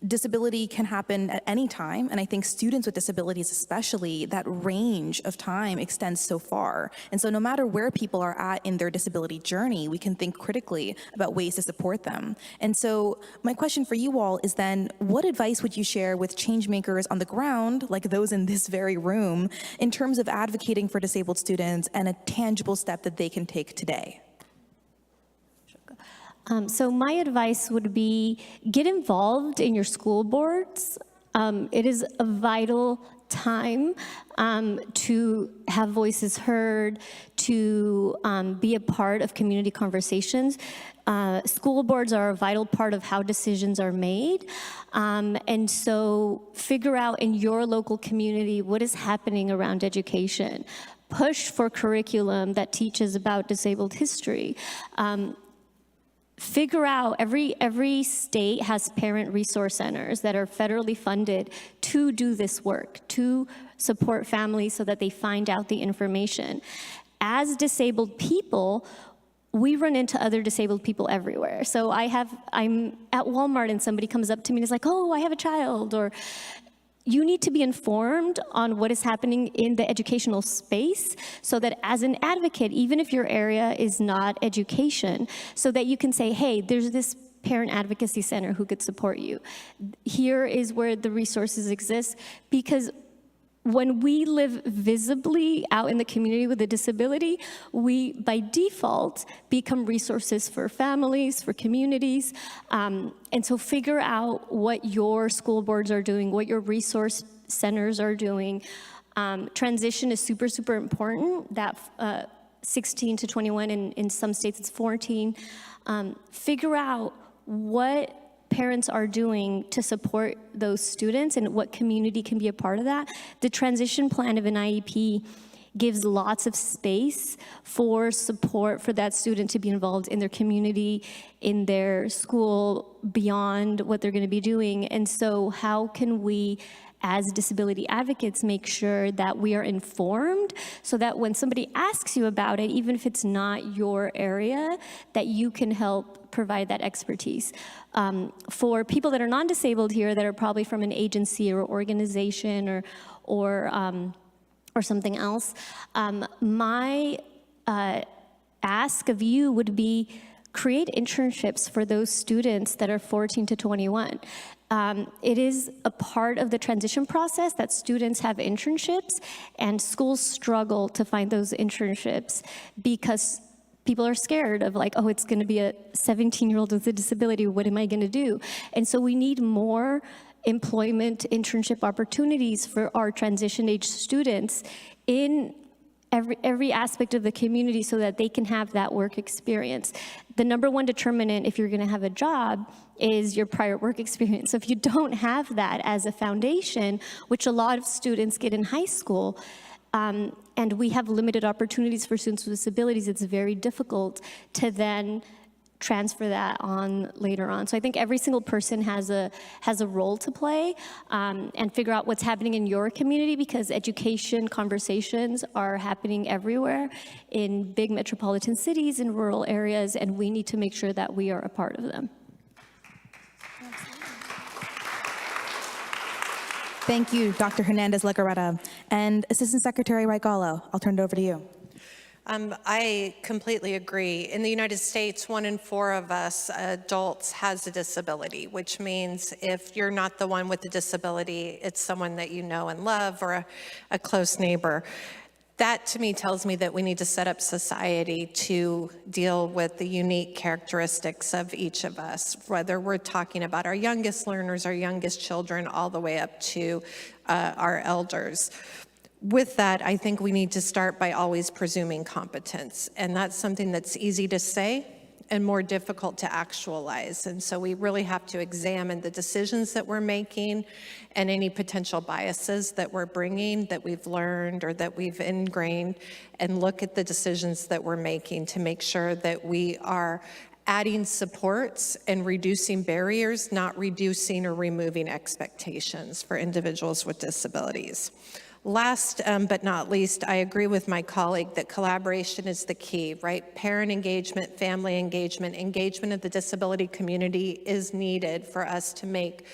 Disability can happen at any time, and I think students with disabilities especially, that range of time extends so far. And so no matter where people are at in their disability journey, we can think critically about ways to support them. And so my question for you all is then, what advice would you share with change makers on the ground, like those in this very room, in terms of advocating for disabled students and a tangible step that they can take today? So my advice would be get involved in your school boards. It is a vital time to have voices heard, to be a part of community conversations. School boards are a vital part of how decisions are made. And so figure out in your local community what is happening around education. Push for curriculum that teaches about disabled history. Figure out, every state has parent resource centers that are federally funded to do this work, to support families so that they find out the information. As disabled people, we run into other disabled people everywhere. So I'm at Walmart and somebody comes up to me and is like, oh, I have a child, or you need to be informed on what is happening in the educational space so that as an advocate, even if your area is not education, so that you can say, hey, there's this parent advocacy center who could support you. Here is where the resources exist, because when we live visibly out in the community with a disability, we, by default, become resources for families, for communities. And so figure out what your school boards are doing, what your resource centers are doing. Transition is super, super important. That 16 to 21, in some states it's 14. Figure out what parents are doing to support those students and what community can be a part of that. The transition plan of an IEP gives lots of space for support for that student to be involved in their community, in their school, beyond what they're going to be doing. And so how can we, as disability advocates, make sure that we are informed so that when somebody asks you about it, even if it's not your area, that you can help provide that expertise. For people that are non-disabled here, that are probably from an agency or organization or something else, my ask of you would be create internships for those students that are 14 to 21. It is a part of the transition process that students have internships, and schools struggle to find those internships because people are scared of like, oh, it's gonna be a 17-year-old with a disability, what am I gonna do? And so we need more employment internship opportunities for our transition age students in every aspect of the community so that they can have that work experience. The number one determinant if you're gonna have a job is your prior work experience. So if you don't have that as a foundation, which a lot of students get in high school, and we have limited opportunities for students with disabilities, it's very difficult to then transfer that on later on. So I think every single person has a role to play, and figure out what's happening in your community, because education conversations are happening everywhere in big metropolitan cities and rural areas, and we need to make sure that we are a part of them. Thank you, Dr. Hernandez-Legarreta. And Assistant Secretary Wright Gallo, I'll turn it over to you. I completely agree. In the United States, 1 in 4 of us adults has a disability, which means if you're not the one with the disability, it's someone that you know and love or a close neighbor. That to me tells me that we need to set up society to deal with the unique characteristics of each of us, whether we're talking about our youngest learners, our youngest children, all the way up to our elders. With that, I think we need to start by always presuming competence, and that's something that's easy to say and more difficult to actualize. And so we really have to examine the decisions that we're making and any potential biases that we're bringing, that we've learned or that we've ingrained, and look at the decisions that we're making to make sure that we are adding supports and reducing barriers, not reducing or removing expectations for individuals with disabilities. Last but not least, I agree with my colleague that collaboration is the key, right? Parent engagement, family engagement, engagement of the disability community is needed for us to make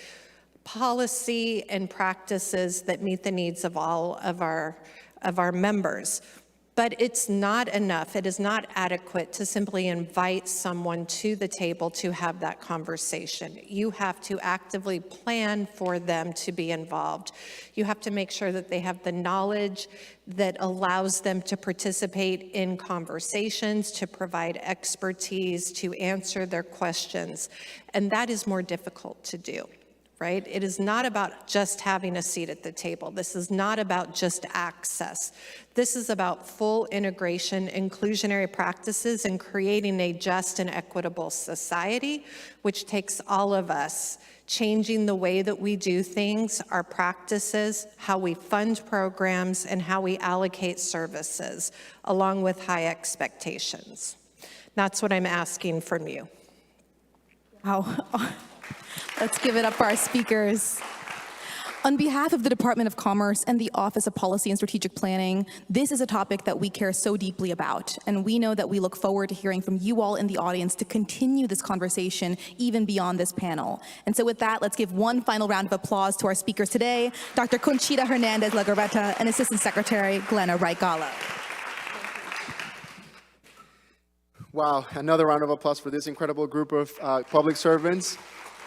policy and practices that meet the needs of all of our members. But it's not enough, it is not adequate to simply invite someone to the table to have that conversation. You have to actively plan for them to be involved. You have to make sure that they have the knowledge that allows them to participate in conversations, to provide expertise, to answer their questions. And that is more difficult to do. Right? It is not about just having a seat at the table. This is not about just access. This is about full integration, inclusionary practices, and creating a just and equitable society, which takes all of us changing the way that we do things, our practices, how we fund programs, and how we allocate services, along with high expectations. That's what I'm asking from you. Wow. Let's give it up for our speakers. On behalf of the Department of Commerce and the Office of Policy and Strategic Planning, this is a topic that we care so deeply about, and we know that we look forward to hearing from you all in the audience to continue this conversation even beyond this panel. And so with that, let's give one final round of applause to our speakers today, Dr. Conchita Hernandez-Legarreta and Assistant Secretary Glenna Wright Gallo. Wow, another round of applause for this incredible group of public servants.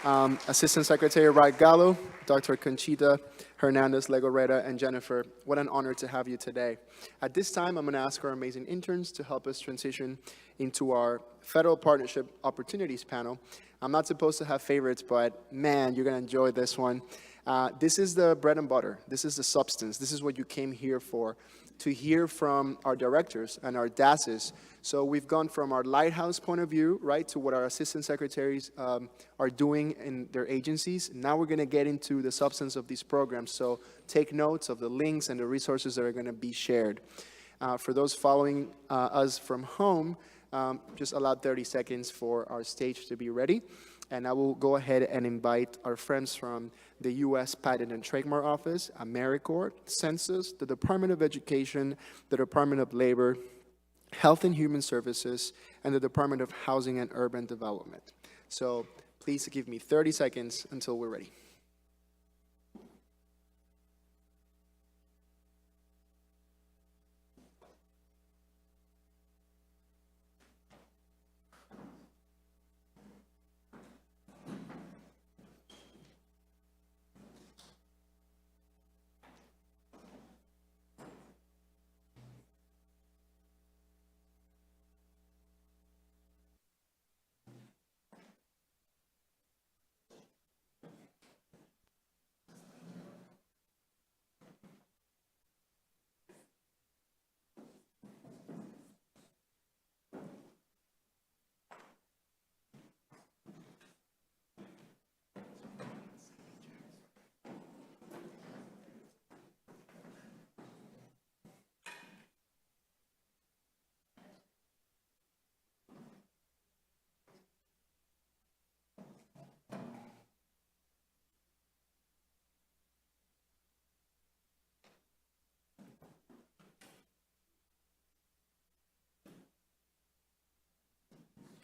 Assistant Secretary Wright Gallo, Dr. Conchita Hernandez-Legarreta, and Jennifer, what an honor to have you today. At this time, I'm going to ask our amazing interns to help us transition into our Federal Partnership Opportunities panel. I'm not supposed to have favorites, but man, you're going to enjoy this one. This is the bread and butter. This is the substance. This is what you came here for, to hear from our directors and our DASs. So we've gone from our lighthouse point of view, right, to what our assistant secretaries are doing in their agencies. Now we're going to get into the substance of these programs. So take notes of the links and the resources that are going to be shared. For those following us from home, just allow 30 seconds for our stage to be ready. And I will go ahead and invite our friends from the U.S. Patent and Trademark Office, AmeriCorps, Census, the Department of Education, the Department of Labor, Health and Human Services, and the Department of Housing and Urban Development. So please give me 30 seconds until we're ready.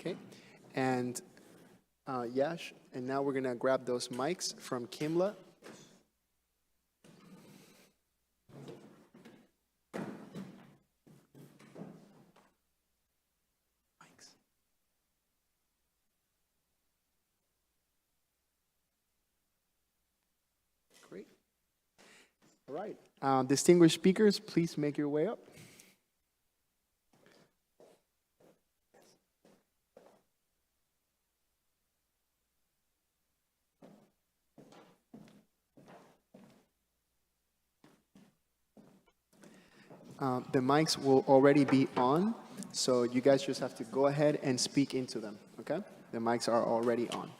Okay, and Yash, and now we're gonna grab those mics from Kimla. Great. All right, distinguished speakers, please make your way up. The mics will already be on, so you guys just have to go ahead and speak into them, okay? The mics are already on.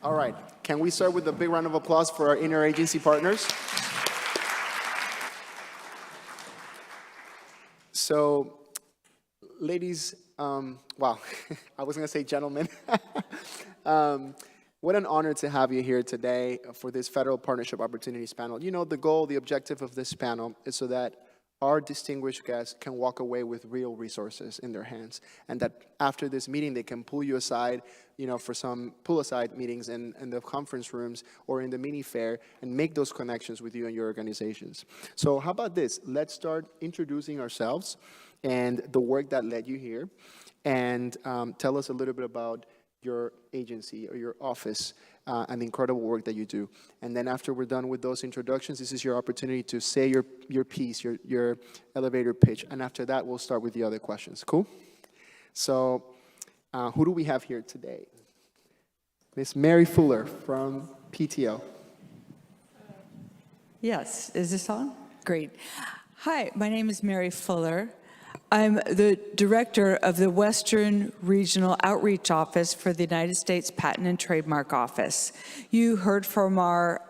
All right, can we start with a big round of applause for our interagency partners? So, ladies, wow, I was gonna say gentlemen. What an honor to have you here today for this Federal Partnership Opportunities panel. You know, the goal, the objective of this panel is so that our distinguished guests can walk away with real resources in their hands, and that after this meeting, they can pull you aside, you know, for some pull-aside meetings in the conference rooms or in the mini fair and make those connections with you and your organizations. So how about this? Let's start introducing ourselves and the work that led you here, and tell us a little bit about your agency or your office and the incredible work that you do. And then after we're done with those introductions, this is your opportunity to say your piece, your elevator pitch. And after that, we'll start with the other questions. Cool? So who do we have here today? Miss Mary Fuller from PTO. Yes, is this on? Great. Hi, my name is Mary Fuller. I'm the director of the Western Regional Outreach Office for the United States Patent and Trademark Office. You heard from our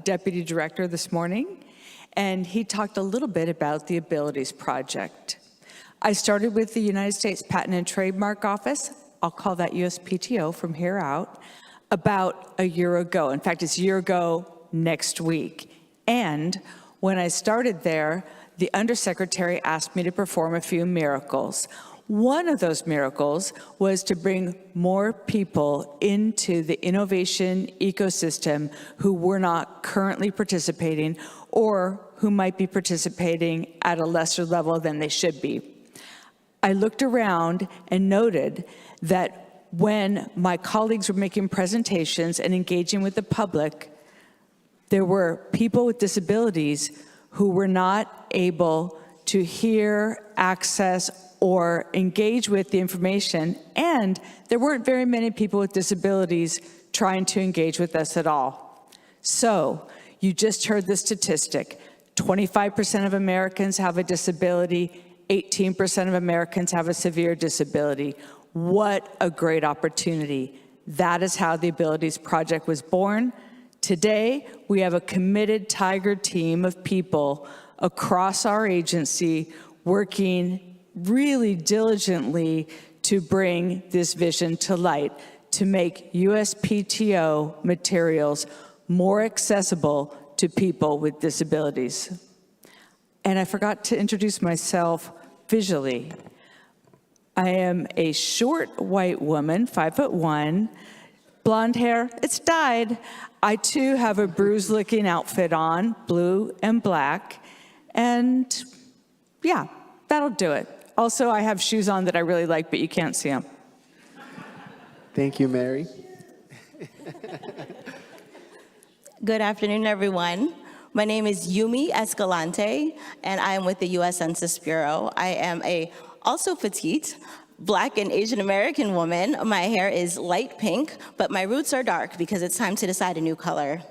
deputy director this morning, and he talked a little bit about the Abilities Project. I started with the United States Patent and Trademark Office, I'll call that USPTO from here out, about a year ago. In fact, it's a year ago next week. And when I started there, the undersecretary asked me to perform a few miracles. One of those miracles was to bring more people into the innovation ecosystem who were not currently participating or who might be participating at a lesser level than they should be. I looked around and noted that when my colleagues were making presentations and engaging with the public, there were people with disabilities who were not able to hear, access, or engage with the information, and there weren't very many people with disabilities trying to engage with us at all. So, you just heard the statistic. 25% of Americans have a disability, 18% of Americans have a severe disability. What a great opportunity. That is how the Abilities Project was born. Today, we have a committed Tiger team of people across our agency working really diligently to bring this vision to light, to make USPTO materials more accessible to people with disabilities. And I forgot to introduce myself visually. I am a short white woman, 5'1", blonde hair, it's dyed. I too have a bruise-looking outfit on, blue and black, and yeah, that'll do it. Also, I have shoes on that I really like, but you can't see them. Thank you, Mary. Good afternoon, everyone. My name is Yumi Escalante, and I am with the U.S. Census Bureau. I am also petite, Black and Asian American woman. My hair is light pink, but my roots are dark because it's time to decide a new color.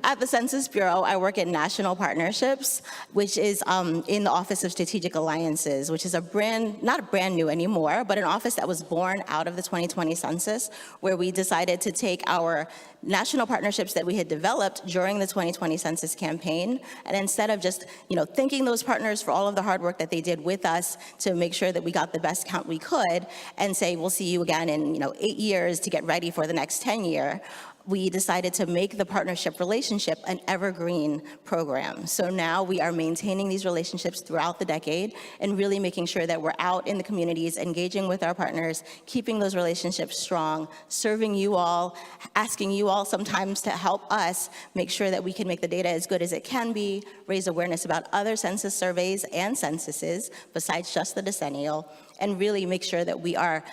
At the Census Bureau, I work at National Partnerships, which is in the Office of Strategic Alliances, which is not brand new anymore, but an office that was born out of the 2020 census, where we decided to take our national partnerships that we had developed during the 2020 census campaign, and instead of just thanking those partners for all of the hard work that they did with us to make sure that we got the best count we could, and say we'll see you again in 8 years to get ready for the next 10-year, we decided to make the partnership relationship an evergreen program. So now we are maintaining these relationships throughout the decade and really making sure that we're out in the communities, engaging with our partners, keeping those relationships strong, serving you all, asking you all sometimes to help us make sure that we can make the data as good as it can be, raise awareness about other census surveys and censuses besides just the decennial, and really make sure that we are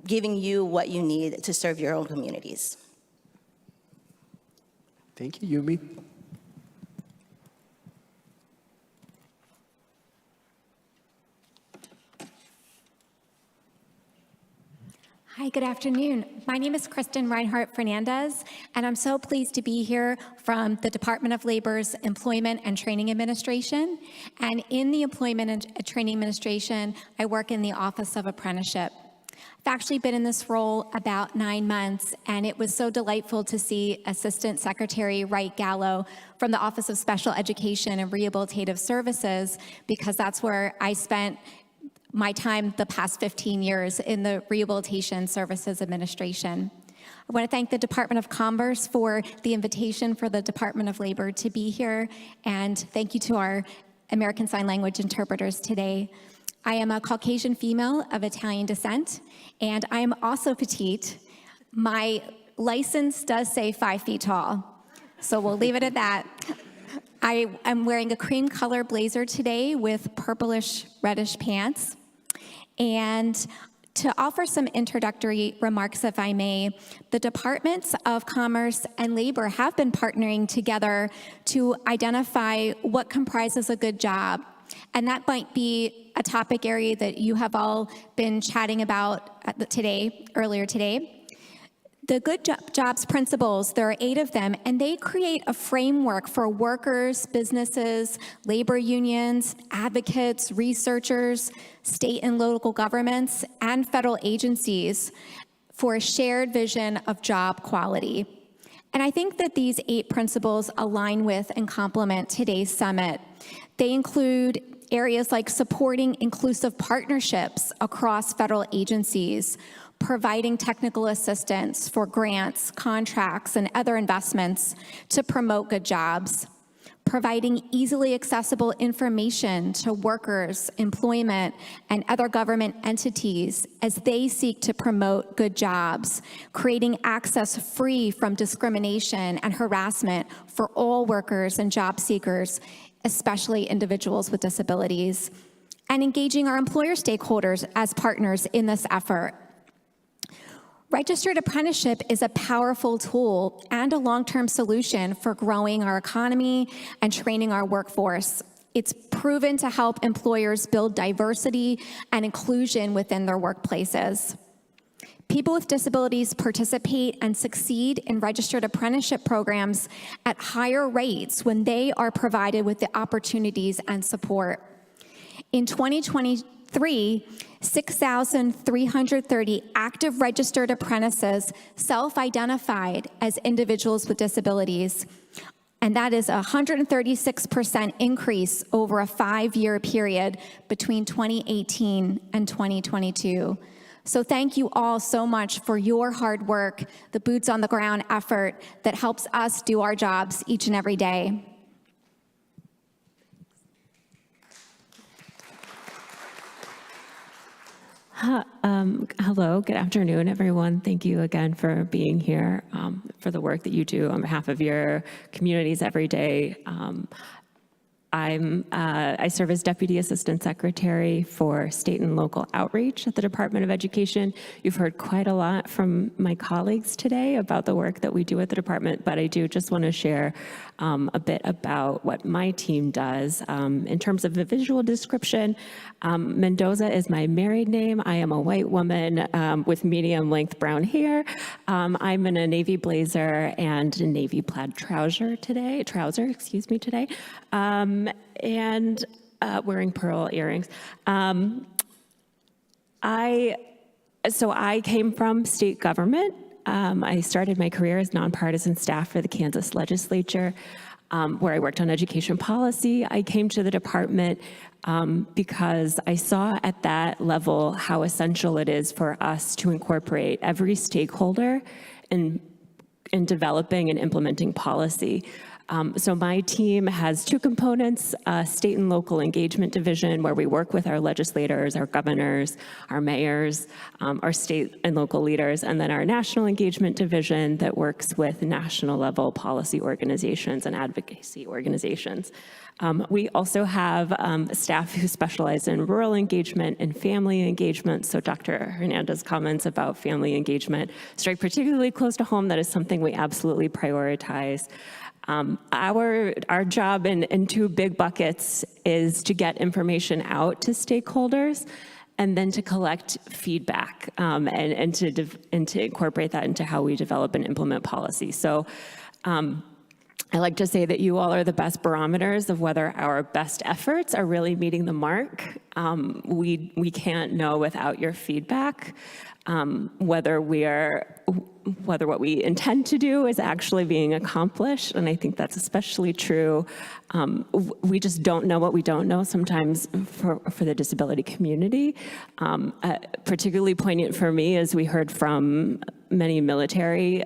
giving you what you need to serve your own communities. Thank you, Yumi. Hi, good afternoon. My name is Kristen Reinhardt Fernandez, and I'm so pleased to be here from the Department of Labor's Employment and Training Administration. And in the Employment and Training Administration, I work in the Office of Apprenticeship. I've actually been in this role about 9 months, and it was so delightful to see Assistant Secretary Wright Gallo from the Office of Special Education and Rehabilitative Services, because that's where I spent my time the past 15 years in the Rehabilitation Services Administration. I want to thank the Department of Commerce for the invitation for the Department of Labor to be here, and thank you to our American Sign Language interpreters today. I am a Caucasian female of Italian descent, and I am also petite. My license does say 5 feet tall, so we'll leave it at that. I am wearing a cream color blazer today with purplish reddish pants. And to offer some introductory remarks, if I may, the Departments of Commerce and Labor have been partnering together to identify what comprises a good job. And that might be a topic area that you have all been chatting about earlier today. The Good Jobs Principles, there are 8 of them, and they create a framework for workers, businesses, labor unions, advocates, researchers, state and local governments, and federal agencies for a shared vision of job quality. And I think that these 8 principles align with and complement today's summit. They include areas like supporting inclusive partnerships across federal agencies, providing technical assistance for grants, contracts, and other investments to promote good jobs, providing easily accessible information to workers, employment, and other government entities as they seek to promote good jobs, creating access free from discrimination and harassment for all workers and job seekers, especially individuals with disabilities, and engaging our employer stakeholders as partners in this effort. Registered apprenticeship is a powerful tool and a long-term solution for growing our economy and training our workforce. It's proven to help employers build diversity and inclusion within their workplaces. People with disabilities participate and succeed in registered apprenticeship programs at higher rates when they are provided with the opportunities and support. In 2023, 6,330 active registered apprentices self-identified as individuals with disabilities, and that is a 136% increase over a 5-year period between 2018 and 2022. So thank you all so much for your hard work, the boots on the ground effort that helps us do our jobs each and every day. Hello, good afternoon, everyone. Thank you again for being here, for the work that you do on behalf of your communities every day. I serve as Deputy Assistant Secretary for State and Local Outreach at the Department of Education. You've heard quite a lot from my colleagues today about the work that we do at the department, but I do just want to share a bit about what my team does. In terms of the visual description, Mendoza is my married name. I am a white woman with medium-length brown hair. I'm in a navy blazer and a navy plaid trouser today, and wearing pearl earrings. I came from state government. I started my career as nonpartisan staff for the Kansas legislature, where I worked on education policy. I came to the department because I saw at that level how essential it is for us to incorporate every stakeholder in developing and implementing policy. So my team has two components, state and local engagement division, where we work with our legislators, our governors, our mayors, our state and local leaders, and then our national engagement division that works with national level policy organizations and advocacy organizations. We also have staff who specialize in rural engagement and family engagement. So Dr. Hernandez's comments about family engagement strike particularly close to home. That is something we absolutely prioritize. Our job in two big buckets is to get information out to stakeholders and then to collect feedback and to incorporate that into how we develop and implement policy. So I like to say that you all are the best barometers of whether our best efforts are really meeting the mark. We can't know without your feedback whether what we intend to do is actually being accomplished, and I think that's especially true. We just don't know what we don't know sometimes for the disability community. Particularly poignant for me as we heard from many military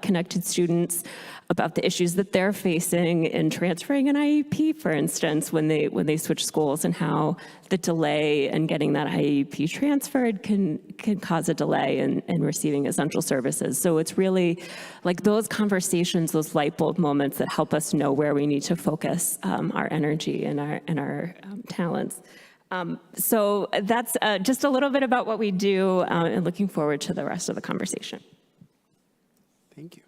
connected students about the issues that they're facing in transferring an IEP, for instance, when they switch schools, and how the delay in getting that IEP transferred can cause a delay in receiving essential services. So it's really like those conversations, those light bulb moments that help us know where we need to focus our energy and our talents. So that's just a little bit about what we do, and looking forward to the rest of the conversation. Thank you.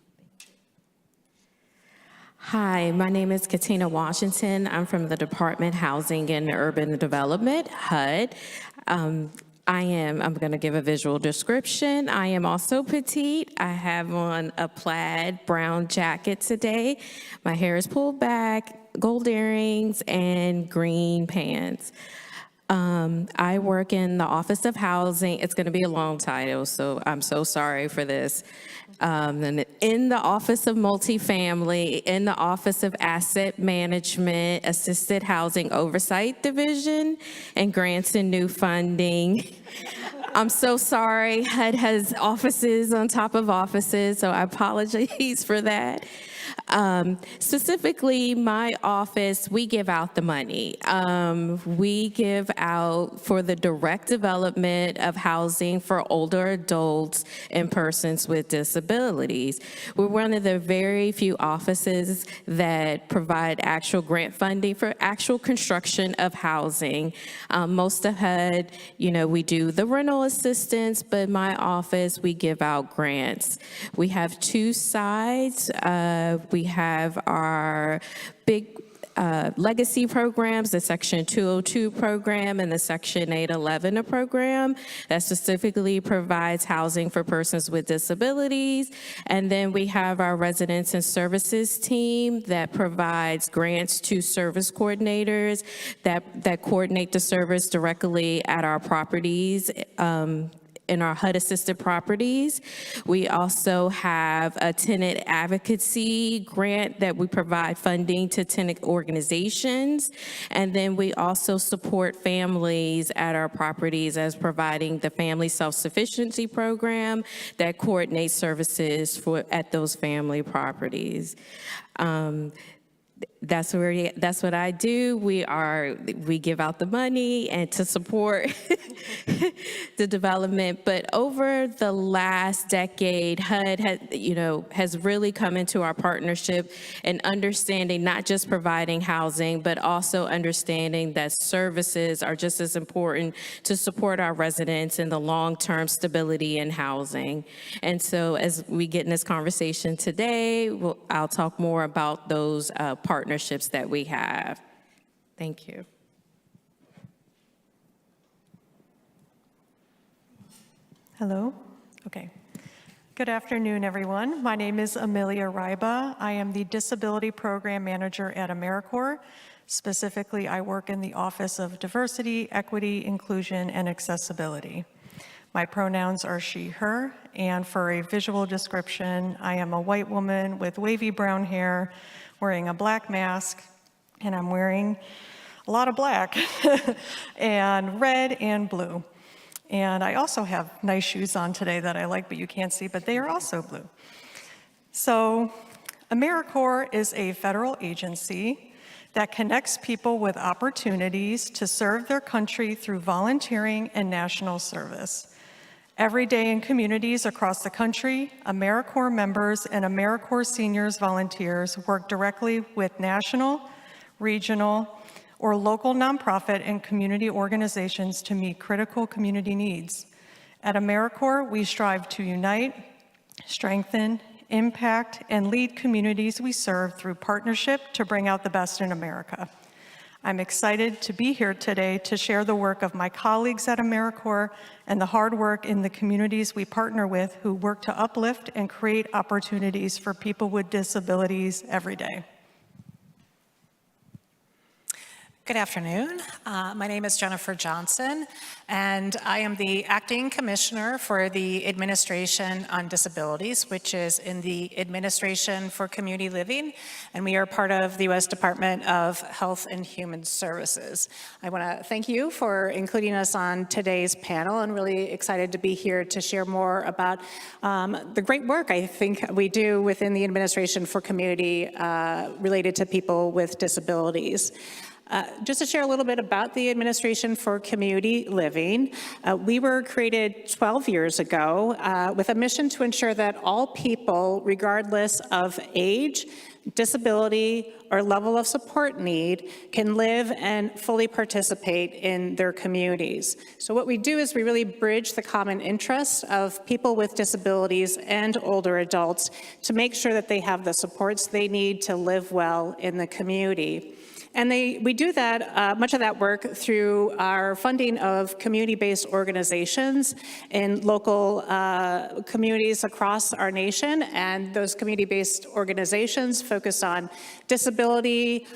Hi, my name is Katina Washington. I'm from the Department of Housing and Urban Development, HUD. I'm going to give a visual description. I am also petite. I have on a plaid brown jacket today. My hair is pulled back, gold earrings, and green pants. I work in the Office of Housing. It's going to be a long title, so I'm so sorry for this. And in the Office of Multifamily, in the Office of Asset Management, Assisted Housing Oversight Division, and Grants and New Funding. I'm so sorry. HUD has offices on top of offices, so I apologize for that. Specifically, my office, we give out the money. We give out for the direct development of housing for older adults and persons with disabilities. We're one of the very few offices that provide actual grant funding for actual construction of housing. Most of HUD, we do the rental assistance, but my office, we give out grants. We have two sides. We have our big legacy programs, the Section 202 program and the Section 811 program that specifically provides housing for persons with disabilities. And then we have our residents and services team that provides grants to service coordinators that coordinate the service directly at our properties, in our HUD-assisted properties. We also have a tenant advocacy grant that we provide funding to tenant organizations. And then we also support families at our properties as providing the Family Self-Sufficiency Program that coordinates services at those family properties. That's what I do. We give out the money and to support the development. But over the last decade, HUD has really come into our partnership and understanding not just providing housing, but also understanding that services are just as important to support our residents in the long-term stability in housing. And so as we get in this conversation today, I'll talk more about those partnerships that we have. Thank you. Hello. Okay. Good afternoon, everyone. My name is Amelia Ryba. I am the Disability Program Manager at AmeriCorps. Specifically, I work in the Office of Diversity, Equity, Inclusion, and Accessibility. My pronouns are she, her, and for a visual description, I am a white woman with wavy brown hair, wearing a black mask, and I'm wearing a lot of black, and red and blue. And I also have nice shoes on today that I like, but you can't see, but they are also blue. So AmeriCorps is a federal agency that connects people with opportunities to serve their country through volunteering and national service. Every day in communities across the country, AmeriCorps members and AmeriCorps seniors volunteers work directly with national, regional, or local nonprofit and community organizations to meet critical community needs. At AmeriCorps, we strive to unite, strengthen, impact, and lead communities we serve through partnership to bring out the best in America. I'm excited to be here today to share the work of my colleagues at AmeriCorps and the hard work in the communities we partner with who work to uplift and create opportunities for people with disabilities every day. Good afternoon. My name is Jennifer Johnson, and I am the Acting Commissioner for the Administration on Disabilities, which is in the Administration for Community Living, and we are part of the U.S. Department of Health and Human Services. I want to thank you for including us on today's panel, and really excited to be here to share more about the great work I think we do within the Administration for Community related to people with disabilities. Just to share a little bit about the Administration for Community Living, we were created 12 years ago with a mission to ensure that all people, regardless of age, disability, or level of support need, can live and fully participate in their communities. So what we do is we really bridge the common interests of people with disabilities and older adults to make sure that they have the supports they need to live well in the community. And we do that, much of that work through our funding of community-based organizations in local communities across our nation. And those community-based organizations focus on disability,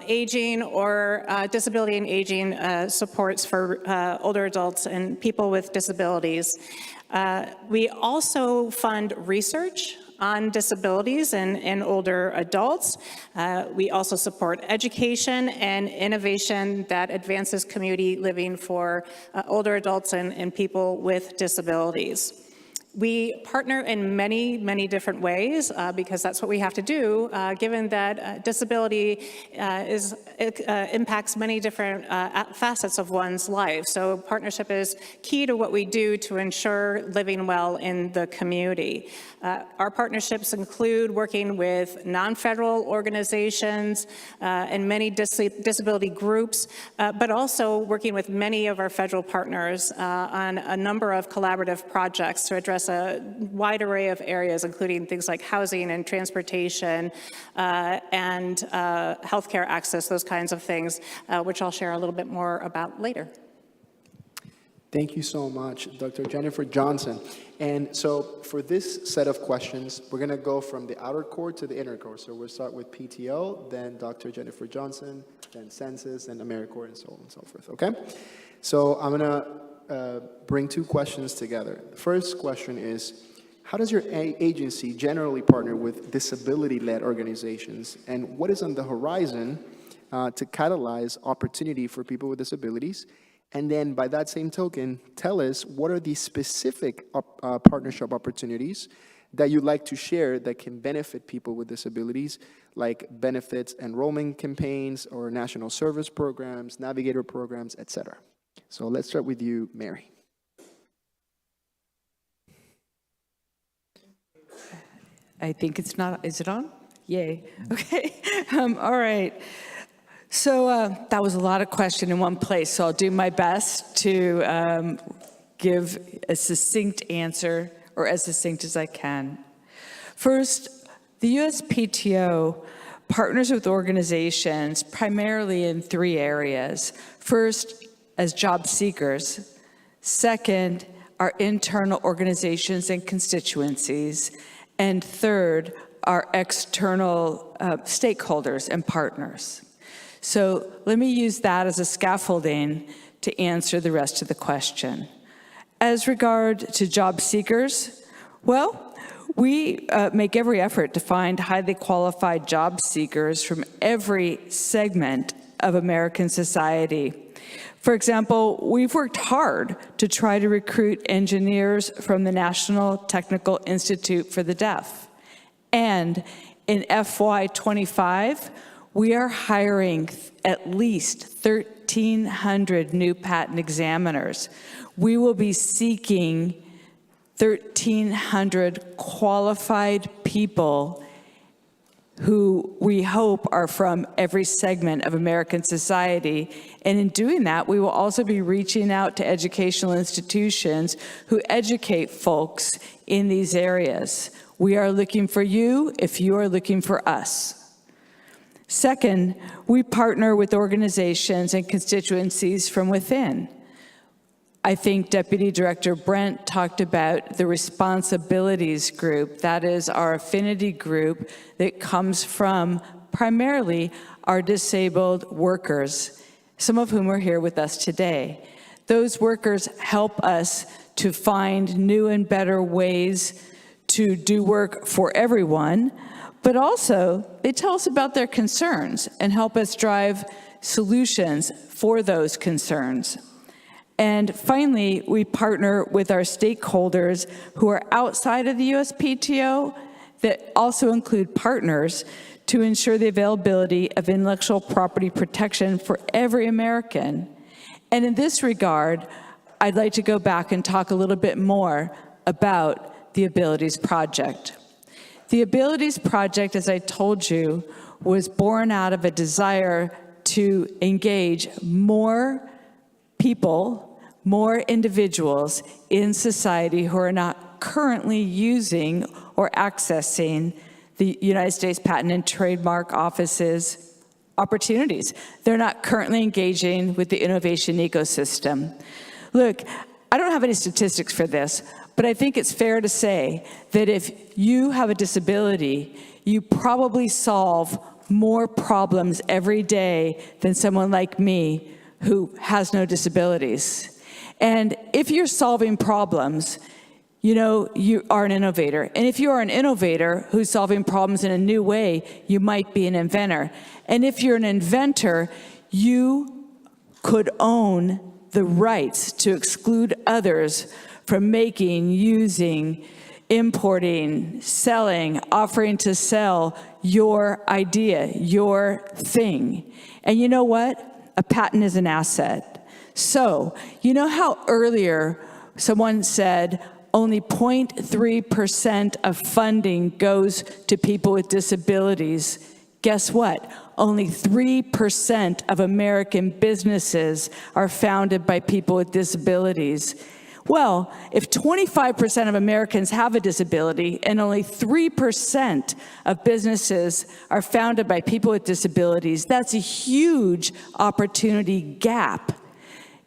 aging, or disability and aging supports for older adults and people with disabilities. We also fund research on disabilities and older adults. We also support education and innovation that advances community living for older adults and people with disabilities. We partner in many, many different ways because that's what we have to do, given that disability impacts many different facets of one's life. So partnership is key to what we do to ensure living well in the community. Our partnerships include working with non-federal organizations and many disability groups, but also working with many of our federal partners on a number of collaborative projects to address address a wide array of areas, including things like housing and transportation and healthcare access, those kinds of things, which I'll share a little bit more about later. Thank you so much, Dr. Jennifer Johnson. And so for this set of questions, we're going to go from the outer core to the inner core. So we'll start with PTO, then Dr. Jennifer Johnson, then Census, and AmeriCorps, and so on and so forth, okay? So I'm going to bring two questions together. The first question is, how does your agency generally partner with disability-led organizations, and what is on the horizon to catalyze opportunity for people with disabilities? And then by that same token, tell us what are the specific partnership opportunities that you'd like to share that can benefit people with disabilities, like benefits enrollment campaigns or national service programs, navigator programs, etc. So let's start with you, Mary. I think it's not, is it on? Yay, okay, all right. So that was a lot of question in one place, so I'll do my best to give a succinct answer, or as succinct as I can. First, the USPTO partners with organizations primarily in three areas. First, as job seekers. Second, our internal organizations and constituencies. And third, our external stakeholders and partners. So let me use that as a scaffolding to answer the rest of the question. As regard to job seekers, well, we make every effort to find highly qualified job seekers from every segment of American society. For example, we've worked hard to try to recruit engineers from the National Technical Institute for the Deaf. And in FY25, we are hiring at least 1,300 new patent examiners. We will be seeking 1,300 qualified people who we hope are from every segment of American society. And in doing that, we will also be reaching out to educational institutions who educate folks in these areas. We are looking for you if you are looking for us. Second, we partner with organizations and constituencies from within. I think Deputy Director Brent talked about the responsibilities group. That is our affinity group that comes from primarily our disabled workers, some of whom are here with us today. Those workers help us to find new and better ways to do work for everyone, but also they tell us about their concerns and help us drive solutions for those concerns. And finally, we partner with our stakeholders who are outside of the USPTO that also include partners to ensure the availability of intellectual property protection for every American. And in this regard, I'd like to go back and talk a little bit more about the Abilities Project. The Abilities Project, as I told you, was born out of a desire to engage more people, more individuals in society who are not currently using or accessing the United States Patent and Trademark Office's opportunities. They're not currently engaging with the innovation ecosystem. Look, I don't have any statistics for this, but I think it's fair to say that if you have a disability, you probably solve more problems every day than someone like me who has no disabilities. And if you're solving problems, you know, you are an innovator. And if you are an innovator who's solving problems in a new way, you might be an inventor. And if you're an inventor, you could own the rights to exclude others from making, using, importing, selling, offering to sell your idea, your thing. And you know what? A patent is an asset. So, you know how earlier someone said only 0.3% of funding goes to people with disabilities? Guess what? Only 3% of American businesses are founded by people with disabilities. Well, if 25% of Americans have a disability and only 3% of businesses are founded by people with disabilities, that's a huge opportunity gap.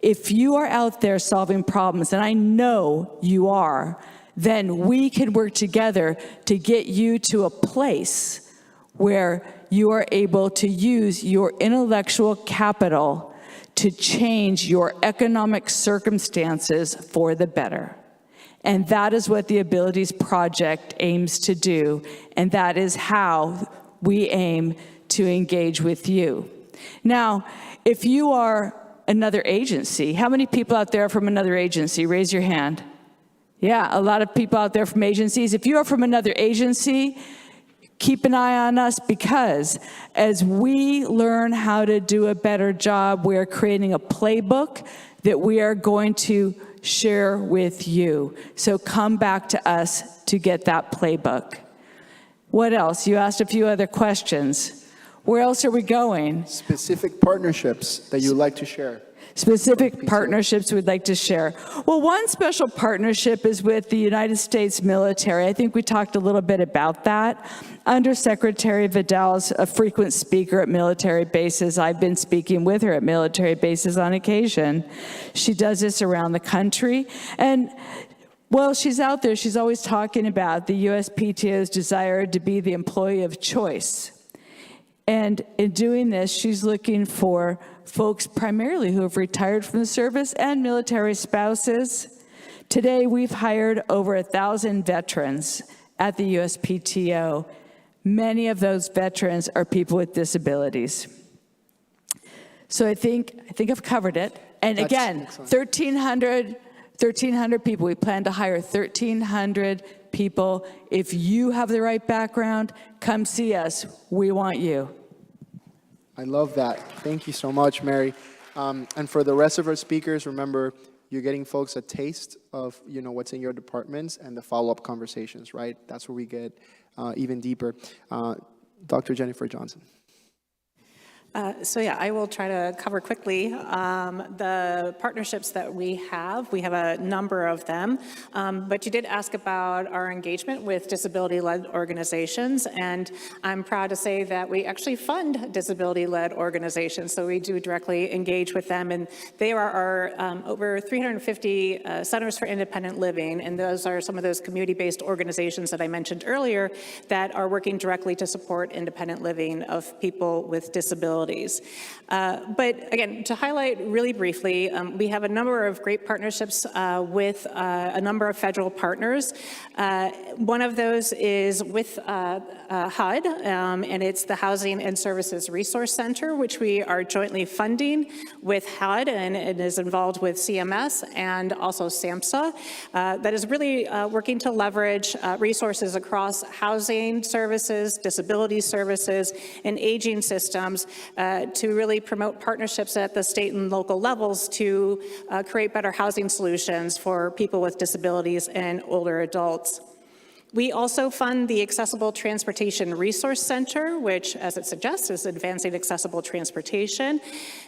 If you are out there solving problems, and I know you are, then we can work together to get you to a place where you are able to use your intellectual capital to change your economic circumstances for the better. And that is what the Abilities Project aims to do, and that is how we aim to engage with you. Now, if you are another agency, how many people out there are from another agency? Raise your hand. Yeah, a lot of people out there from agencies. If you are from another agency, keep an eye on us, because as we learn how to do a better job, we are creating a playbook that we are going to share with you. So come back to us to get that playbook. What else? You asked a few other questions. Where else are we going? Specific partnerships that you'd like to share. Specific partnerships we'd like to share. Well, one special partnership is with the United States military. I think we talked a little bit about that. Undersecretary Vidal's a frequent speaker at military bases. I've been speaking with her at military bases on occasion. She does this around the country. And well, she's out there, she's always talking about the USPTO's desire to be the employee of choice. And in doing this, she's looking for folks primarily who have retired from the service and military spouses. Today, we've hired over 1,000 veterans at the USPTO. Many of those veterans are people with disabilities. So I think I've covered it. And That's again, excellent. 1,300 people. We plan to hire 1,300 people. If you have the right background, come see us. We want you. I love that. Thank you so much, Mary. And for the rest of our speakers, remember, you're getting folks a taste of what's in your departments and the follow-up conversations, right? That's where we get even deeper. Dr. Jennifer Johnson. So yeah, I will try to cover quickly the partnerships that we have. We have a number of them, but you did ask about our engagement with disability-led organizations, and I'm proud to say that we actually fund disability-led organizations, so we do directly engage with them, and they are our over 350 Centers for Independent Living, and those are some of those community-based organizations that I mentioned earlier that are working directly to support independent living of people with disabilities. But again, to highlight really briefly, we have a number of great partnerships with a number of federal partners. One of those is with HUD, and it's the Housing and Services Resource Center, which we are jointly funding with HUD, and it is involved with CMS and also SAMHSA. That is really working to leverage resources across housing services, disability services, and aging systems to really promote partnerships at the state and local levels to create better housing solutions for people with disabilities and older adults. We also fund the Accessible Transportation Resource Center, which, as it suggests, is advancing accessible transportation.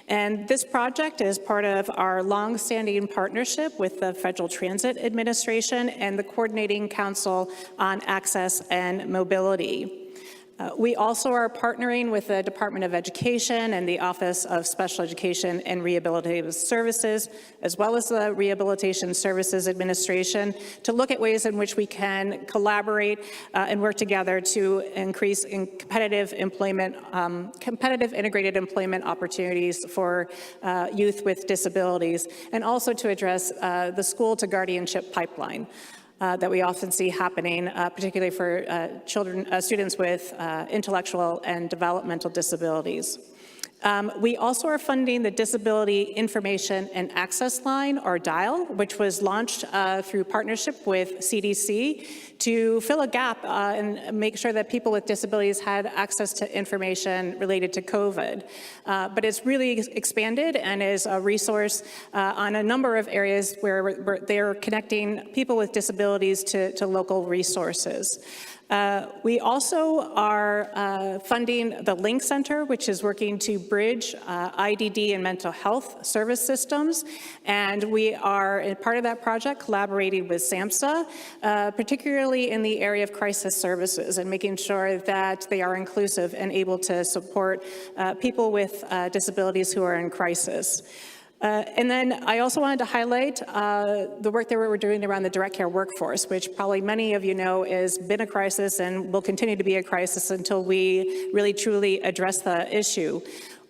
And this project is part of our long-standing partnership with the Federal Transit Administration and the Coordinating Council on Access and Mobility. We also are partnering with the Department of Education and the Office of Special Education and Rehabilitative Services, as well as the Rehabilitation Services Administration, to look at ways in which we can collaborate and work together to increase competitive integrated employment opportunities for youth with disabilities, and also to address the school to guardianship pipeline that we often see happening, particularly for students with intellectual and developmental disabilities. We also are funding the Disability Information and Access Line, or DIAL, which was launched through partnership with CDC to fill a gap and make sure that people with disabilities had access to information related to COVID. But it's really expanded and is a resource on a number of areas where they're connecting people with disabilities to local resources. We also are funding the Link Center, which is working to bridge IDD and mental health service systems. And we are, as part of that project, collaborating with SAMHSA, particularly in the area of crisis services and making sure that they are inclusive and able to support people with disabilities who are in crisis. And then I also wanted to highlight the work that we're doing around the direct care workforce, which probably many of you know has been a crisis and will continue to be a crisis until we really truly address the issue.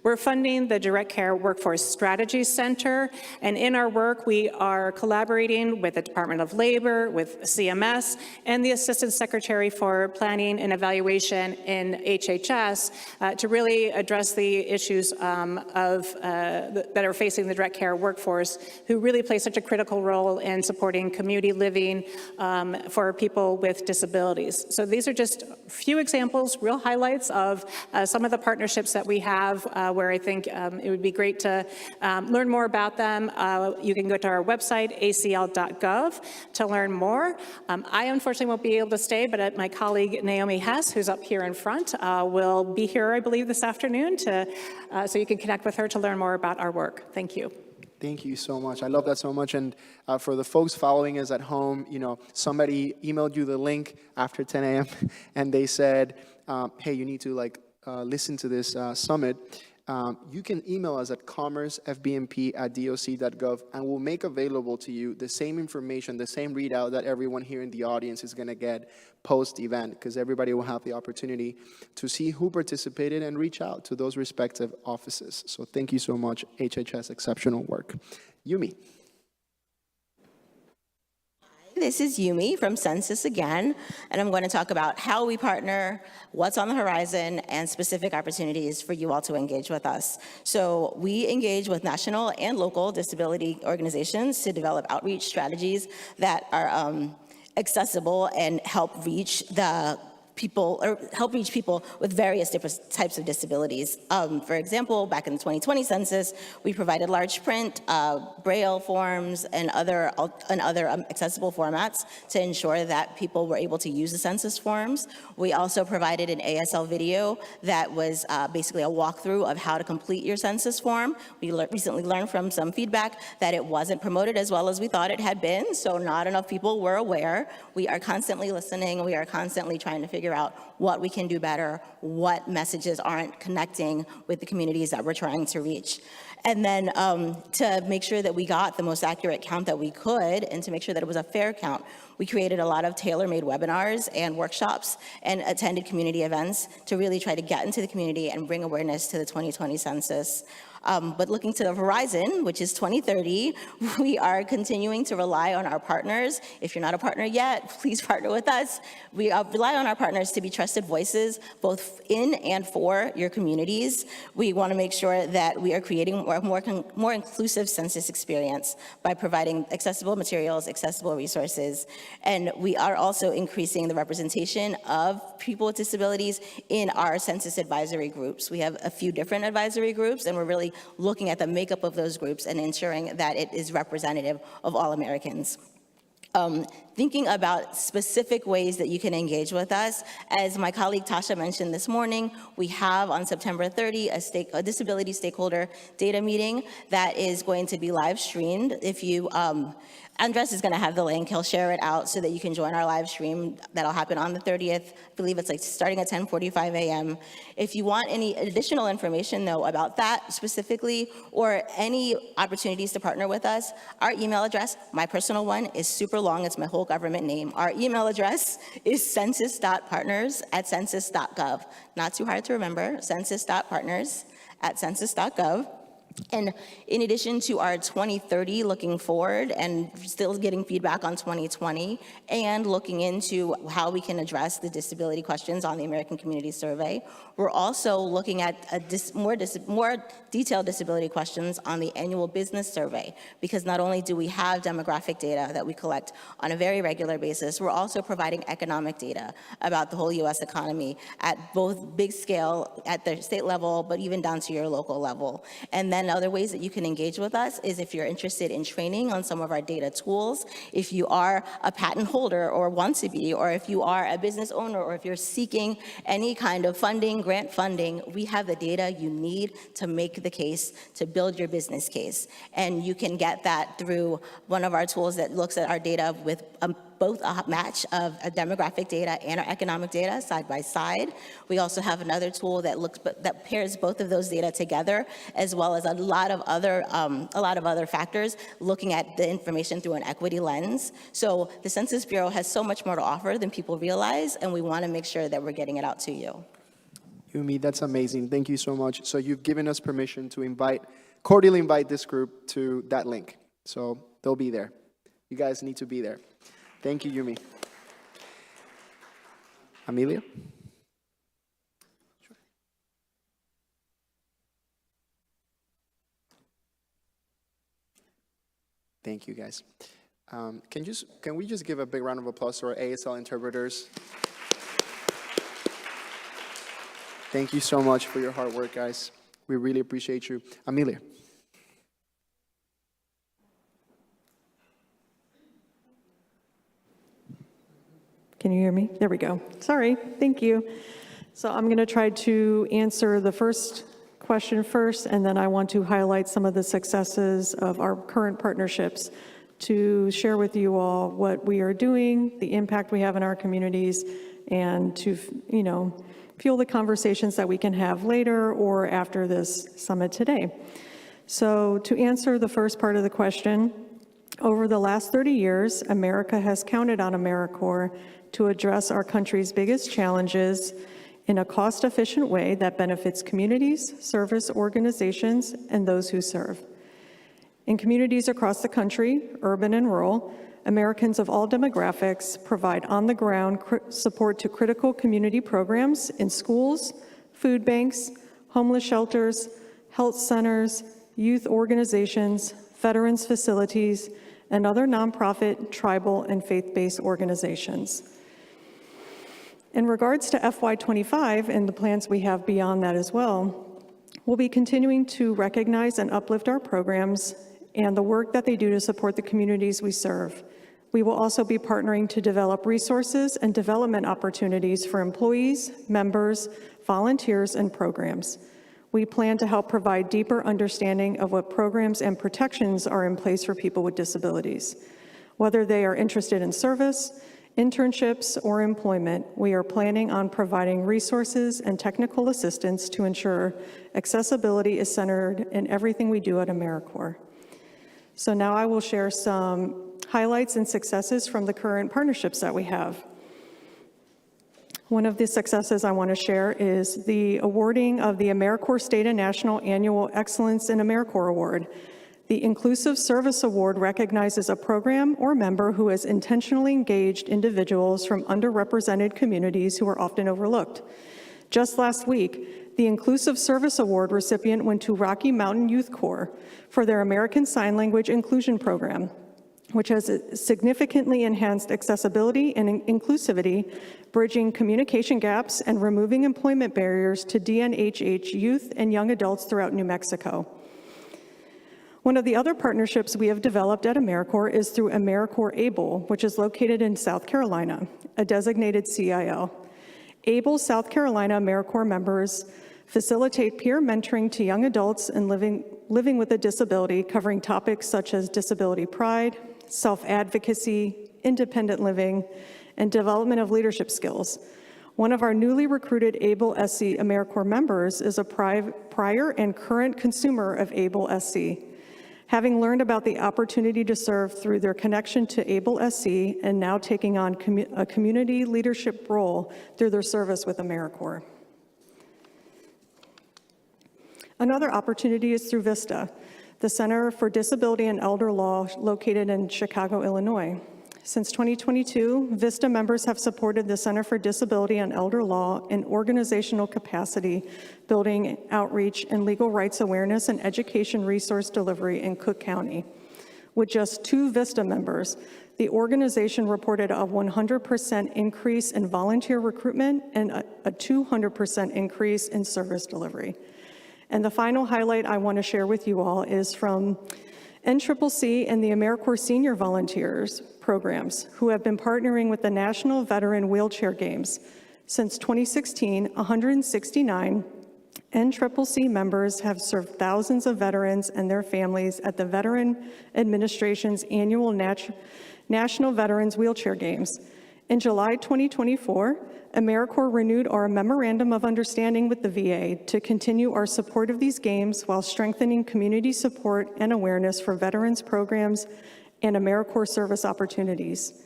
We're funding the Direct Care Workforce Strategy Center, and in our work, we are collaborating with the Department of Labor, with CMS, and the Assistant Secretary for Planning and Evaluation in HHS to really address the issues that are facing the direct care workforce, who really play such a critical role in supporting community living for people with disabilities. So these are just a few examples, real highlights of some of the partnerships that we have where I think it would be great to learn more about them. You can go to our website, acl.gov, to learn more. I unfortunately won't be able to stay, but my colleague Naomi Hess, who's up here in front, will be here, I believe, this afternoon, so you can connect with her to learn more about our work. Thank you. Thank you so much. I love that so much. And for the folks following us at home, somebody emailed you the link after 10 a.m. and they said, hey, you need to listen to this summit. You can email us at commercefbmp@doc.gov, and we'll make available to you the same information, the same readout that everyone here in the audience is going to get post-event, because everybody will have the opportunity to see who participated and reach out to those respective offices. So thank you so much, HHS, exceptional work. Yumi. This is Yumi from Census again, and I'm going to talk about how we partner, what's on the horizon, and specific opportunities for you all to engage with us. So we engage with national and local disability organizations to develop outreach strategies that are accessible and help reach people with various different types of disabilities. For example, back in the 2020 census, we provided large print, Braille forms, and other accessible formats to ensure that people were able to use the census forms. We also provided an ASL video that was basically a walkthrough of how to complete your census form. We recently learned from some feedback that it wasn't promoted as well as we thought it had been, so not enough people were aware. We are constantly listening. We are constantly trying to figure out what we can do better, what messages aren't connecting with the communities that we're trying to reach. And then to make sure that we got the most accurate count that we could and to make sure that it was a fair count, we created a lot of tailor-made webinars and workshops and attended community events to really try to get into the community and bring awareness to the 2020 census. But looking to the horizon, which is 2030, we are continuing to rely on our partners. If you're not a partner yet, please partner with us. We rely on our partners to be trusted voices, both in and for your communities. We want to make sure that we are creating a more inclusive census experience by providing accessible materials, accessible resources. And we are also increasing the representation of people with disabilities in our census advisory groups. We have a few different advisory groups, and we're really looking at the makeup of those groups and ensuring that it is representative of all Americans. Thinking about specific ways that you can engage with us, as my colleague Tasha mentioned this morning, we have on September 30 a disability stakeholder data meeting that is going to be live streamed. If you Andres is going to have the link. He'll share it out so that you can join our live stream. That'll happen on the 30th. I believe it's starting at 10:45 a.m. If you want any additional information, though, about that specifically or any opportunities to partner with us, our email address, my personal one, is super long. It's my whole government name. Our email address is census.partners@census.gov. Not too hard to remember, census.partners@census.gov. And in addition to our 2030 looking forward and still getting feedback on 2020 and looking into how we can address the disability questions on the American Community Survey, we're also looking at more detailed disability questions on the annual business survey, because not only do we have demographic data that we collect on a very regular basis, we're also providing economic data about the whole U.S. economy at both big scale at the state level, but even down to your local level. And then and other ways that you can engage with us is if you're interested in training on some of our data tools, if you are a patent holder or want to be, or if you are a business owner, or if you're seeking any kind of funding, grant funding, we have the data you need to make the case, to build your business case. And you can get that through one of our tools that looks at our data with both a match of demographic data and our economic data side by side. We also have another tool that pairs both of those data together, as well as a lot of other factors, looking at the information through an equity lens. So the Census Bureau has so much more to offer than people realize, and we want to make sure that we're getting it out to you. Yumi, that's amazing. Thank you so much. So you've given us permission to cordially invite this group to that link. So they'll be there. You guys need to be there. Thank you, Yumi. Amelia? Sure. Thank you, guys. Can we just give a big round of applause to our ASL interpreters? Thank you so much for your hard work, guys. We really appreciate you. Amelia. Can you hear me? There we go. Sorry, thank you. So I'm going to try to answer the first question first, and then I want to highlight some of the successes of our current partnerships to share with you all what we are doing, the impact we have in our communities, and to, fuel the conversations that we can have later or after this summit today. So to answer the first part of the question, over the last 30 years, America has counted on AmeriCorps to address our country's biggest challenges in a cost-efficient way that benefits communities, service organizations, and those who serve. In communities across the country, urban and rural, Americans of all demographics provide on-the-ground support to critical community programs in schools, food banks, homeless shelters, health centers, youth organizations, veterans facilities, and other nonprofit, tribal, and faith-based organizations. In regards to FY25 and the plans we have beyond that as well, we'll be continuing to recognize and uplift our programs and the work that they do to support the communities we serve. We will also be partnering to develop resources and development opportunities for employees, members, volunteers, and programs. We plan to help provide deeper understanding of what programs and protections are in place for people with disabilities. Whether they are interested in service, internships, or employment, we are planning on providing resources and technical assistance to ensure accessibility is centered in everything we do at AmeriCorps. So now I will share some highlights and successes from the current partnerships that we have. One of the successes I want to share is the awarding of the AmeriCorps State and National Annual Excellence in AmeriCorps Award. The Inclusive Service Award recognizes a program or member who has intentionally engaged individuals from underrepresented communities who are often overlooked. Just last week, the Inclusive Service Award recipient went to Rocky Mountain Youth Corps for their American Sign Language Inclusion Program, which has significantly enhanced accessibility and inclusivity, bridging communication gaps and removing employment barriers to DNHH youth and young adults throughout New Mexico. One of the other partnerships we have developed at AmeriCorps is through AmeriCorps ABLE, which is located in South Carolina, a designated CIO. ABLE South Carolina AmeriCorps members facilitate peer mentoring to young adults and living with a disability, covering topics such as disability pride, self-advocacy, independent living, and development of leadership skills. One of our newly recruited ABLE SC AmeriCorps members is a prior and current consumer of ABLE SC. Having learned about the opportunity to serve through their connection to ABLE SC and now taking on a community leadership role through their service with AmeriCorps. Another opportunity is through VISTA, the Center for Disability and Elder Law located in Chicago, Illinois. Since 2022, VISTA members have supported the Center for Disability and Elder Law in organizational capacity, building outreach and legal rights awareness and education resource delivery in Cook County. With just 2 VISTA members, the organization reported a 100% increase in volunteer recruitment and a 200% increase in service delivery. And the final highlight I want to share with you all is from NCCC and the AmeriCorps Senior Volunteers programs, who have been partnering with the National Veteran Wheelchair Games. Since 2016, 169 NCCC members have served thousands of veterans and their families at the Veteran Administration's annual National Veterans Wheelchair Games. In July 2024, AmeriCorps renewed our Memorandum of Understanding with the VA to continue our support of these games while strengthening community support and awareness for veterans programs and AmeriCorps service opportunities.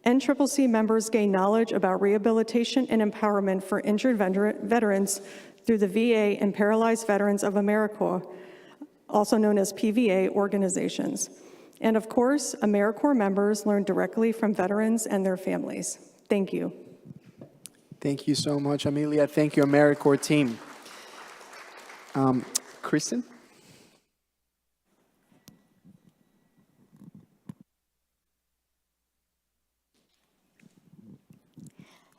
NCCC members gain knowledge about rehabilitation and empowerment for injured veterans through the VA and Paralyzed Veterans of AmeriCorps, also known as PVA organizations. And of course, AmeriCorps members learn directly from veterans and their families. Thank you. Thank you so much, Amelia. Thank you, AmeriCorps team. Kristen?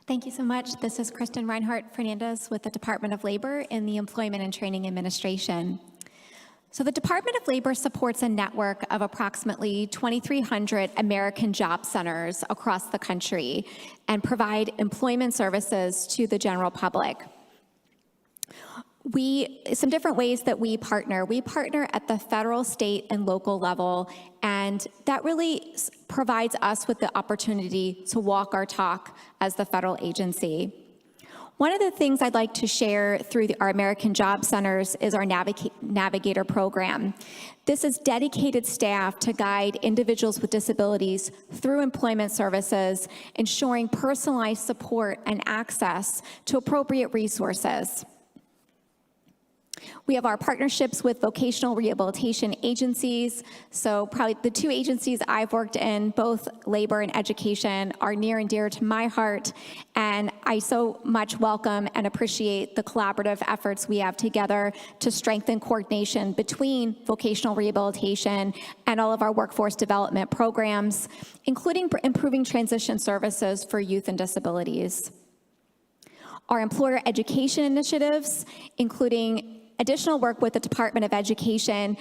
Thank you so much. This is Kristen Reinhardt Fernandez with the Department of Labor in the Employment and Training Administration. So the Department of Labor supports a network of approximately 2,300 American job centers across the country and provide employment services to the general public. Some different ways that we partner. We partner at the federal, state, and local level, and that really provides us with the opportunity to walk our talk as the federal agency. One of the things I'd like to share through our American Job Centers is our Navigator program. This is dedicated staff to guide individuals with disabilities through employment services, ensuring personalized support and access to appropriate resources. We have our partnerships with vocational rehabilitation agencies. So probably the two agencies I've worked in, both labor and education, are near and dear to my heart. And I so much welcome and appreciate the collaborative efforts we have together to strengthen coordination between vocational rehabilitation and all of our workforce development programs, including improving transition services for youth and disabilities. Our employer education initiatives, including additional work with the Department of Education.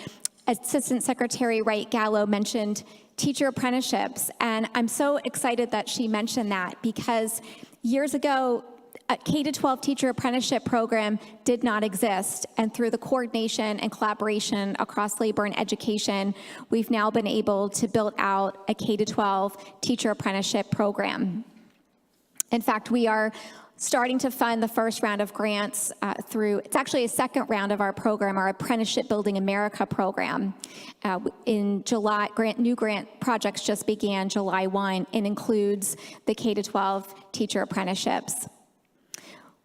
Assistant Secretary Wright Gallo mentioned teacher apprenticeships, and I'm so excited that she mentioned that because years ago, a K-12 teacher apprenticeship program did not exist, and through the coordination and collaboration across labor and education, we've now been able to build out a K-12 teacher apprenticeship program. In fact, we are starting to fund the first round of grants it's actually a second round of our program, our Apprenticeship Building America program. In July, new grant projects just began July 1 and includes the K-12 teacher apprenticeships.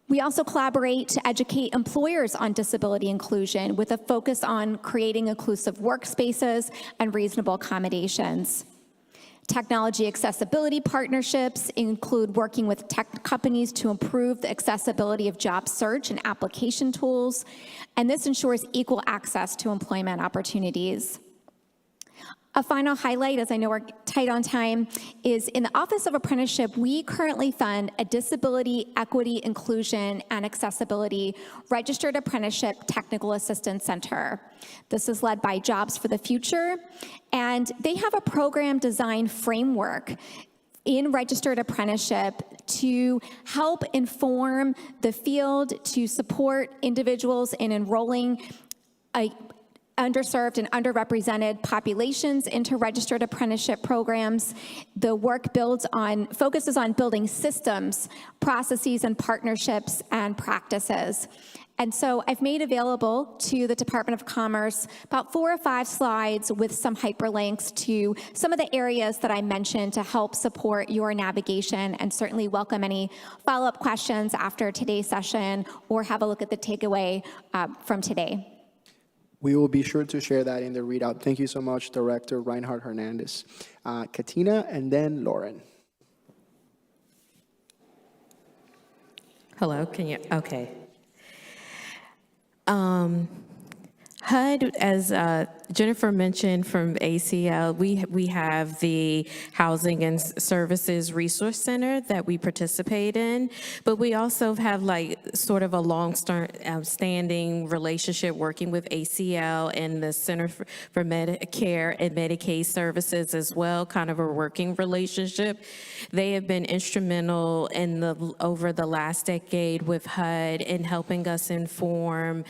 We also collaborate to educate employers on disability inclusion with a focus on creating inclusive workspaces and reasonable accommodations. Technology accessibility partnerships include working with tech companies to improve the accessibility of job search and application tools, and this ensures equal access to employment opportunities. A final highlight, as I know we're tight on time, is in the Office of Apprenticeship, we currently fund a Disability, Equity, Inclusion, and Accessibility Registered Apprenticeship Technical Assistance Center. This is led by Jobs for the Future, and they have a program design framework in registered apprenticeship to help inform the field, to support individuals in enrolling underserved and underrepresented populations into registered apprenticeship programs. The work focuses on building systems, processes, and partnerships and practices. And so I've made available to the Department of Commerce about 4 or 5 slides with some hyperlinks to some of the areas that I mentioned to help support your navigation, and certainly welcome any follow-up questions after today's session or have a look at the takeaway from today. We will be sure to share that in the readout. Thank you so much, Director Reinhardt Hernandez. Katina, and then Lauren. Hello, can you, okay. HUD, as Jennifer mentioned from ACL, we have the Housing and Services Resource Center that we participate in, but we also have like sort of a long-standing relationship working with ACL and the Center for Medicare and Medicaid Services as well, kind of a working relationship. They have been instrumental over the last decade with HUD in helping us inform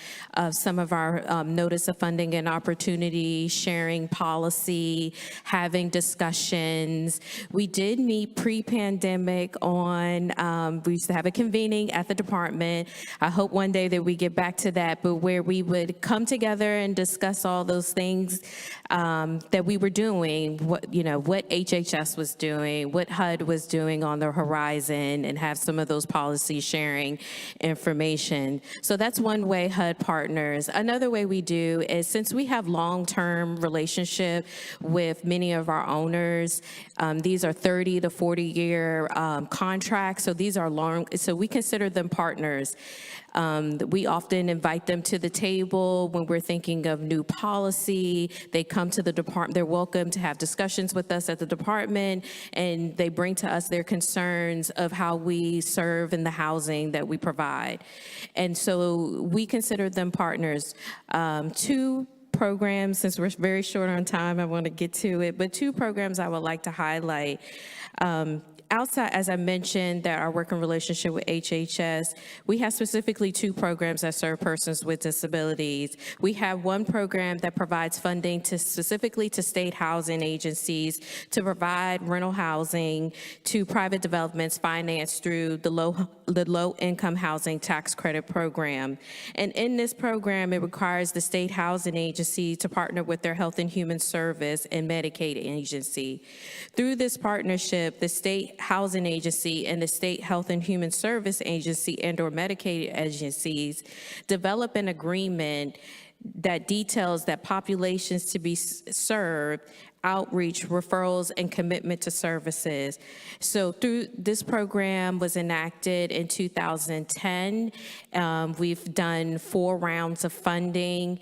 some of our notice of funding and opportunity, sharing policy, having discussions. We did meet pre-pandemic we used to have a convening at the department. I hope one day that we get back to that, but where we would come together and discuss all those things that we were doing, what HHS was doing, what HUD was doing on the horizon, and have some of those policy sharing information. So that's one way HUD partners. Another way we do is, since we have long-term relationship with many of our owners, these are 30 to 40-year contracts, so these are long, so we consider them partners. We often invite them to the table when we're thinking of new policy. They come to the department, they're welcome to have discussions with us at the department, and they bring to us their concerns of how we serve in the housing that we provide. And so we consider them partners. Two programs, since we're very short on time, I want to get to it, but two programs I would like to highlight. Outside, as I mentioned, that our working relationship with HHS, we have specifically two programs that serve persons with disabilities. We have one program that provides funding specifically to state housing agencies to provide rental housing to private developments financed through the low-income housing tax credit program. And in this program, it requires the state housing agency to partner with their Health and Human Service and Medicaid agency. Through this partnership, the state housing agency and the state Health and Human Service agency and/or Medicaid agencies develop an agreement that details that populations to be served, outreach, referrals, and commitment to services. So through this program was enacted in 2010. We've done 4 rounds of funding.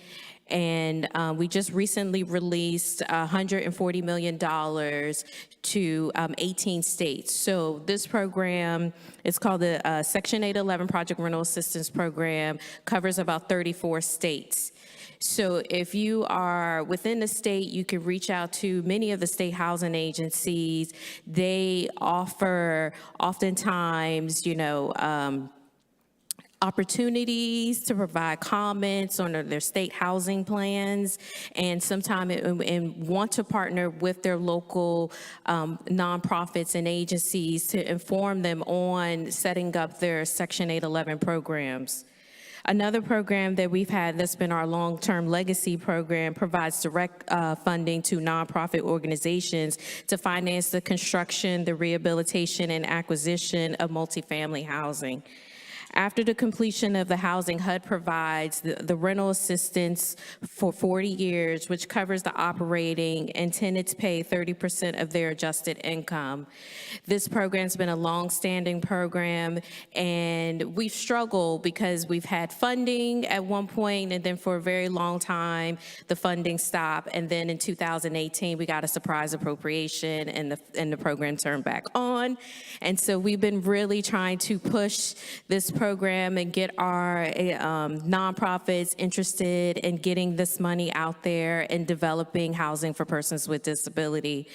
And we just recently released $140 million to 18 states. So this program is called the Section 811 Project Rental Assistance Program, covers about 34 states. So if you are within the state, you can reach out to many of the state housing agencies. They offer oftentimes, opportunities to provide comments on their state housing plans, and sometimes want to partner with their local nonprofits and agencies to inform them on setting up their Section 811 programs. Another program that we've had that's been our long-term legacy program provides direct funding to nonprofit organizations to finance the construction, the rehabilitation, and acquisition of multifamily housing. After the completion of the housing, HUD provides the rental assistance for 40 years, which covers the operating, and tenants pay 30% of their adjusted income. This program's been a long-standing program, and we've struggled because we've had funding at one point, and then for a very long time, the funding stopped, and then in 2018, we got a surprise appropriation, and the program turned back on. And so we've been really trying to push this program and get our nonprofits interested in getting this money out there and developing housing for persons with disability.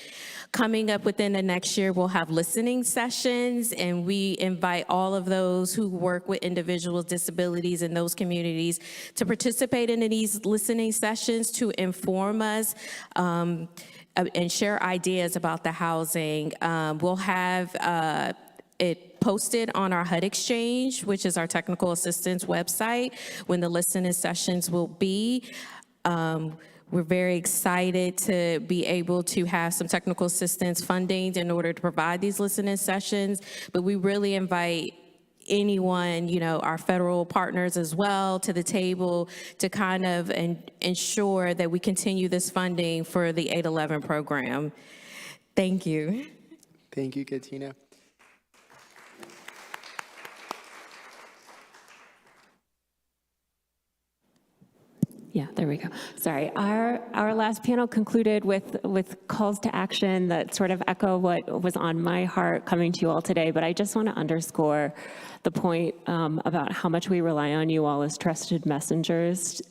Coming up within the next year, we'll have listening sessions, and we invite all of those who work with individuals with disabilities in those communities to participate in these listening sessions to inform us and share ideas about the housing. We'll have it posted on our HUD Exchange, which is our technical assistance website, when the listening sessions will be. We're very excited to be able to have some technical assistance funding in order to provide these listening sessions, but we really invite anyone, our federal partners as well, to the table to kind of ensure that we continue this funding for the 811 program. Thank you. Thank you, Katina. Yeah, there we go. Sorry, our last panel concluded with calls to action that sort of echo what was on my heart coming to you all today, but I just want to underscore the point about how much we rely on you all as trusted messengers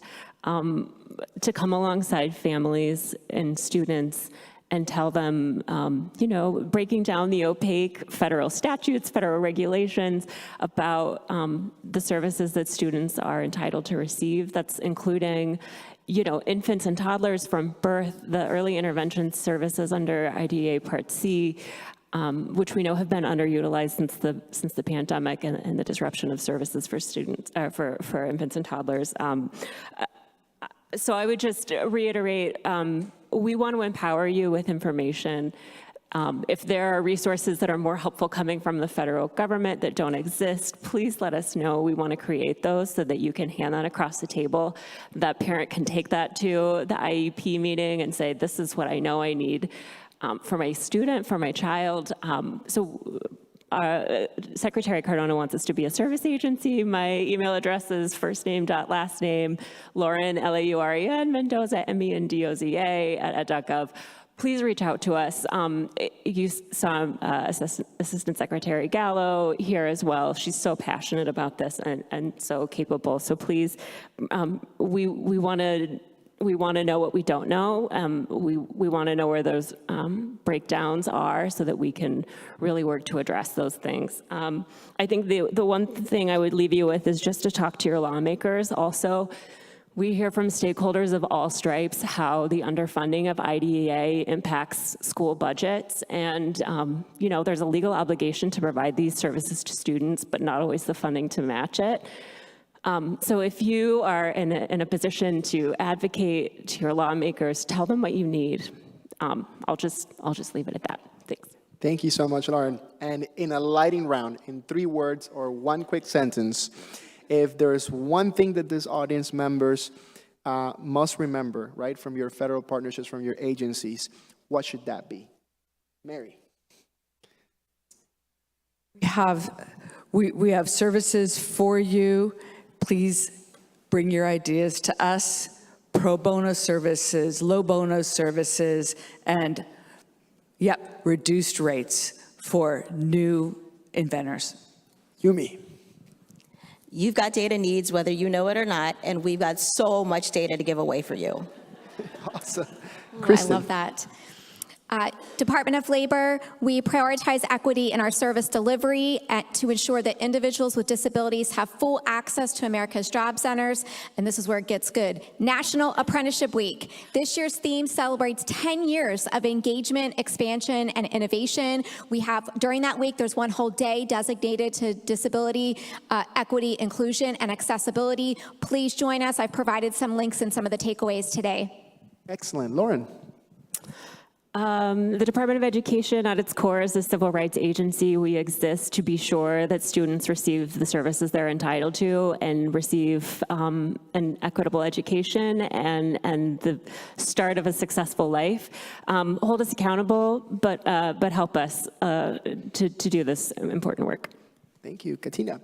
to come alongside families and students and tell them, breaking down the opaque federal statutes, federal regulations about the services that students are entitled to receive. That's including, infants and toddlers from birth, the early intervention services under IDEA Part C, which we know have been underutilized since the pandemic and the disruption of services for students, for infants and toddlers. So I would just reiterate, we want to empower you with information. If there are resources that are more helpful coming from the federal government that don't exist, please let us know. We want to create those so that you can hand that across the table. That parent can take that to the IEP meeting and say, this is what I know I need for my student, for my child. Secretary Cardona wants us to be a service agency. My email address is firstname.lastname, Lauren, Lauren, Mendoza, MENDOZA@ed.gov. Please reach out to us. You saw Assistant Secretary Gallo here as well. She's so passionate about this and so capable. So please, we want to know what we don't know. We want to know where those breakdowns are so that we can really work to address those things. I think the one thing I would leave you with is just to talk to your lawmakers. Also, we hear from stakeholders of all stripes how the underfunding of IDEA impacts school budgets. And, there's a legal obligation to provide these services to students, but not always the funding to match it. So if you are in a position to advocate to your lawmakers, tell them what you need. I'll just leave it at that. Thanks. Thank you so much, Lauren. And in a lightning round, in 3 words or 1 quick sentence, if there's one thing that this audience members must remember, right, from your federal partnerships, from your agencies, what should that be? Mary. We have services for you. Please bring your ideas to us. Pro bono services, low bono services, and reduced rates for new inventors. Yumi. You've got data needs whether you know it or not, and we've got so much data to give away for you. Awesome. I love that. Department of Labor, we prioritize equity in our service delivery to ensure that individuals with disabilities have full access to America's job centers, and this is where it gets good. National Apprenticeship Week. This year's theme celebrates 10 years of engagement, expansion, and innovation. We have, during that week, there's one whole day designated to disability, equity, inclusion, and accessibility. Please join us. I've provided some links in some of the takeaways today. Excellent. Lauren. The Department of Education at its core is a civil rights agency. We exist to be sure that students receive the services they're entitled to and receive an equitable education and the start of a successful life. Hold us accountable, but help us to do this important work. Thank you. Katina.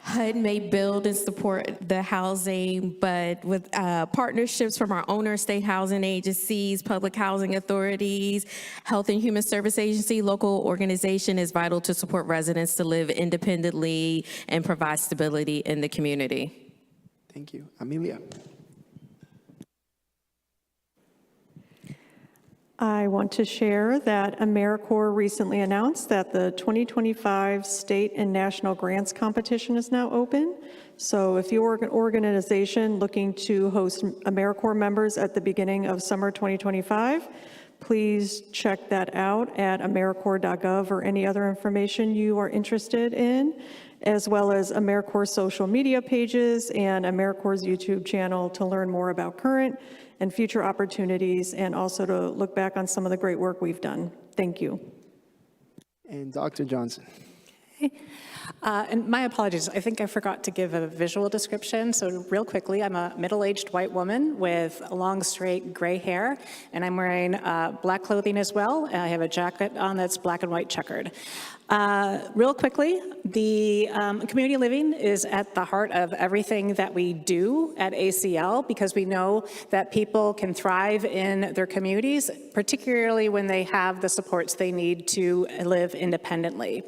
HUD may build and support the housing, but with partnerships from our owner state housing agencies, public housing authorities, Health and Human Service Agency, local organization is vital to support residents to live independently and provide stability in the community. Thank you. Amelia. I want to share that AmeriCorps recently announced that the 2025 state and national grants competition is now open. So if you're an organization looking to host AmeriCorps members at the beginning of summer 2025, please check that out at AmeriCorps.gov or any other information you are interested in, as well as AmeriCorps social media pages and AmeriCorps' YouTube channel to learn more about current and future opportunities, and also to look back on some of the great work we've done. Thank you. And Dr. Johnson. And my apologies, I think I forgot to give a visual description. So real quickly, I'm a middle-aged white woman with long, straight gray hair, and I'm wearing black clothing as well. I have a jacket on that's black and white checkered. Real quickly, the community living is at the heart of everything that we do at ACL because we know that people can thrive in their communities, particularly when they have the supports they need to live independently.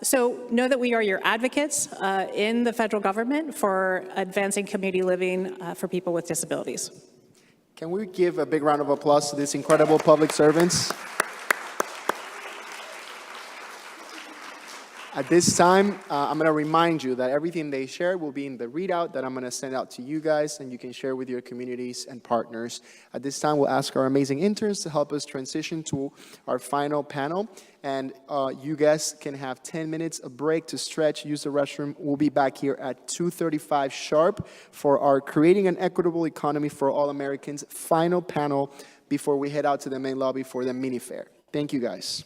So know that we are your advocates in the federal government for advancing community living for people with disabilities. Can we give a big round of applause to these incredible public servants? At this time, I'm going to remind you that everything they share will be in the readout that I'm going to send out to you guys, and you can share with your communities and partners. At this time, we'll ask our amazing interns to help us transition to our final panel. And you guys can have 10 minutes, a break to stretch, use the restroom. We'll be back here at 2:35 sharp for our Creating an Equitable Economy for All Americans final panel before we head out to the main lobby for the mini fair. Thank you, guys.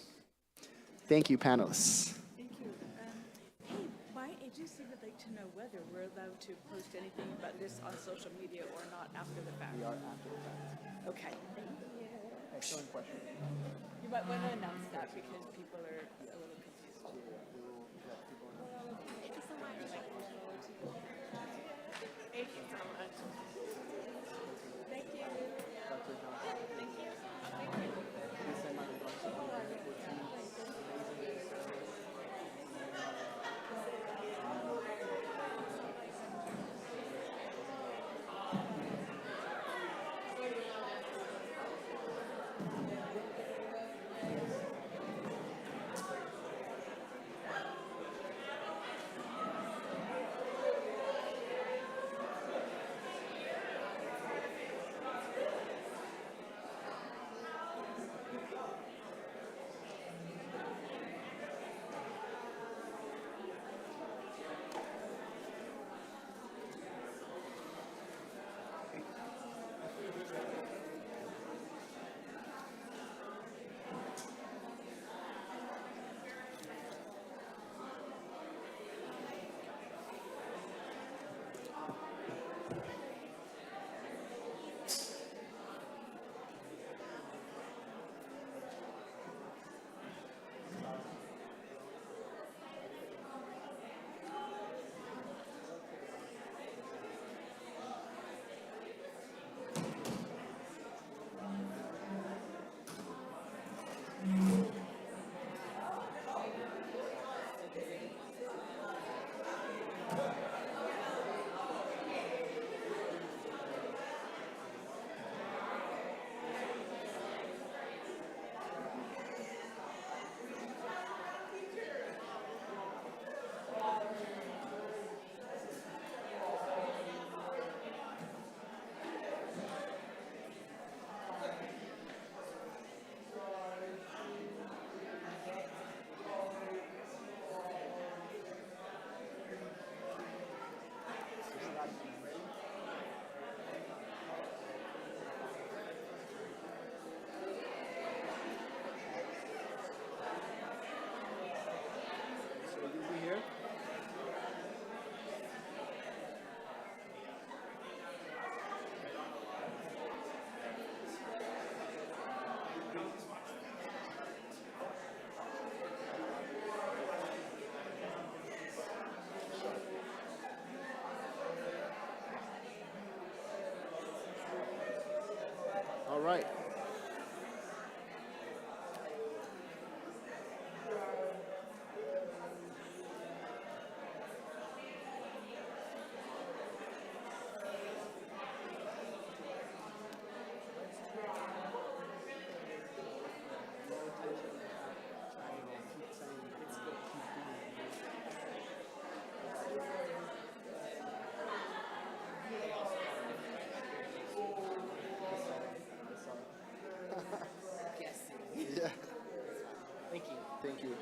Thank you, panelists. To post anything about this on social media or not after the fact? We are after the fact. Okay. Excellent question. You might want to announce that because people are a little confused. Thank you so much. Thank you so much. Thank you. Thank you. All right. Yeah. Thank you. Thank you.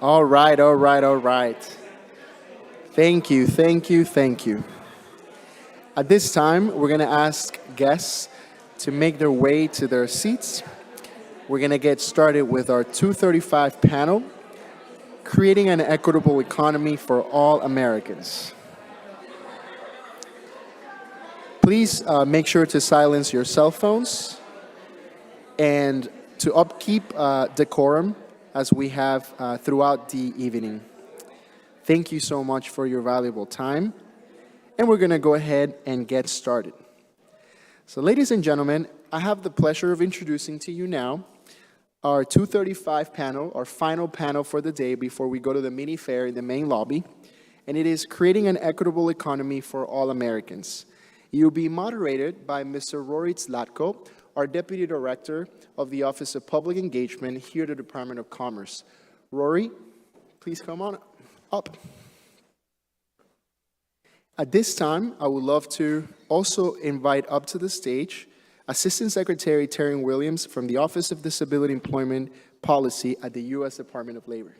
All right, all right, all right. Thank you, thank you, thank you. At this time, we're going to ask guests to make their way to their seats. We're going to get started with our 235 panel, Creating an Equitable Economy for All Americans. Please make sure to silence your cell phones and to upkeep decorum as we have throughout the evening. Thank you so much for your valuable time. And we're going to go ahead and get started. So ladies and gentlemen, I have the pleasure of introducing to you now our 235 panel, our final panel for the day before we go to the mini fair in the main lobby. And it is Creating an Equitable Economy for All Americans. You'll be moderated by Mr. Rory Zlatko, our Deputy Director of the Office of Public Engagement here at the Department of Commerce. Rory, please come on up. At this time, I would love to also invite up to the stage Assistant Secretary Taryn Williams from the Office of Disability Employment Policy at the U.S. Department of Labor.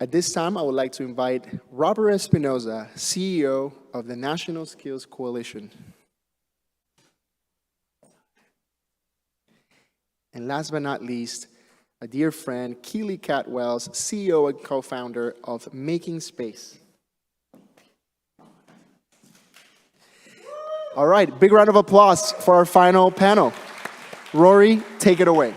At this time, I would like to invite Robert Espinoza, CEO of the National Skills Coalition. And last but not least, a dear friend, Keely Catwells, CEO and co-founder of Making Space. All right, big round of applause for our final panel. Rory, take it away.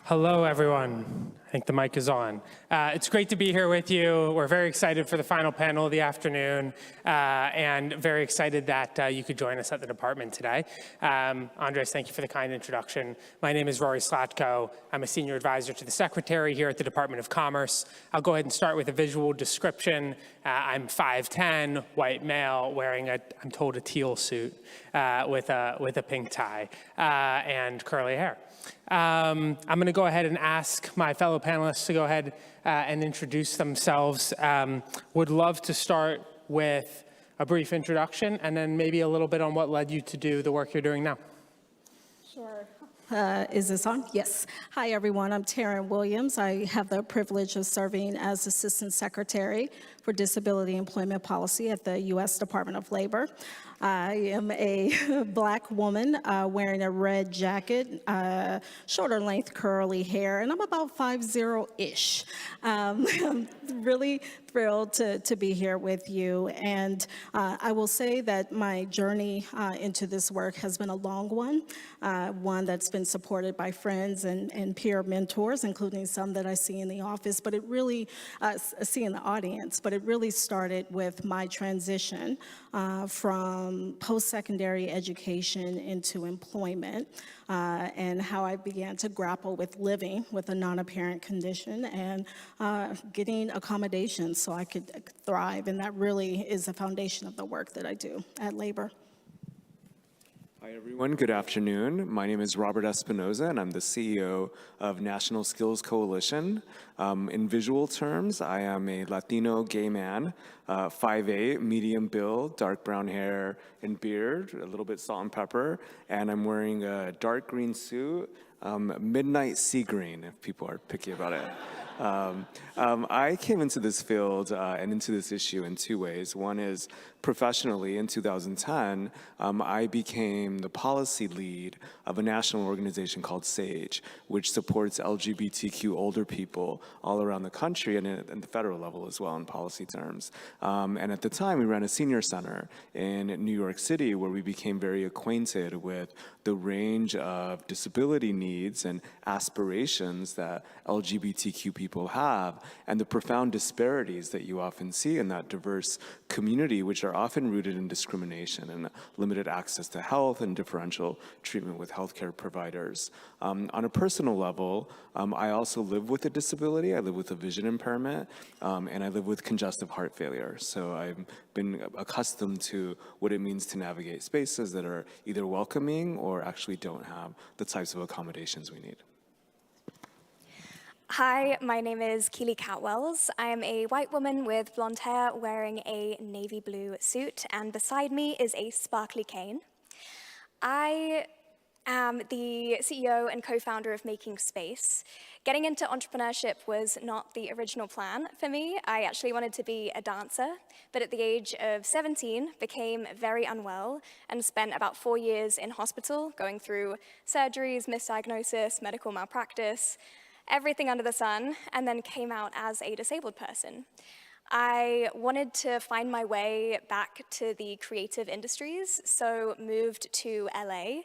Hello, everyone. I think the mic is on. It's great to be here with you. We're very excited for the final panel of the afternoon and very excited that you could join us at the department today. Andres, thank you for the kind introduction. My name is Rory Zlatko. I'm a senior advisor to the secretary here at the Department of Commerce. I'll go ahead and start with a visual description. I'm 5'10", white male, wearing I'm told, a teal suit with a pink tie and curly hair. I'm going to go ahead and ask my fellow panelists to go ahead and introduce themselves. Would love to start with a brief introduction and then maybe a little bit on what led you to do the work you're doing now. Sure. Is this on? Yes. Hi, everyone. I'm Taryn Williams. I have the privilege of serving as Assistant Secretary for Disability Employment Policy at the U.S. Department of Labor. I am a Black woman wearing a red jacket, shoulder length curly hair, and I'm about 5'0"-ish. I'm really thrilled to be here with you. And I will say that my journey into this work has been a long one that's been supported by friends and peer mentors, including some that I see in the office, but it really, see in the audience, but it really started with my transition from post-secondary education into employment and how I began to grapple with living with a non-apparent condition and getting accommodations so I could thrive. And that really is the foundation of the work that I do at Labor. Hi, everyone. Good afternoon. My name is Robert Espinoza, and I'm the CEO of National Skills Coalition. In visual terms, I am a Latino gay man, 5'8", medium build, dark brown hair and beard, a little bit salt and pepper, and I'm wearing a dark green suit, midnight sea green, if people are picky about it. I came into this field and into this issue in two ways. One is professionally in 2010, I became the policy lead of a national organization called SAGE, which supports LGBTQ older people all around the country and at the federal level as well in policy terms. And at the time, we ran a senior center in New York City where we became very acquainted with the range of disability needs and aspirations that LGBTQ people have and the profound disparities that you often see in that diverse community, which are often rooted in discrimination and limited access to health and differential treatment with healthcare providers. On a personal level, I also live with a disability. I live with a vision impairment, and I live with congestive heart failure. So I've been accustomed to what it means to navigate spaces that are either welcoming or actually don't have the types of accommodations we need. Hi, my name is Keely Catwells. I am a white woman with blonde hair wearing a navy blue suit, and beside me is a sparkly cane. I am the CEO and co-founder of Making Space. Getting into entrepreneurship was not the original plan for me. I actually wanted to be a dancer, but at the age of 17, became very unwell and spent about 4 years in hospital, going through surgeries, misdiagnosis, medical malpractice, everything under the sun, and then came out as a disabled person. I wanted to find my way back to the creative industries, so moved to LA,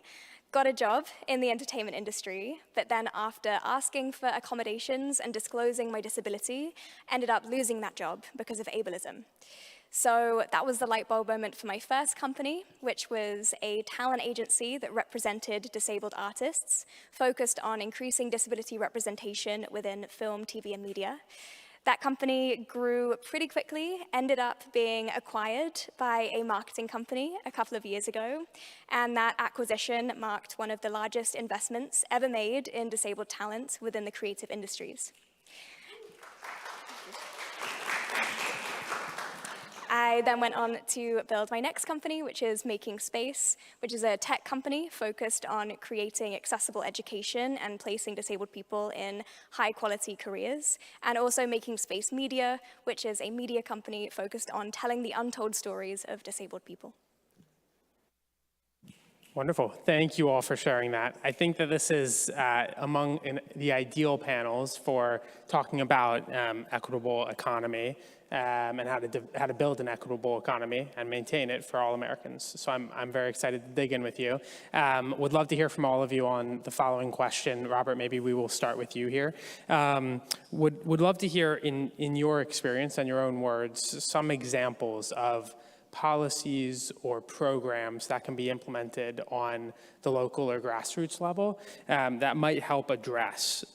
got a job in the entertainment industry, but then after asking for accommodations and disclosing my disability, ended up losing that job because of ableism. So that was the light bulb moment for my first company, which was a talent agency that represented disabled artists, focused on increasing disability representation within film, TV, and media. That company grew pretty quickly, ended up being acquired by a marketing company a couple of years ago, and that acquisition marked one of the largest investments ever made in disabled talent within the creative industries. I then went on to build my next company, which is Making Space, which is a tech company focused on creating accessible education and placing disabled people in high-quality careers, and also Making Space Media, which is a media company focused on telling the untold stories of disabled people. Wonderful. Thank you all for sharing that. I think that this is among the ideal panels for talking about equitable economy and how to build an equitable economy and maintain it for all Americans. So I'm very excited to dig in with you. Would love to hear from all of you on the following question. Robert, maybe we will start with you here. Would love to hear in your experience and your own words some examples of policies or programs that can be implemented on the local or grassroots level that might help address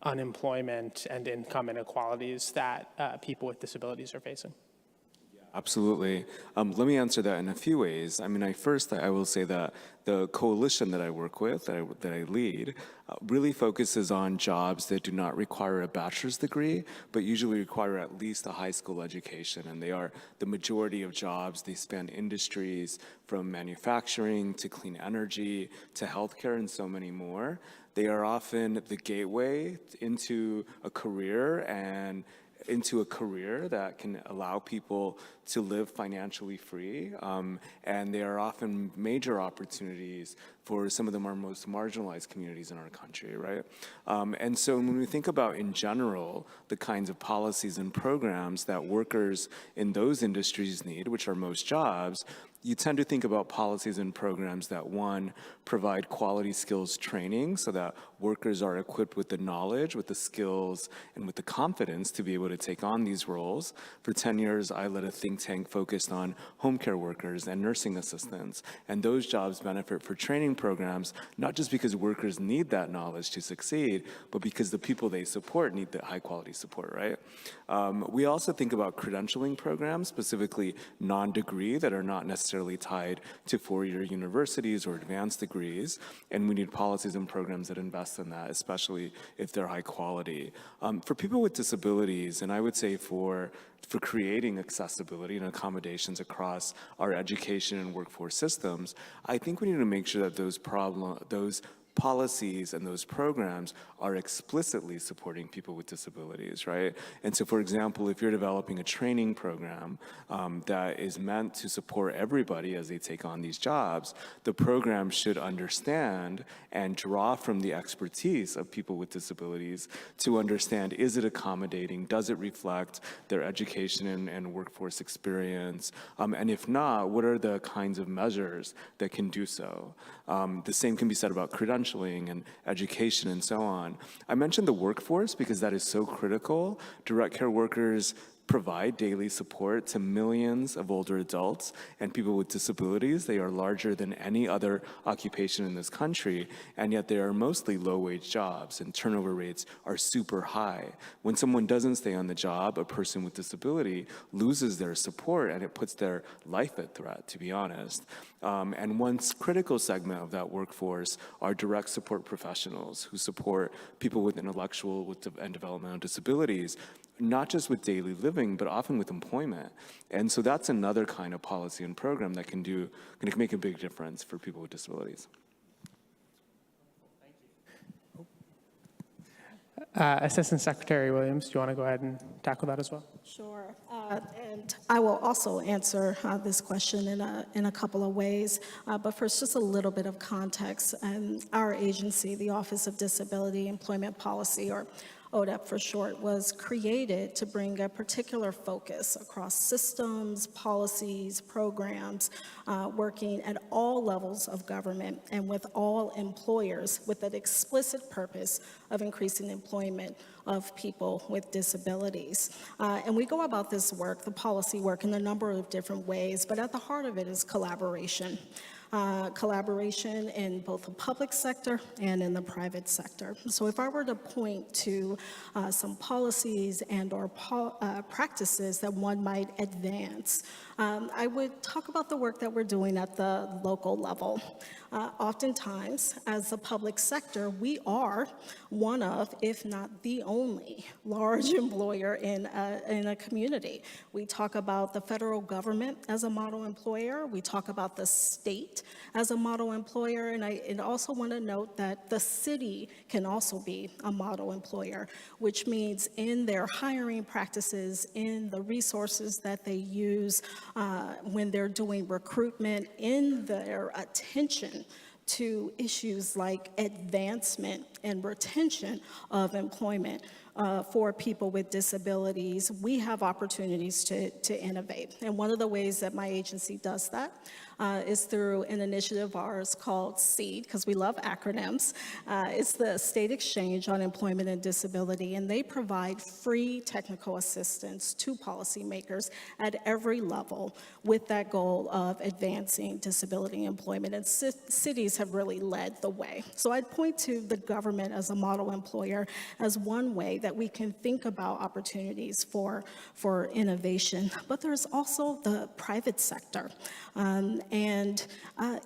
unemployment and income inequalities that people with disabilities are facing. Absolutely. Let me answer that in a few ways. I mean, I will say that the coalition that I work with, that I lead, really focuses on jobs that do not require a bachelor's degree, but usually require at least a high school education. And they are the majority of jobs. They span industries from manufacturing to clean energy to healthcare and so many more. They are often the gateway into a career that can allow people to live financially free. And they are often major opportunities for some of our most marginalized communities in our country, right? And so when we think about, in general, the kinds of policies and programs that workers in those industries need, which are most jobs, you tend to think about policies and programs that, one, provide quality skills training so that workers are equipped with the knowledge, with the skills, and with the confidence to be able to take on these roles. For 10 years, I led a think tank focused on home care workers and nursing assistants. And those jobs benefit for training programs, not just because workers need that knowledge to succeed, but because the people they support need that high quality support, right? We also think about credentialing programs, specifically non-degree, that are not necessarily tied to four-year universities or advanced degrees, and we need policies and programs that invest in that, especially if they're high quality. For people with disabilities, and I would say for creating accessibility and accommodations across our education and workforce systems, I think we need to make sure that those policies and those programs are explicitly supporting people with disabilities, right? And so, for example, if you're developing a training program that is meant to support everybody as they take on these jobs, the program should understand and draw from the expertise of people with disabilities to understand, is it accommodating? Does it reflect their education and workforce experience? And if not, what are the kinds of measures that can do so? The same can be said about credentialing and education and so on. I mentioned the workforce because that is so critical. Direct care workers provide daily support to millions of older adults and people with disabilities. They are larger than any other occupation in this country, and yet they are mostly low-wage jobs, and turnover rates are super high. When someone doesn't stay on the job, a person with disability loses their support, and it puts their life at threat, to be honest. And one critical segment of that workforce are direct support professionals who support people with intellectual and developmental disabilities, not just with daily living, but often with employment. And so that's another kind of policy and program that can make a big difference for people with disabilities. Assistant Secretary Williams, do you want to go ahead and tackle that as well? Sure. And I will also answer this question in a couple of ways. But first, just a little bit of context. Our agency, the Office of Disability Employment Policy, or ODEP for short, was created to bring a particular focus across systems, policies, programs, working at all levels of government and with all employers with an explicit purpose of increasing employment of people with disabilities. And we go about this work, the policy work, in a number of different ways, but at the heart of it is collaboration. Collaboration in both the public sector and in the private sector. So if I were to point to some policies and or practices that one might advance, I would talk about the work that we're doing at the local level. Oftentimes, as the public sector, we are one of, if not the only, large employer in a community. We talk about the federal government as a model employer. We talk about the state as a model employer. And I also want to note that the city can also be a model employer, which means in their hiring practices, in the resources that they use when they're doing recruitment, in their attention to issues like advancement and retention of employment for people with disabilities, we have opportunities to innovate. And one of the ways that my agency does that is through an initiative of ours called SEED, because we love acronyms. It's the State Exchange on Employment and Disability, and they provide free technical assistance to policymakers at every level with that goal of advancing disability employment. And cities have really led the way. So I'd point to the government as a model employer as one way that we can think about opportunities for innovation. But there's also the private sector. And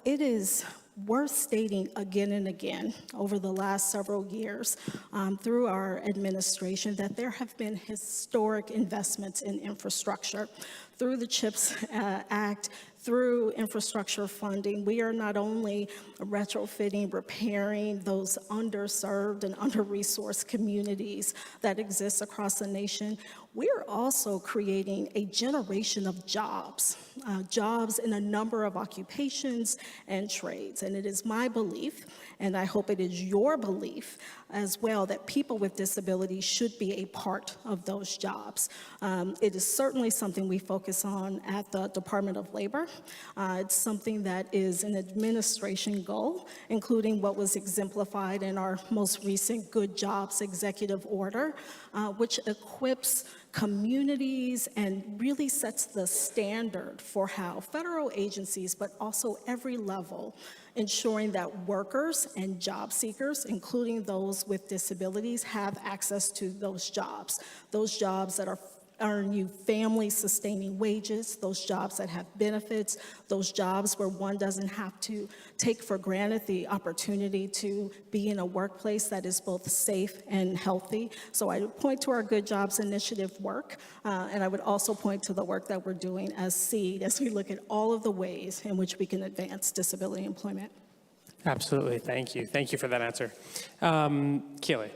it is worth stating again and again over the last several years through our administration that there have been historic investments in infrastructure. Through the CHIPS Act, through infrastructure funding, we are not only retrofitting, repairing those underserved and under-resourced communities that exist across the nation, we're also creating a generation of jobs, jobs in a number of occupations and trades. And it is my belief, and I hope it is your belief as well, that people with disabilities should be a part of those jobs. It is certainly something we focus on at the Department of Labor. It's something that is an administration goal, including what was exemplified in our most recent Good Jobs Executive Order, which equips communities and really sets the standard for how federal agencies, but also every level, ensuring that workers and job seekers, including those with disabilities, have access to those jobs that earn you family-sustaining wages, those jobs that have benefits, those jobs where one doesn't have to take for granted the opportunity to be in a workplace that is both safe and healthy. So I would point to our Good Jobs Initiative work, and I would also point to the work that we're doing as SEED as we look at all of the ways in which we can advance disability employment. Absolutely, thank you. Thank you for that answer. Keely.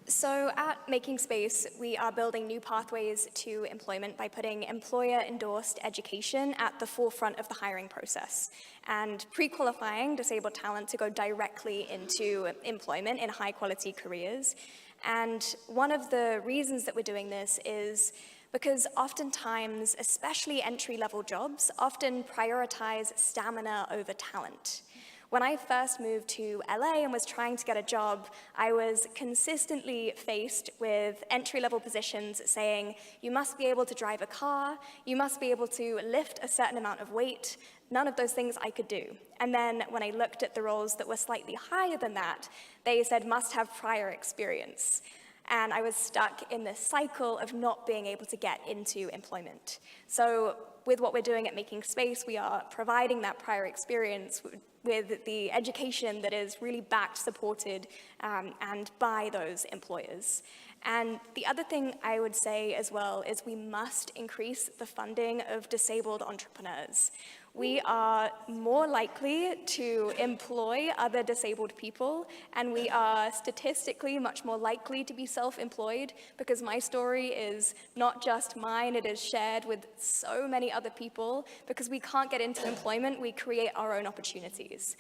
So at Making Space, we are building new pathways to employment by putting employer-endorsed education at the forefront of the hiring process and pre-qualifying disabled talent to go directly into employment in high-quality careers. And one of the reasons that we're doing this is because oftentimes, especially entry-level jobs, often prioritize stamina over talent. When I first moved to LA and was trying to get a job, I was consistently faced with entry-level positions saying, you must be able to drive a car, you must be able to lift a certain amount of weight. None of those things I could do. And then when I looked at the roles that were slightly higher than that, they said must have prior experience. And I was stuck in this cycle of not being able to get into employment. So with what we're doing at Making Space, we are providing that prior experience with the education that is really backed, supported, and by those employers. And the other thing I would say as well is we must increase the funding of disabled entrepreneurs. we are more likely to employ other disabled people, and we are statistically much more likely to be self-employed, because my story is not just mine, it is shared with so many other people. Because we can't get into employment, we create our own opportunities.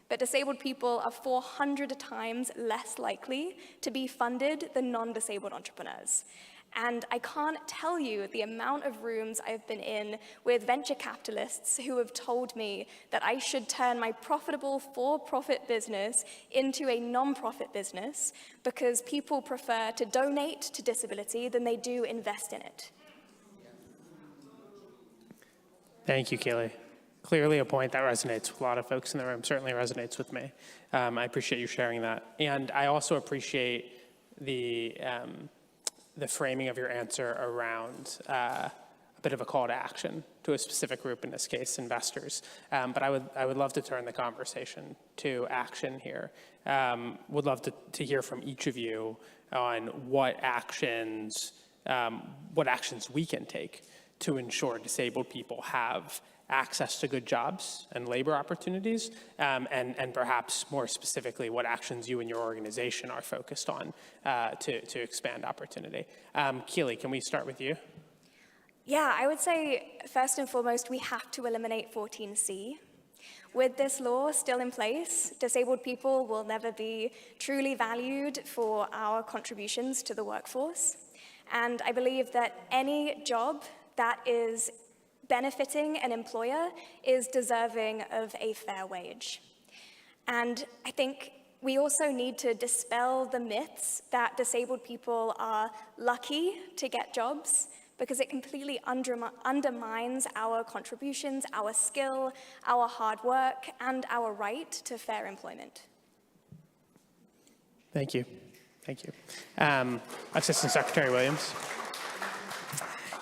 But disabled people are 400 times less likely to be funded than non-disabled entrepreneurs. And I can't tell you the amount of rooms I've been in with venture capitalists who have told me that I should turn my profitable for-profit business into a non-profit business because people prefer to donate to disability than they do invest in it. Thank you, Keely. Clearly a point that resonates with a lot of folks in the room, certainly resonates with me. I appreciate you sharing that. And I also appreciate the framing of your answer around a bit of a call to action to a specific group, in this case, investors. But I would love to turn the conversation to action here. Would love to hear from each of you on what actions we can take to ensure disabled people have access to good jobs and labor opportunities, and perhaps more specifically, what actions you and your organization are focused on to expand opportunity. Keely, can we start with you? Yeah, I would say first and foremost, we have to eliminate 14C. With this law still in place, disabled people will never be truly valued for our contributions to the workforce. And I believe that any job that is benefiting an employer is deserving of a fair wage. And I think we also need to dispel the myths that disabled people are lucky to get jobs, because it completely undermines our contributions, our skill, our hard work, and our right to fair employment. Thank you. Thank you. Assistant Secretary Williams.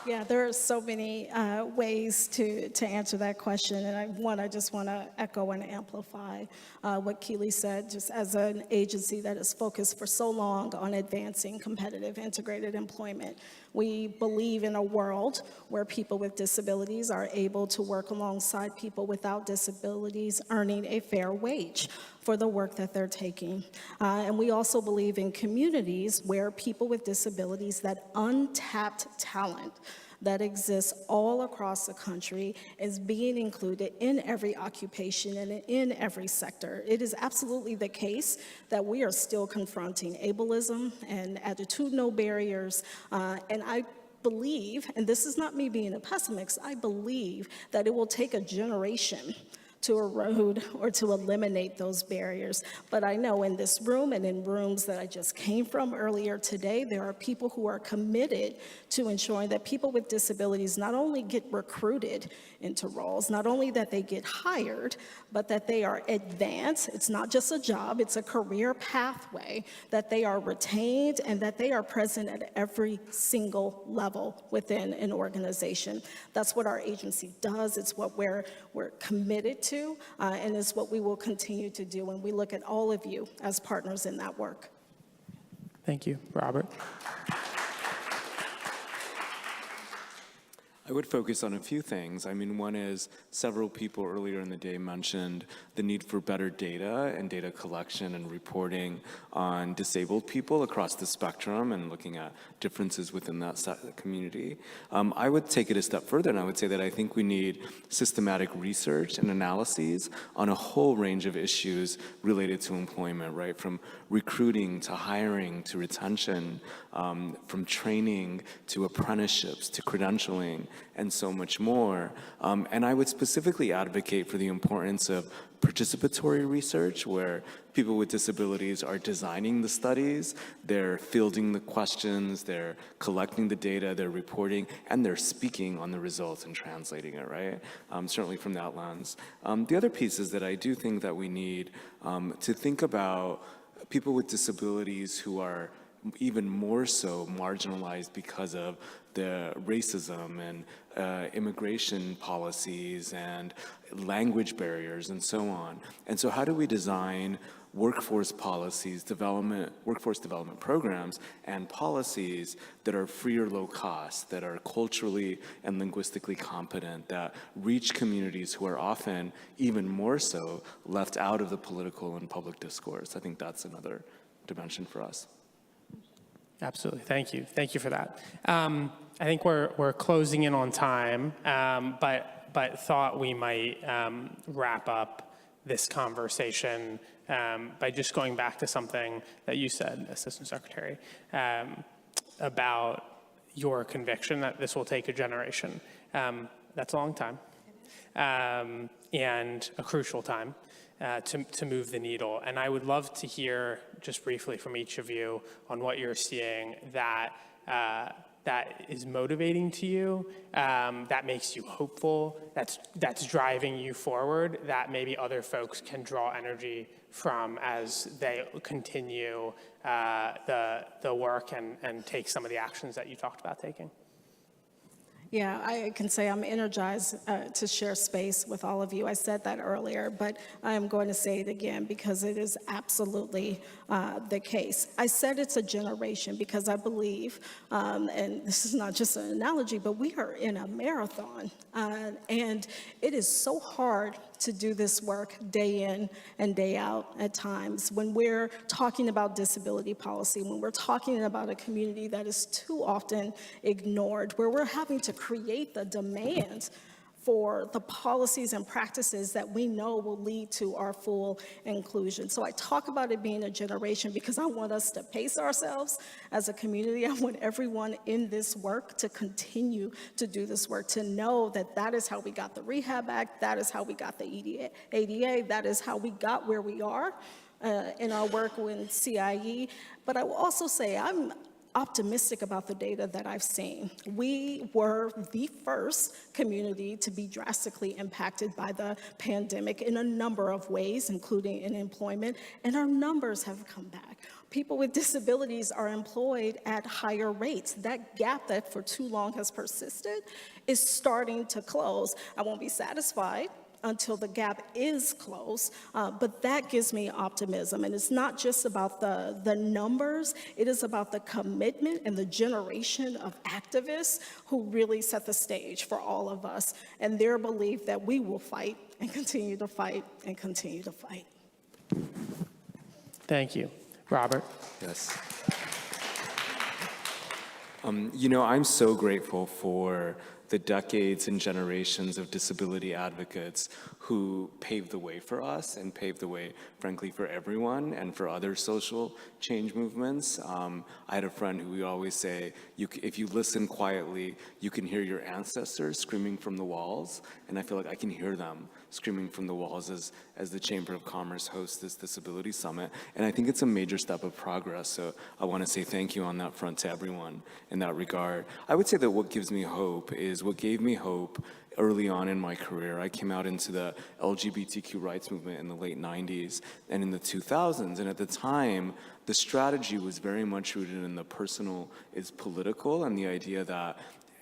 Yeah, there are so many ways to answer that question, and I just want to echo and amplify what Keely said. Just as an agency that is focused for so long on advancing competitive integrated employment, we believe in a world where people with disabilities are able to work alongside people without disabilities, earning a fair wage for the work that they're taking. And we also believe in communities where people with disabilities, that untapped talent that exists all across the country, is being included in every occupation and in every sector. It is absolutely the case that we are still confronting ableism and attitudinal barriers, and I believe, and this is not me being a pessimist, I believe that it will take a generation to erode or to eliminate those barriers. But I know in this room and in rooms that I just came from earlier today, there are people who are committed to ensuring that people with disabilities not only get recruited into roles, not only that they get hired, but that they are advanced. It's not just a job, it's a career pathway, that they are retained and that they are present at every single level within an organization. That's what our agency does. It's what we're committed to, and it's what we will continue to do. And we look at all of you as partners in that work. Thank you. Robert? I would focus on a few things. I mean, one is several people earlier in the day mentioned the need for better data and data collection and reporting on disabled people across the spectrum and looking at differences within that community. I would take it a step further, and I would say that I think we need systematic research and analyses on a whole range of issues related to employment, right? From recruiting to hiring to retention, from training to apprenticeships to credentialing, and so much more. And I would specifically advocate for the importance of participatory research, where people with disabilities are designing the studies, they're fielding the questions, they're collecting the data, they're reporting, and they're speaking on the results and translating it, right? Certainly from that lens. The other piece is that I do think that we need to think about people with disabilities who are even more so marginalized because of the racism and immigration policies and language barriers and so on. And so how do we design workforce policies, workforce development programs, and policies that are free or low cost, that are culturally and linguistically competent, that reach communities who are often, even more so, left out of the political and public discourse. I think that's another dimension for us. Absolutely. Thank you. Thank you for that. I think we're closing in on time, but thought we might wrap up this conversation by just going back to something that you said, Assistant Secretary, about your conviction that this will take a generation. That's a long time, and a crucial time to move the needle. And I would love to hear just briefly from each of you on what you're seeing that is motivating to you, that makes you hopeful, that's driving you forward, that maybe other folks can draw energy from as they continue the work and take some of the actions that you talked about taking. Yeah, I can say I'm energized to share space with all of you. I said that earlier, but I am going to say it again because it is absolutely the case. I said it's a generation because I believe, and this is not just an analogy, but we are in a marathon, and it is so hard to do this work day in and day out at times. When we're talking about disability policy, when we're talking about a community that is too often ignored, where we're having to create the demand for the policies and practices that we know will lead to our full inclusion. So I talk about it being a generation because I want us to pace ourselves as a community. I want everyone in this work to continue to do this work, to know that that is how we got the Rehab Act, that is how we got the ADA, that is how we got where we are in our work with CIE. But I will also say I'm optimistic about the data that I've seen. We were the first community to be drastically impacted by the pandemic in a number of ways, including in employment, and our numbers have come back. People with disabilities are employed at higher rates. That gap that for too long has persisted is starting to close. I won't be satisfied until the gap is closed, but that gives me optimism. And it's not just about the numbers, it is about the commitment and the generation of activists who really set the stage for all of us, and their belief that we will fight and continue to fight and continue to fight. Thank you. Robert? Yes. I'm so grateful for the decades and generations of disability advocates who paved the way for us and paved the way, frankly, for everyone and for other social change movements. I had a friend who would always say, if you listen quietly, you can hear your ancestors screaming from the walls, and I feel like I can hear them screaming from the walls as the Chamber of Commerce hosts this Disability Summit. And I think it's a major step of progress, so I want to say thank you on that front to everyone in that regard. I would say that what gave me hope early on in my career. I came out into the LGBTQ rights movement in the late 90s and in the 2000s, and at the time, the strategy was very much rooted in the personal is political, and the idea that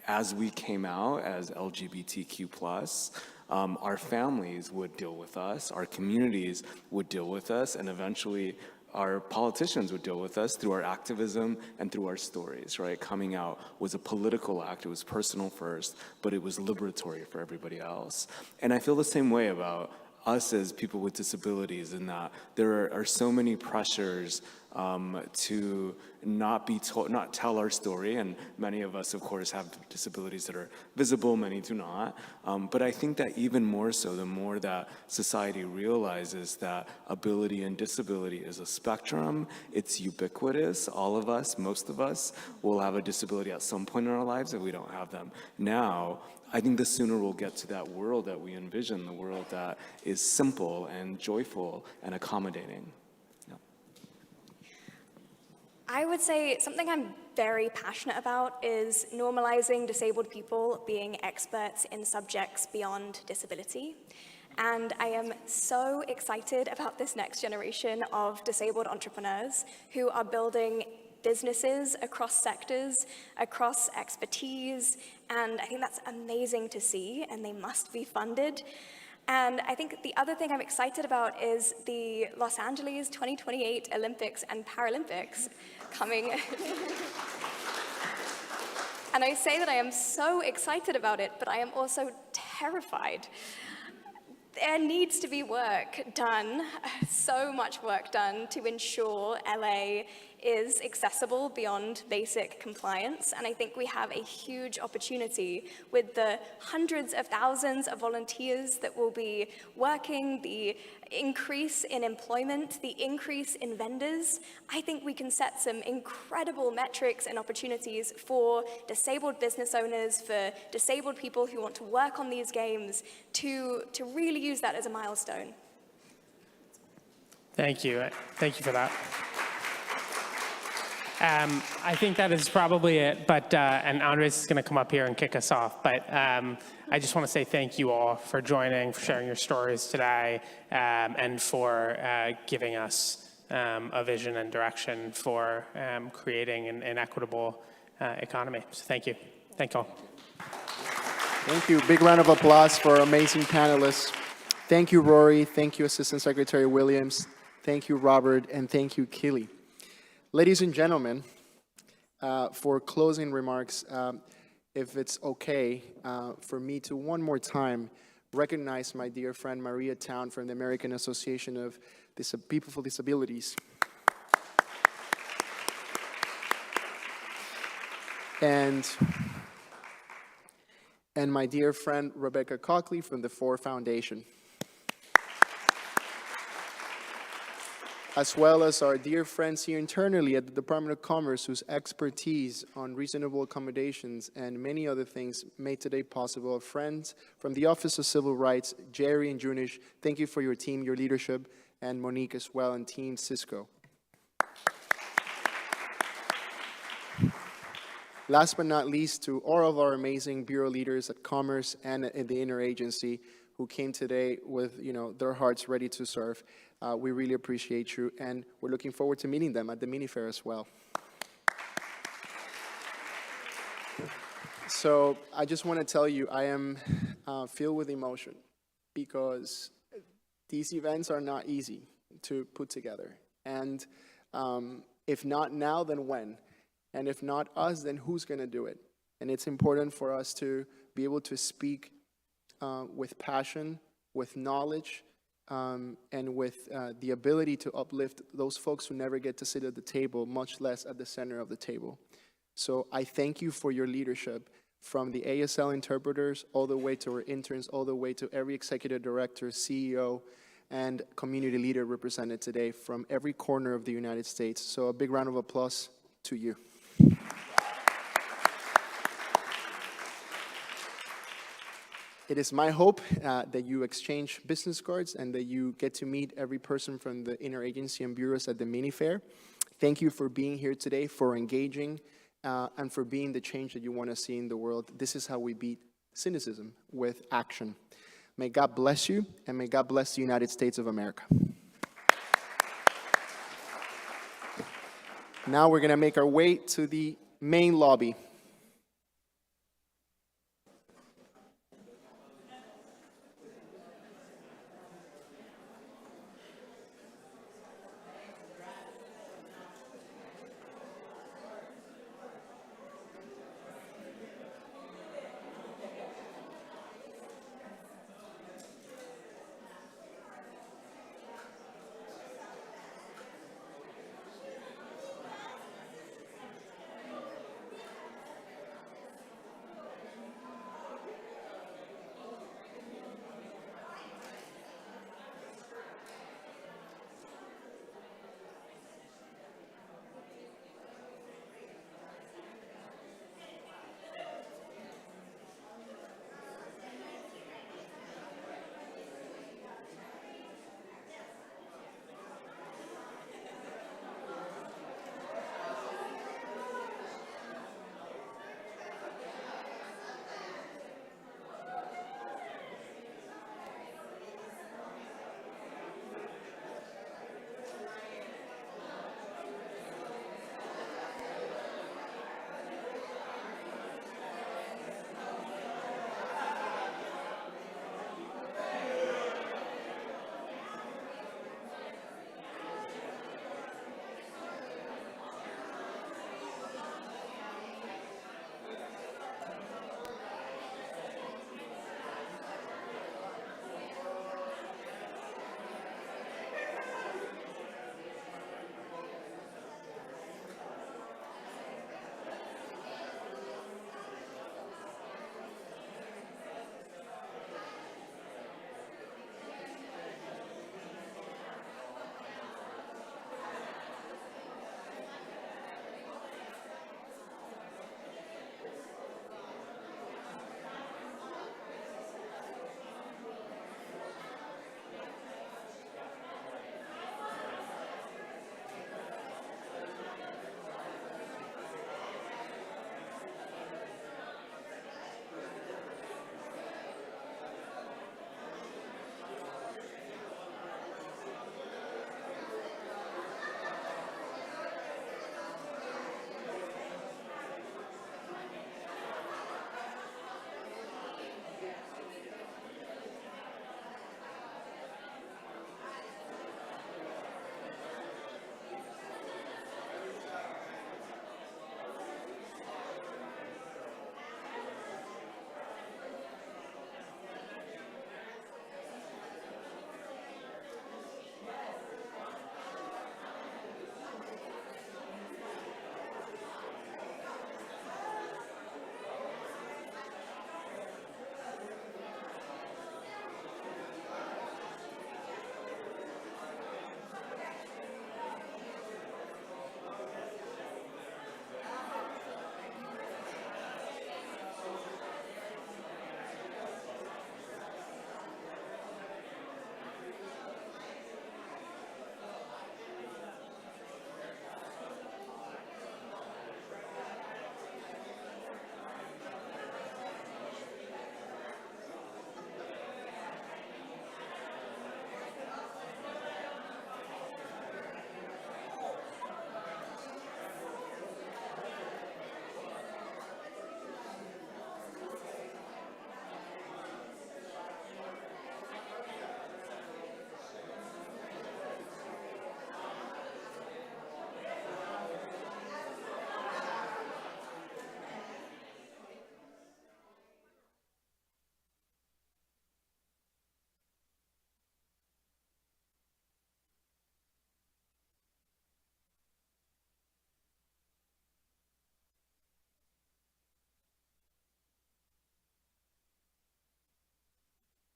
as we came out as LGBTQ+, our families would deal with us, our communities would deal with us, and eventually our politicians would deal with us through our activism and through our stories, right? Coming out was a political act. It was personal first, but it was liberatory for everybody else. And I feel the same way about us as people with disabilities, in that there are so many pressures to not tell our story, and many of us, of course, have disabilities that are visible, many do not. But I think that even more so, the more that society realizes that ability and disability is a spectrum, it's ubiquitous. All of us, most of us, will have a disability at some point in our lives if we don't have them now. I think the sooner we'll get to that world that we envision, the world that is simple and joyful and accommodating. I would say something I'm very passionate about is normalizing disabled people being experts in subjects beyond disability. And I am so excited about this next generation of disabled entrepreneurs who are building businesses across sectors, across expertise, and I think that's amazing to see, and they must be funded. And I think the other thing I'm excited about is the Los Angeles 2028 Olympics and Paralympics coming. And I say that I am so excited about it, but I am also terrified. There needs to be work done, so much work done to ensure LA is accessible beyond basic compliance. And I think we have a huge opportunity with the hundreds of thousands of volunteers that will be working, the increase in employment, the increase in vendors. I think we can set some incredible metrics and opportunities for disabled business owners, for disabled people who want to work on these games, to really use that as a milestone. Thank you. Thank you for that. I think that is probably it, but, and Andres is going to come up here and kick us off, but I just want to say thank you all for joining, for sharing your stories today, and for giving us a vision and direction for creating an equitable economy. So thank you. Thank you all. Thank you. Big round of applause for our amazing panelists. Thank you, Rory. Thank you, Assistant Secretary Williams. Thank you, Robert. And thank you, Keely. Ladies and gentlemen, for closing remarks, if it's okay for me to one more time recognize my dear friend Maria Town from the American Association of People with Disabilities. And my dear friend Rebecca Cockley from the Ford Foundation. As well as our dear friends here internally at the Department of Commerce, whose expertise on reasonable accommodations and many other things made today possible. Our friends from the Office of Civil Rights, Jerry and Junish, thank you for your team, your leadership, and Monique as well, and Team Cisco. Last but not least, to all of our amazing bureau leaders at Commerce and in the interagency who came today with, their hearts ready to serve. We really appreciate you, and we're looking forward to meeting them at the mini-fair as well. So I just want to tell you, I am filled with emotion because these events are not easy to put together. And if not now, then when? And if not us, then who's going to do it? And it's important for us to be able to speak with passion, with knowledge, and with the ability to uplift those folks who never get to sit at the table, much less at the center of the table. So I thank you for your leadership, from the ASL interpreters all the way to our interns, all the way to every executive director, CEO, and community leader represented today from every corner of the United States. So a big round of applause to you. It is my hope that you exchange business cards and that you get to meet every person from the interagency and bureaus at the mini-fair. Thank you for being here today, for engaging, and for being the change that you want to see in the world. This is how we beat cynicism, with action. May God bless you, and may God bless the United States of America. Now we're going to make our way to the main lobby.